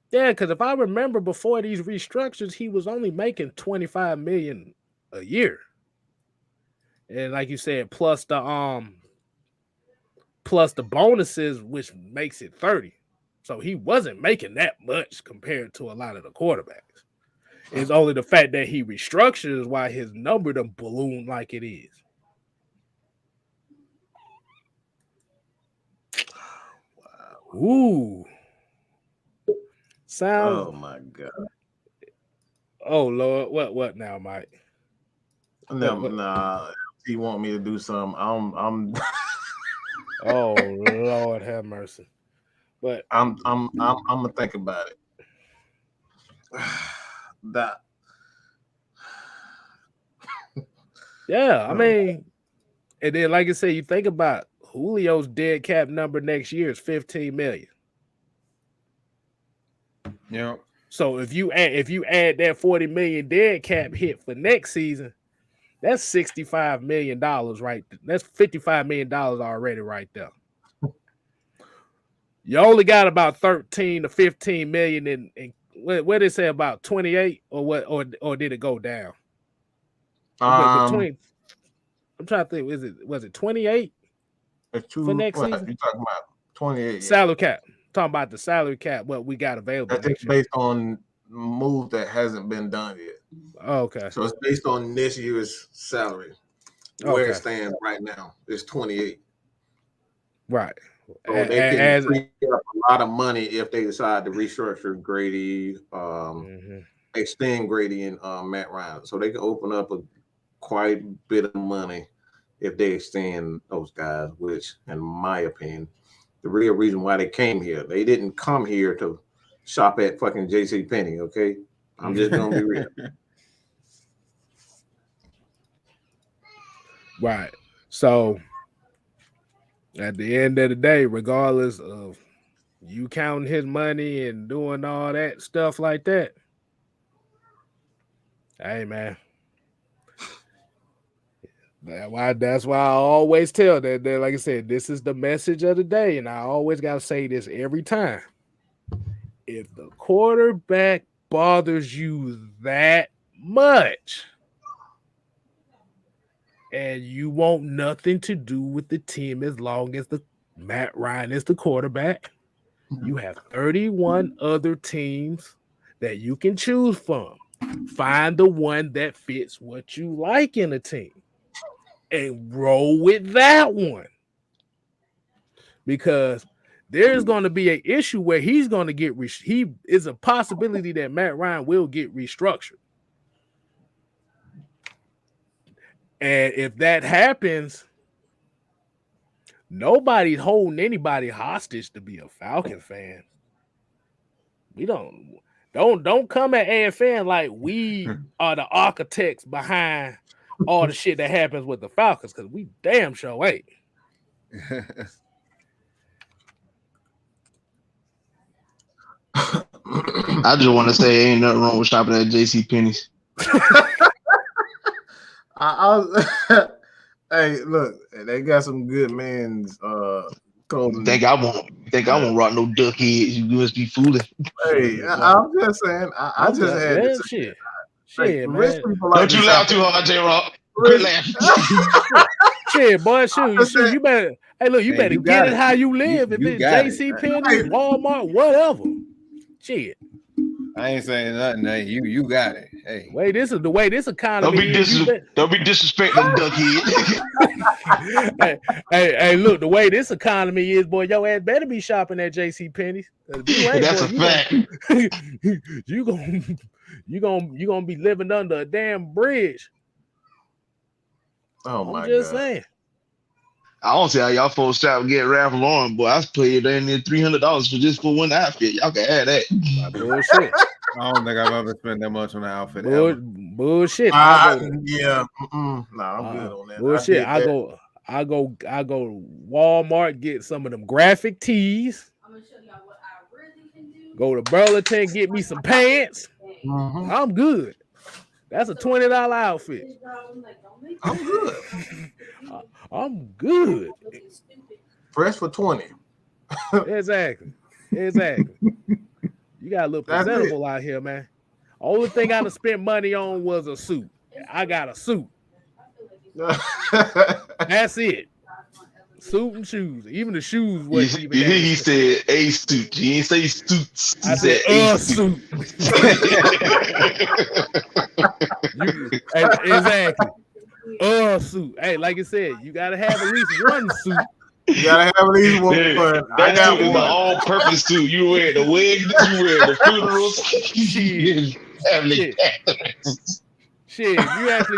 Yeah, because if I remember before these restructures, he was only making $25 million a year. And like you said, plus the bonuses, which makes it 30. So he wasn't making that much compared to a lot of the quarterbacks. It's only the fact that he restructured is why his number done ballooned like it is. Wow. Ooh. Oh my God. Oh Lord. What now, Mike? Nah. He want me to do something. I'm Oh Lord have mercy. But I'm gonna think about it. That. Yeah, I mean, and then like I said, you think about Julio's dead cap number next year is $15 million. Yeah. So if you add that $40 million dead cap hit for next season, that's $65 million right there. That's $55 million already right there. You only got about 13 to 15 million in what did it say about 28 or what or did it go down? I'm trying to think. Was it 28 for next season? You talking about 28? Salary cap. Talking about the salary cap. What we got available. It's based on move that hasn't been done yet. Oh, okay. So it's based on this year's salary. Where it stands right now is 28. Right. So they can free up a lot of money if they decide to restructure Grady, extend Grady and Matt Ryan. So they can open up a quite bit of money if they extend those guys, which, in my opinion, the real reason why they came here. They didn't come here to shop at fucking JCPenney, okay? I'm just going to be real. Right. So at the end of the day, regardless of you counting his money and doing all that stuff like that, hey man, that's why I always tell that like I said, this is the message of the day, and I always gotta say this every time. If the quarterback bothers you that much, and you want nothing to do with the team as long as the Matt Ryan is the quarterback, you have 31 other teams that you can choose from. Find the one that fits what you like in a team and roll with that one. Because there's going to be an issue where he's going to get he is a possibility that Matt Ryan will get restructured. And if that happens, nobody's holding anybody hostage to be a Falcon fan. We don't come at AFN like we are the architects behind all the shit that happens with the Falcons, because we damn sure ain't. I just want to say ain't nothing wrong with shopping at JCPenney's. Hey, look, they got some good men's Think I won't rock no duck heads. You must be fooling. Hey, I'm just saying. I just had to say shit, rich man. people like Don't you laugh too hard, J-Rock. Quit laughing. Shit, boy, shoot, you better. Hey, look, you better get it how you live. If it's JCPenney, Walmart, whatever. Shit. I ain't saying nothing. Hey, you got it. Hey, wait, this is the way this economy Don't be disrespecting duckhead. hey, look, the way this economy is, boy, your ass better be shopping at JCPenney's. That's a fact. You gonna be living under a damn bridge. Oh my I'm just God. saying. I don't see how y'all folks try to get Ralph Lauren, boy. I paid $300 for one outfit. Y'all can add that. Bullshit. I don't think I've ever spent that much on an outfit. Bullshit. Yeah. No, I'm good on that. Bullshit. I go to Walmart, get some of them graphic tees. I'm gonna show y'all what I really can do. Go to Burlington, get me some pants. Mm-hmm. I'm good. That's a $20 outfit. I'm good. I'm good. Fresh for 20. Exactly. You got a little presentable out here, man. Only thing I done spent money on was a suit. I got a suit. That's it. Suit and shoes. Even the shoes wasn't even. He said a suit. He didn't say suits. He I said a suit. Exactly. A suit. Hey, like I said, you gotta have at least one suit. You gotta have at least one. That suit is an all-purpose suit. You wear the wig, you wear the funerals. Shit, if you actually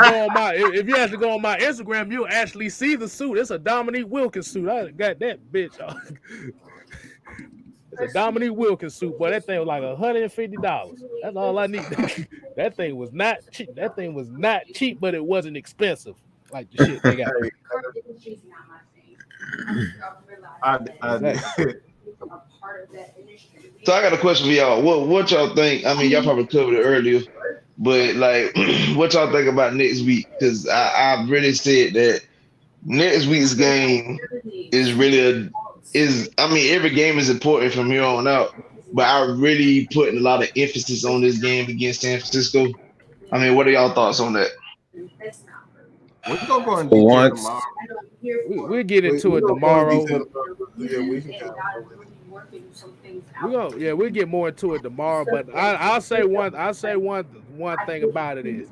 go on my Instagram, you'll actually see the suit. It's a Dominique Wilkins suit. I got that bitch. It's a Dominique Wilkins suit, boy. That thing was like $150. That's all I need. That thing was not cheap. That thing was not cheap, but it wasn't expensive. Like the shit they got. So I got a question for y'all. What y'all think? I mean, y'all probably covered it earlier, but like, what y'all think about next week? Because I really said that next week's game is really I mean, every game is important from here on out, but I really putting a lot of emphasis on this game against San Francisco. I mean, what are y'all thoughts on that? We're gonna go in detail tomorrow. We'll get into it tomorrow. We'll get more into it tomorrow. But I'll say one thing about it is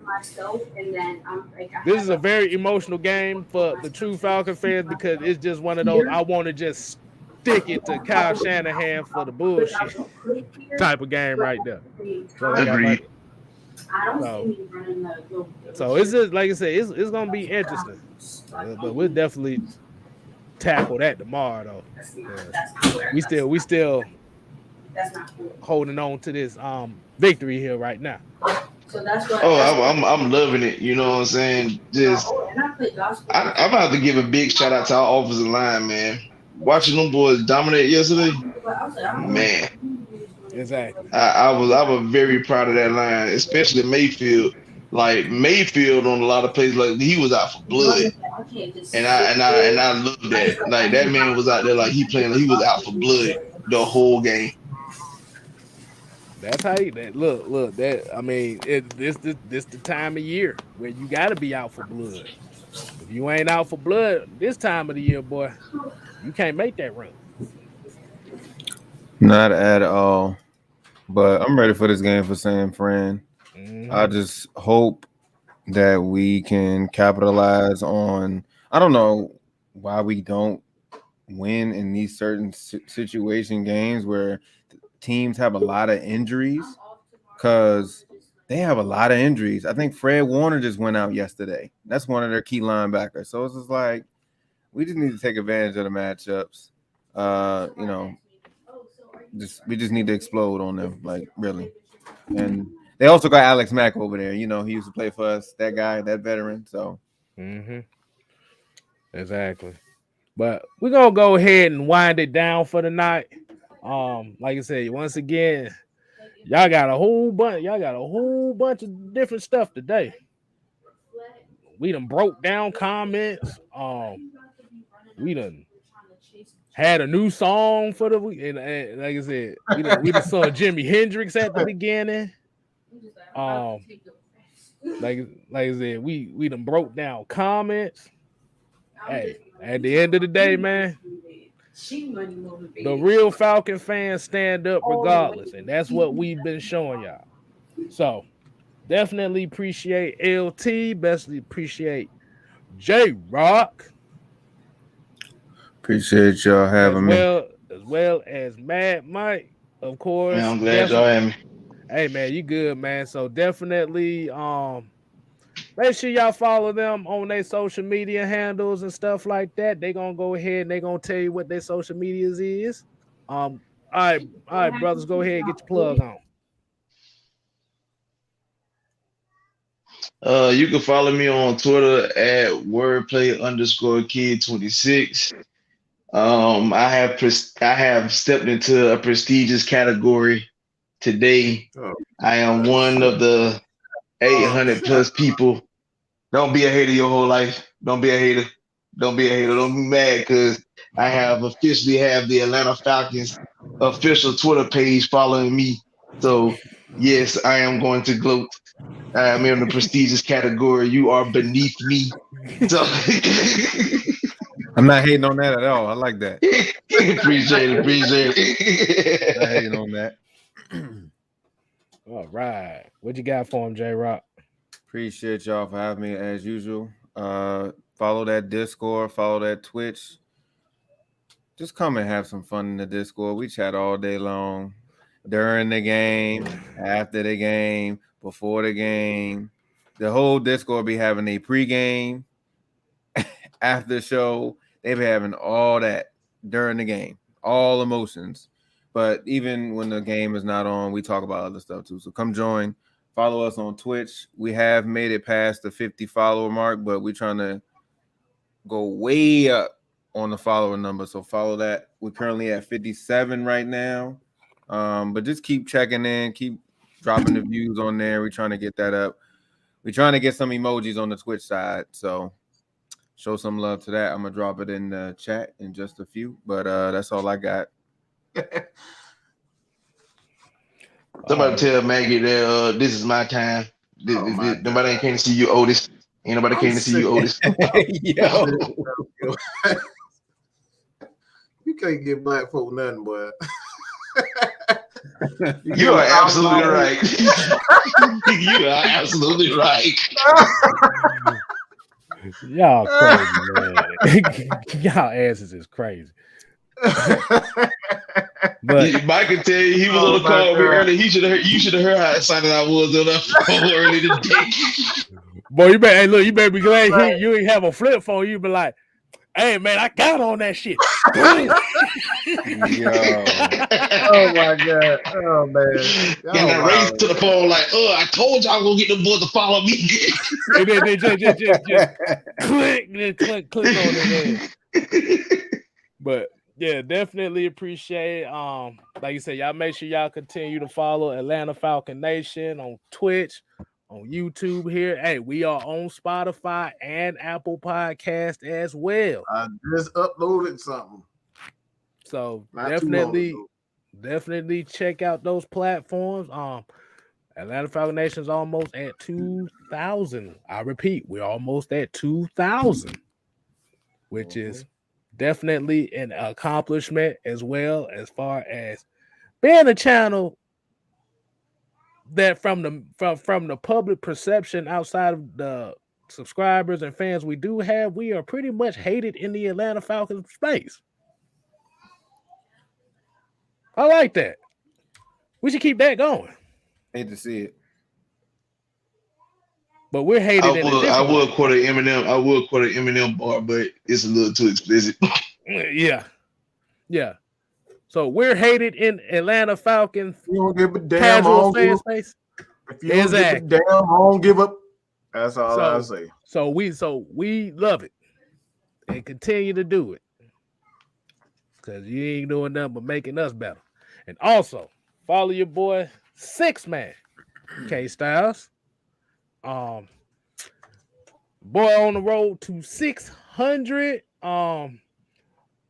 this is a very emotional game for the true Falcon fans because it's just one of those I want to just stick it to Kyle Shanahan for the bullshit type of game right there. Agreed. So it's just like I said, it's gonna be interesting, but we'll definitely tackle that tomorrow though. We still holding on to this victory here right now. I'm loving it. You know what I'm saying? Just I'm about to give a big shout out to our offensive line, man. Watching them boys dominate yesterday, man. Exactly. I was very proud of that line, especially Mayfield. Like Mayfield on a lot of plays, like he was out for blood, and I love that. Like that man was out there, like he was out for blood the whole game. That's how look. That I mean, this the time of year where you got to be out for blood. If you ain't out for blood this time of the year, boy, you can't make that run. Not at all. But I'm ready for this game for San Fran. Mm-hmm. I just hope that we can capitalize on. I don't know why we don't win in these certain situation games where teams have a lot of injuries, because they have a lot of injuries. I think Fred Warner just went out yesterday. That's one of their key linebackers. So it's just like we just need to take advantage of the matchups. We just need to explode on them, like really. And they also got Alex Mack over there. You know, he used to play for us. That guy, that veteran. So, Exactly. But we're gonna go ahead and wind it down for the night. Like I said, once again, y'all got a whole bunch of different stuff today. We done broke down comments. We done Had a new song for the week, and like I said, we just saw Jimi Hendrix at the beginning. Like I said, we done broke down comments. Hey, at the end of the day, man, the real Falcon fans stand up regardless, and that's what we've been showing y'all. So definitely appreciate LT, bestly appreciate J-Rock. Appreciate y'all having me. As well as Mad Mike, of course. Man, I'm glad y'all had me. Hey man, you good, man. So definitely make sure y'all follow them on their social media handles and stuff like that. They're gonna go ahead and they're gonna tell you what their social medias is. All right, brothers, go ahead and get your plug on. You can follow me on Twitter at wordplay_kid26. I have stepped into a prestigious category today. I am one of the 800 plus people. Don't be a hater your whole life. Don't be a hater. Don't be mad because I have officially have the Atlanta Falcons official Twitter page following me. So yes, I am going to gloat. I am in the prestigious category. You are beneath me. So I'm not hating on that at all. I like that. Appreciate it. Not hating on that. All right. What you got for him, J-Rock? Appreciate y'all for having me as usual. Follow that Discord, follow that Twitch. Just come and have some fun in the Discord. We chat all day long. During the game, after the game, before the game. The whole Discord be having a pregame, after the show. They be having all that during the game, all emotions. But even when the game is not on, we talk about other stuff too. So come join. Follow us on Twitch. We have made it past the 50 follower mark, but we're trying to go way up on the follower number. So follow that. We're currently at 57 right now. But just keep checking in, keep dropping the views on there. We're trying to get that up. We're trying to get some emojis on the Twitch side. So show some love to that. I'm going to drop it in the chat in just a few. But that's all I got. Somebody tell Maggie that this is my time. Nobody ain't came to see you, Otis. Ain't nobody came to see you, Otis. Yo. You can't get black folk nothing, boy. You are absolutely right. You are absolutely right. Y'all crazy, man. Y'all asses is crazy. But Mike can tell you he was on the call with me earlier. You should have heard how excited I was on that phone early today. Boy, you better be glad you ain't have a flip phone. You be like, hey man, I got on that shit. Yo. Oh my god. Oh man. And I raced to the phone like, I told y'all I'm gonna get the boys to follow me. And then they just click on it. But yeah, definitely appreciate it. Like you said, y'all make sure y'all continue to follow Atlanta Falcon Nation on Twitch, on YouTube here. Hey, we are on Spotify and Apple Podcast as well. I just uploaded something. So Not definitely check out those platforms. Atlanta Falcon Nation is almost at 2,000. I repeat, we're almost at 2,000, which is definitely an accomplishment as well as far as being a channel that from the public perception outside of the subscribers and fans we do have, we are pretty much hated in the Atlanta Falcons space. I like that. We should keep that going. Hate to see it. But we're hated I would quote an Eminem bar, but it's a little too explicit. Yeah. So we're hated in Atlanta Falcons. You don't give a damn. Casual fan space. If you don't give a damn, I don't give up. That's all I say. So we love it and continue to do it because you ain't doing nothing but making us better. And also follow your boy 6-Man Kstylzz. Boy on the road to 600.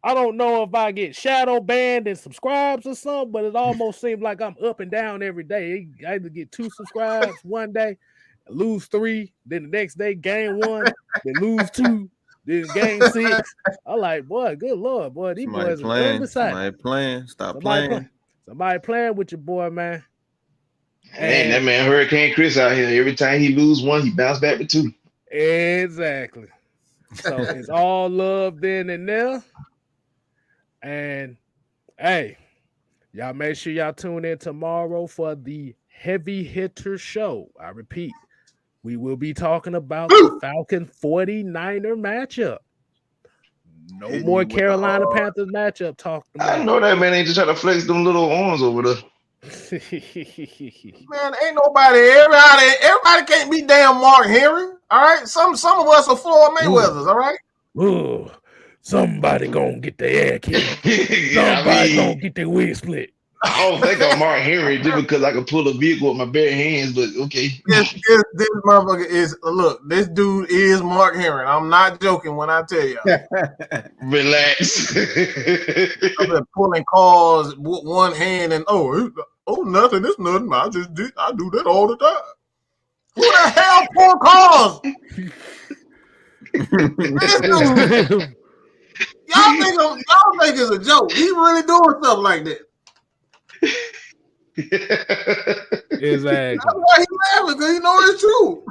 I don't know if I get shadow banned and subscribes or something, but it almost seems like I'm up and down every day. I either get 2 subscribes one day, lose 3, then the next day gain 1, then lose 2, then gain 6. I'm like, boy, good Lord, boy, these boys are undecided. Somebody playing. Stop playing. Somebody playing with your boy, man. And that man Hurricane Chris out here. Every time he lose 1, he bounce back with 2. Exactly. So it's all love then and there. And hey, y'all make sure y'all tune in tomorrow for the Heavy Hitter Show. I repeat, we will be talking about the Falcon 49er matchup. No more Carolina Panthers matchup talk. I know that man ain't just trying to flex them little arms over there. Man, ain't nobody. Everybody can't be damn Mark Henry. All right, some of us are Floyd Mayweathers. All right. Ooh, somebody gonna get their ass kicked. Somebody gonna get their wig split. I don't think I'm Mark Henry just because I can pull a vehicle with my bare hands, but okay. This motherfucker is this dude is Mark Henry. I'm not joking when I tell you. Relax. I've been pulling cars with one hand and nothing, it's nothing. I do that all the time. Who the hell pull cars? This dude, y'all think it's a joke. He really doing stuff like that. Exactly. That's why he laughing, because he know it's true.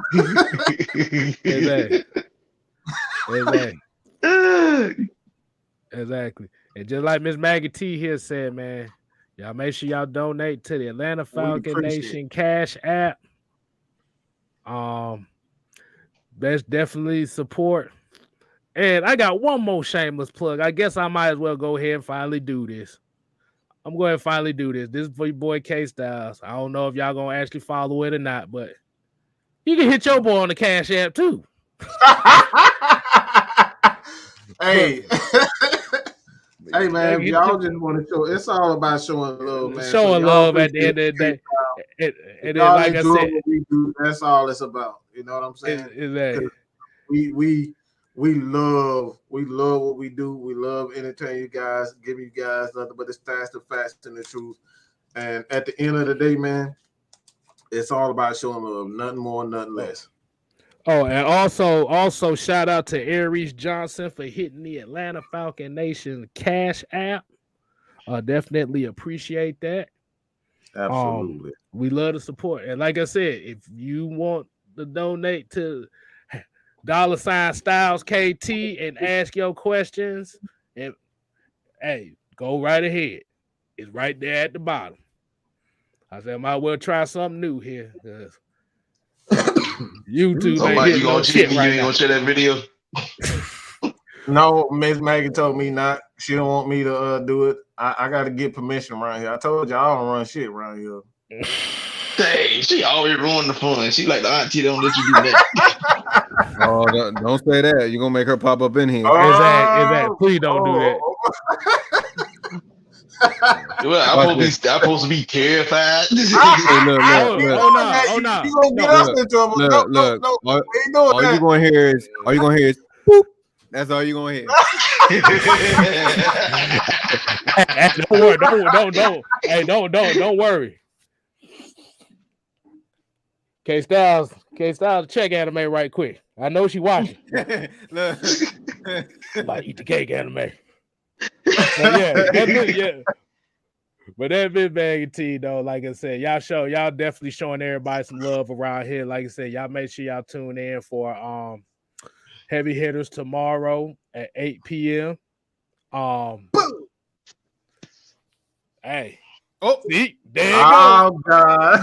Exactly. And just like Miss Maggie T here said, man, y'all make sure y'all donate to the Atlanta Falcon Nation Cash App. Best definitely support. And I got one more shameless plug. I guess I might as well go ahead and finally do this. I'm going to finally do this. This is for your boy Kstylzz. I don't know if y'all going to actually follow it or not, but you can hit your boy on the Cash App too. Hey. Hey, man, if y'all just want to show, it's all about showing love, man. Showing love at the end of the day. And then, like I said, what we do, that's all it's about. You know what I'm saying? Exactly. We love what we do. We love entertaining you guys, giving you guys nothing but the stats, the facts, and the truth. And at the end of the day, man, it's all about showing love. Nothing more, nothing less. Oh, and also shout out to Aries Johnson for hitting the Atlanta Falcon Nation Cash App. Definitely appreciate that. Absolutely. We love the support. And like I said, if you want to donate to $Styles KT and ask your questions, and hey, go right ahead. It's right there at the bottom. I said I might well try something new here. YouTube ain't hitting no shit right now. You ain't gonna share that video? No, Miss Maggie told me not. She don't want me to do it. I got to get permission around here. I told you I don't run shit around here. Dang, she always ruined the fun. She like the auntie that don't let you do that. Oh, don't say that. You're gonna make her pop up in here. Exactly. Please don't do that. Well, I'm supposed to be terrified. Look. All you gonna hear is boop. That's all you gonna hear. Don't worry. Kstylzz, check anime right quick. I know she watching. Look. Like eat the cake anime. Yeah. But that been Maggie T though. Like I said, y'all definitely showing everybody some love around here. Like I said, y'all make sure y'all tune in for Heavy Hitters tomorrow at 8 p.m. Hey. Oh, see, there you go. Oh God.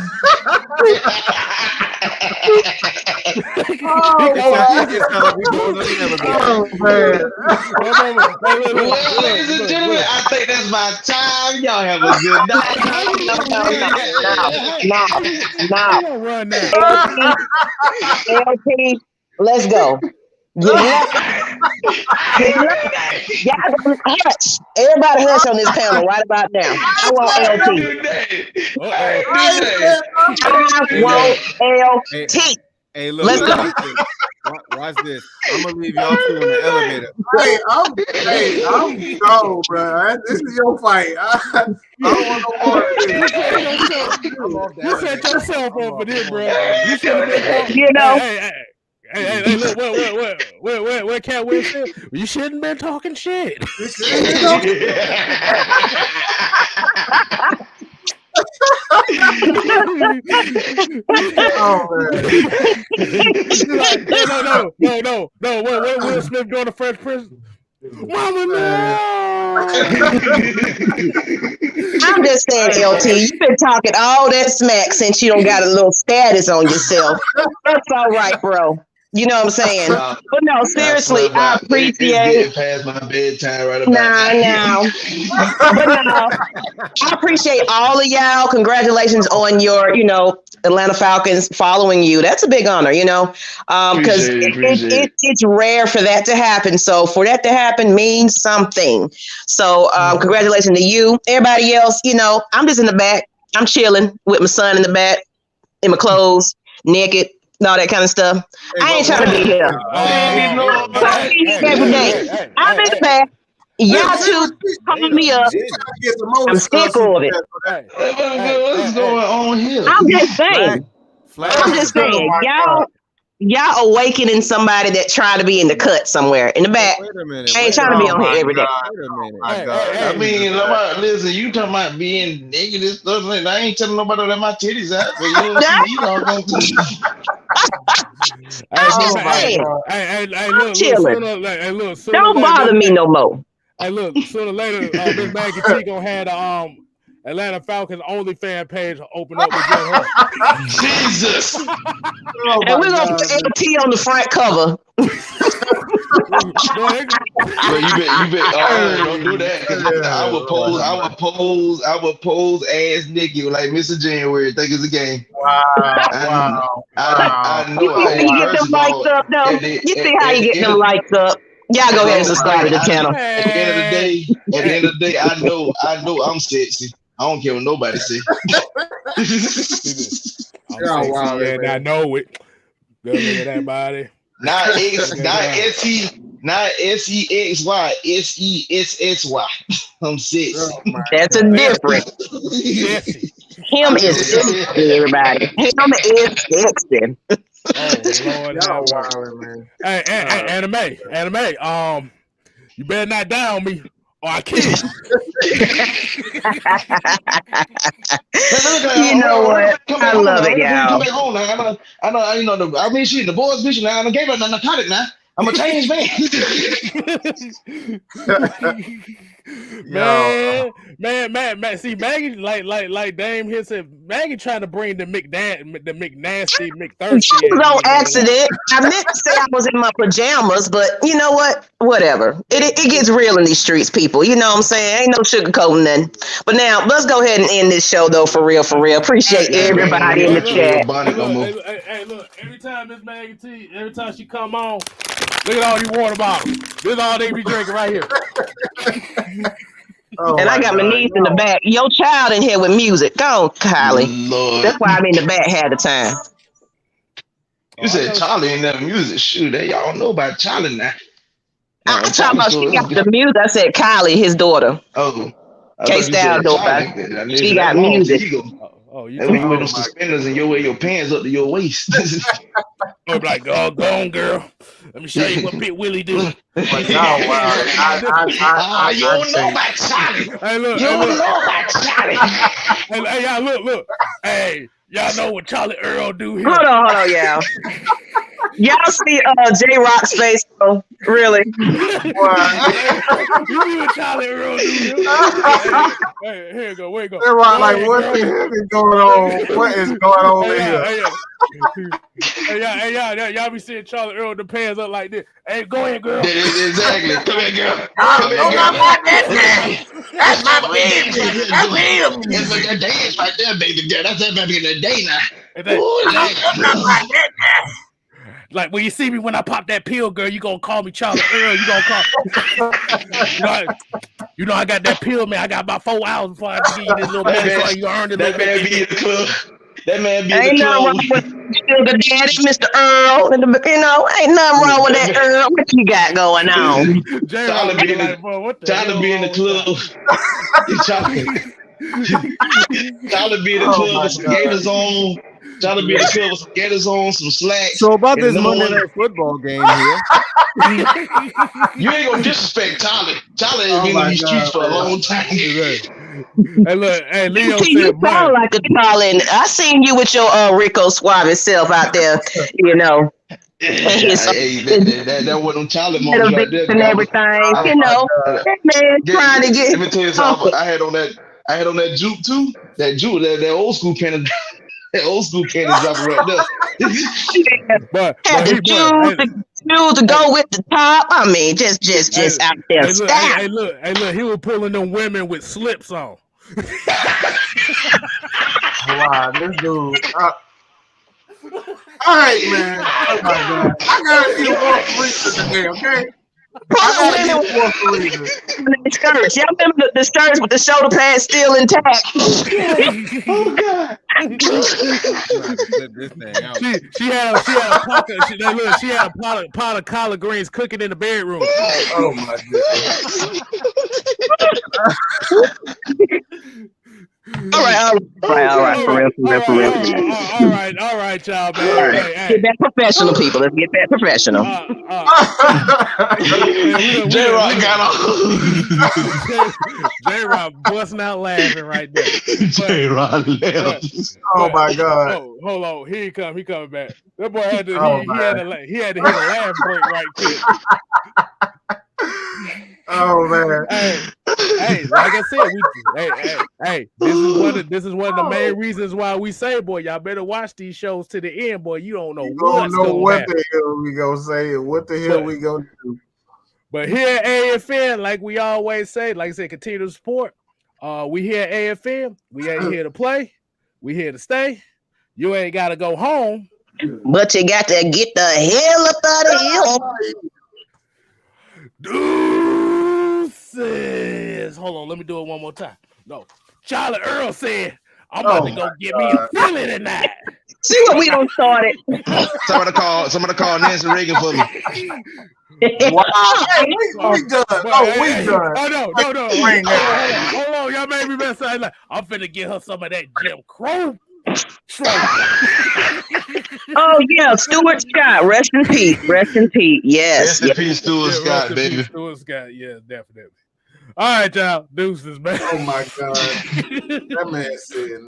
Ladies and gentlemen, I think that's my time. Y'all have a good night. LP, let's go. Hush. Everybody hush on this panel right about now. I want LP. I want LT. Hey, look. Let's go. Watch this. I'm gonna leave y'all two in the elevator. I'm go, bro. This is your fight. I don't want no more of this. You set yourself up for this, bro. You should have been talking. You know. Hey, look, what Cat Will said? You shouldn't been talking shit. Oh, No. What Will Smith doing the Fresh Prince? Mama, no. I'm just saying, LT, you've been talking all that smack since you don't got a little status on yourself. That's all right, bro. You know what I'm saying? But no, seriously, I appreciate. It's past my bedtime right about now. But no, I appreciate all of y'all. Congratulations on your, Atlanta Falcons following you. That's a big honor, because it's rare for that to happen. So for that to happen means something. So congratulations to you. Everybody else, I'm just in the back. I'm chilling with my son in the back, in my clothes, naked. And all that kind of stuff. I ain't trying to be here. Every day. I'm in the back. Y'all two calling me up. I'm sick of it. What's going on here? I'm just saying. Y'all awakening somebody that trying to be in the cut somewhere in the back. I ain't trying to be on here every day. I mean, listen, you talking about being naked and stuff. Like, I ain't telling nobody that my titties out. So you don't see me all going look, don't bother me no more. Hey, look, sooner or later, Miss Maggie T gonna have the Atlanta Falcons only fan page open up with her. Jesus. And we're gonna put LT on the front cover. You bet. Don't do that. I would pose ass Nicky like Mr. January. Think it's a game. Wow. I know. You see how you get them lights up, though. You see how you get them lights up. Y'all go ahead and subscribe to the channel. At the end of the day, I know I'm sexy. I don't care what nobody say. I know it. Look at that body. Not SEXY, SESSY. I'm sexy. That's a difference. Him is sexy, everybody. Him is sexy. Oh Lord, man. Hey, anime. You better not down me, or I kill you. You know what? I love it, y'all. I mean, shit, the boys' vision now. I gave her the narcotic now. I'm a changed man. Man. See, Maggie, like Dame here said, Maggie trying to bring the McNasty, McThirsty. It was on accident. I meant to say I was in my pajamas, but you know what? Whatever. It gets real in these streets, people. You know what I'm saying? Ain't no sugarcoating nothing. But now, let's go ahead and end this show, though, for real. Appreciate everybody in the chat. Hey, look, every time Miss Maggie T, every time she come on, look at all these water bottles. This is all they be drinking right here. And I got my niece in the back. Your child in here with music. Go on, Kylie. Lord. That's why I'm in the back half the time. You said Charlie ain't never music. Shoot, y'all don't know about Charlie now. I'm talking about she got the music. I said Kylie, his daughter. Oh. Kstylzz daughter. She got music. You when you wear them suspenders and you wear your pants up to your waist. I'm like, go on, girl. Let me show you what Big Willie do. But you don't know about Charlie. You don't know about Charlie. Hey, y'all, look. Hey, y'all know what Charlie Earl do here. Hold on, y'all. Y'all see J-Rock's face, though? Really? You see what Charlie Earl do here? Hey, here you go. Where you go? J-Rock, like, what the hell is going on? What is going on here? Hey, y'all be seeing Charlie Earl with the pants up like this. Hey, go ahead, girl. Exactly. Come here, girl. That's my baby. That's that dance right there, baby girl. That's that baby in the day now. Like when you see me when I pop that pill, girl, you gonna call me Charlie Earl. You gonna call. I got that pill, man. I got about 4 hours before I give you this little medicine. So you earned it. That man be in the club. Ain't nothing wrong with Sugar Daddy, Mr. Earl. You know, ain't nothing wrong with that, Earl. What you got going on? Tyler be in the club. Tyler be in the club with some gators on. Tyler be in the club with some gators on, some slacks. So about this Monday Night Football game here. You ain't gonna disrespect Tyler. Tyler has been in these streets for a long time. Hey, look, hey, Leo You said, sound like a Colin. I seen you with your Rico Suave self out there, you know. That wasn't Tyler moments right there. And everything, you know. That man trying to get. Let me tell you something. I had on that juke too. That juke, that old school cannon. That old school cannon dropping right there. but had the shoes to go with the top. I mean, just out there. Hey, look, he was pulling them women with slips on. Wow, this dude. All right, man. Oh my God. I gotta see more freaks today, okay? Skirts. Y'all remember the skirts with the shoulder pads still intact? Oh God! She had a pot of collard greens cooking in the bedroom. Oh my goodness! All right, for real. All right, y'all, man. Hey. Get that professional, people. Let's get that professional. J-Rock got on. J-Rock busting out laughing right there. J-Rock left. Oh my God! Hold on, he coming back. That boy had to he had to hit a laugh break right quick. Oh man! Hey, like I said, this is one of the main reasons why we say, boy, y'all better watch these shows to the end, boy. You don't know what the hell we gonna say and what the hell we gonna do. But here at AFN, like we always say, like I said, continue to support. We here at AFN. We ain't here to play. We here to stay. You ain't got to go home, but you got to get the hell up out of here. Deuces. Hold on, let me do it one more time. No, Charlie Earl said, "I'm about to go get me a Philly tonight." See what we don't start it. Somebody call Nancy Reagan for me. Wow. Hey, we done. We done. Oh no. Hold on, y'all made me mess up. I'm finna get her some of that Jim Crow. Oh yeah, Stuart Scott. Rest in peace. Yes. Rest in peace, Stuart Scott, baby. Stuart Scott, yes, definitely. All right, y'all. Deuces, man. Oh my God. That man said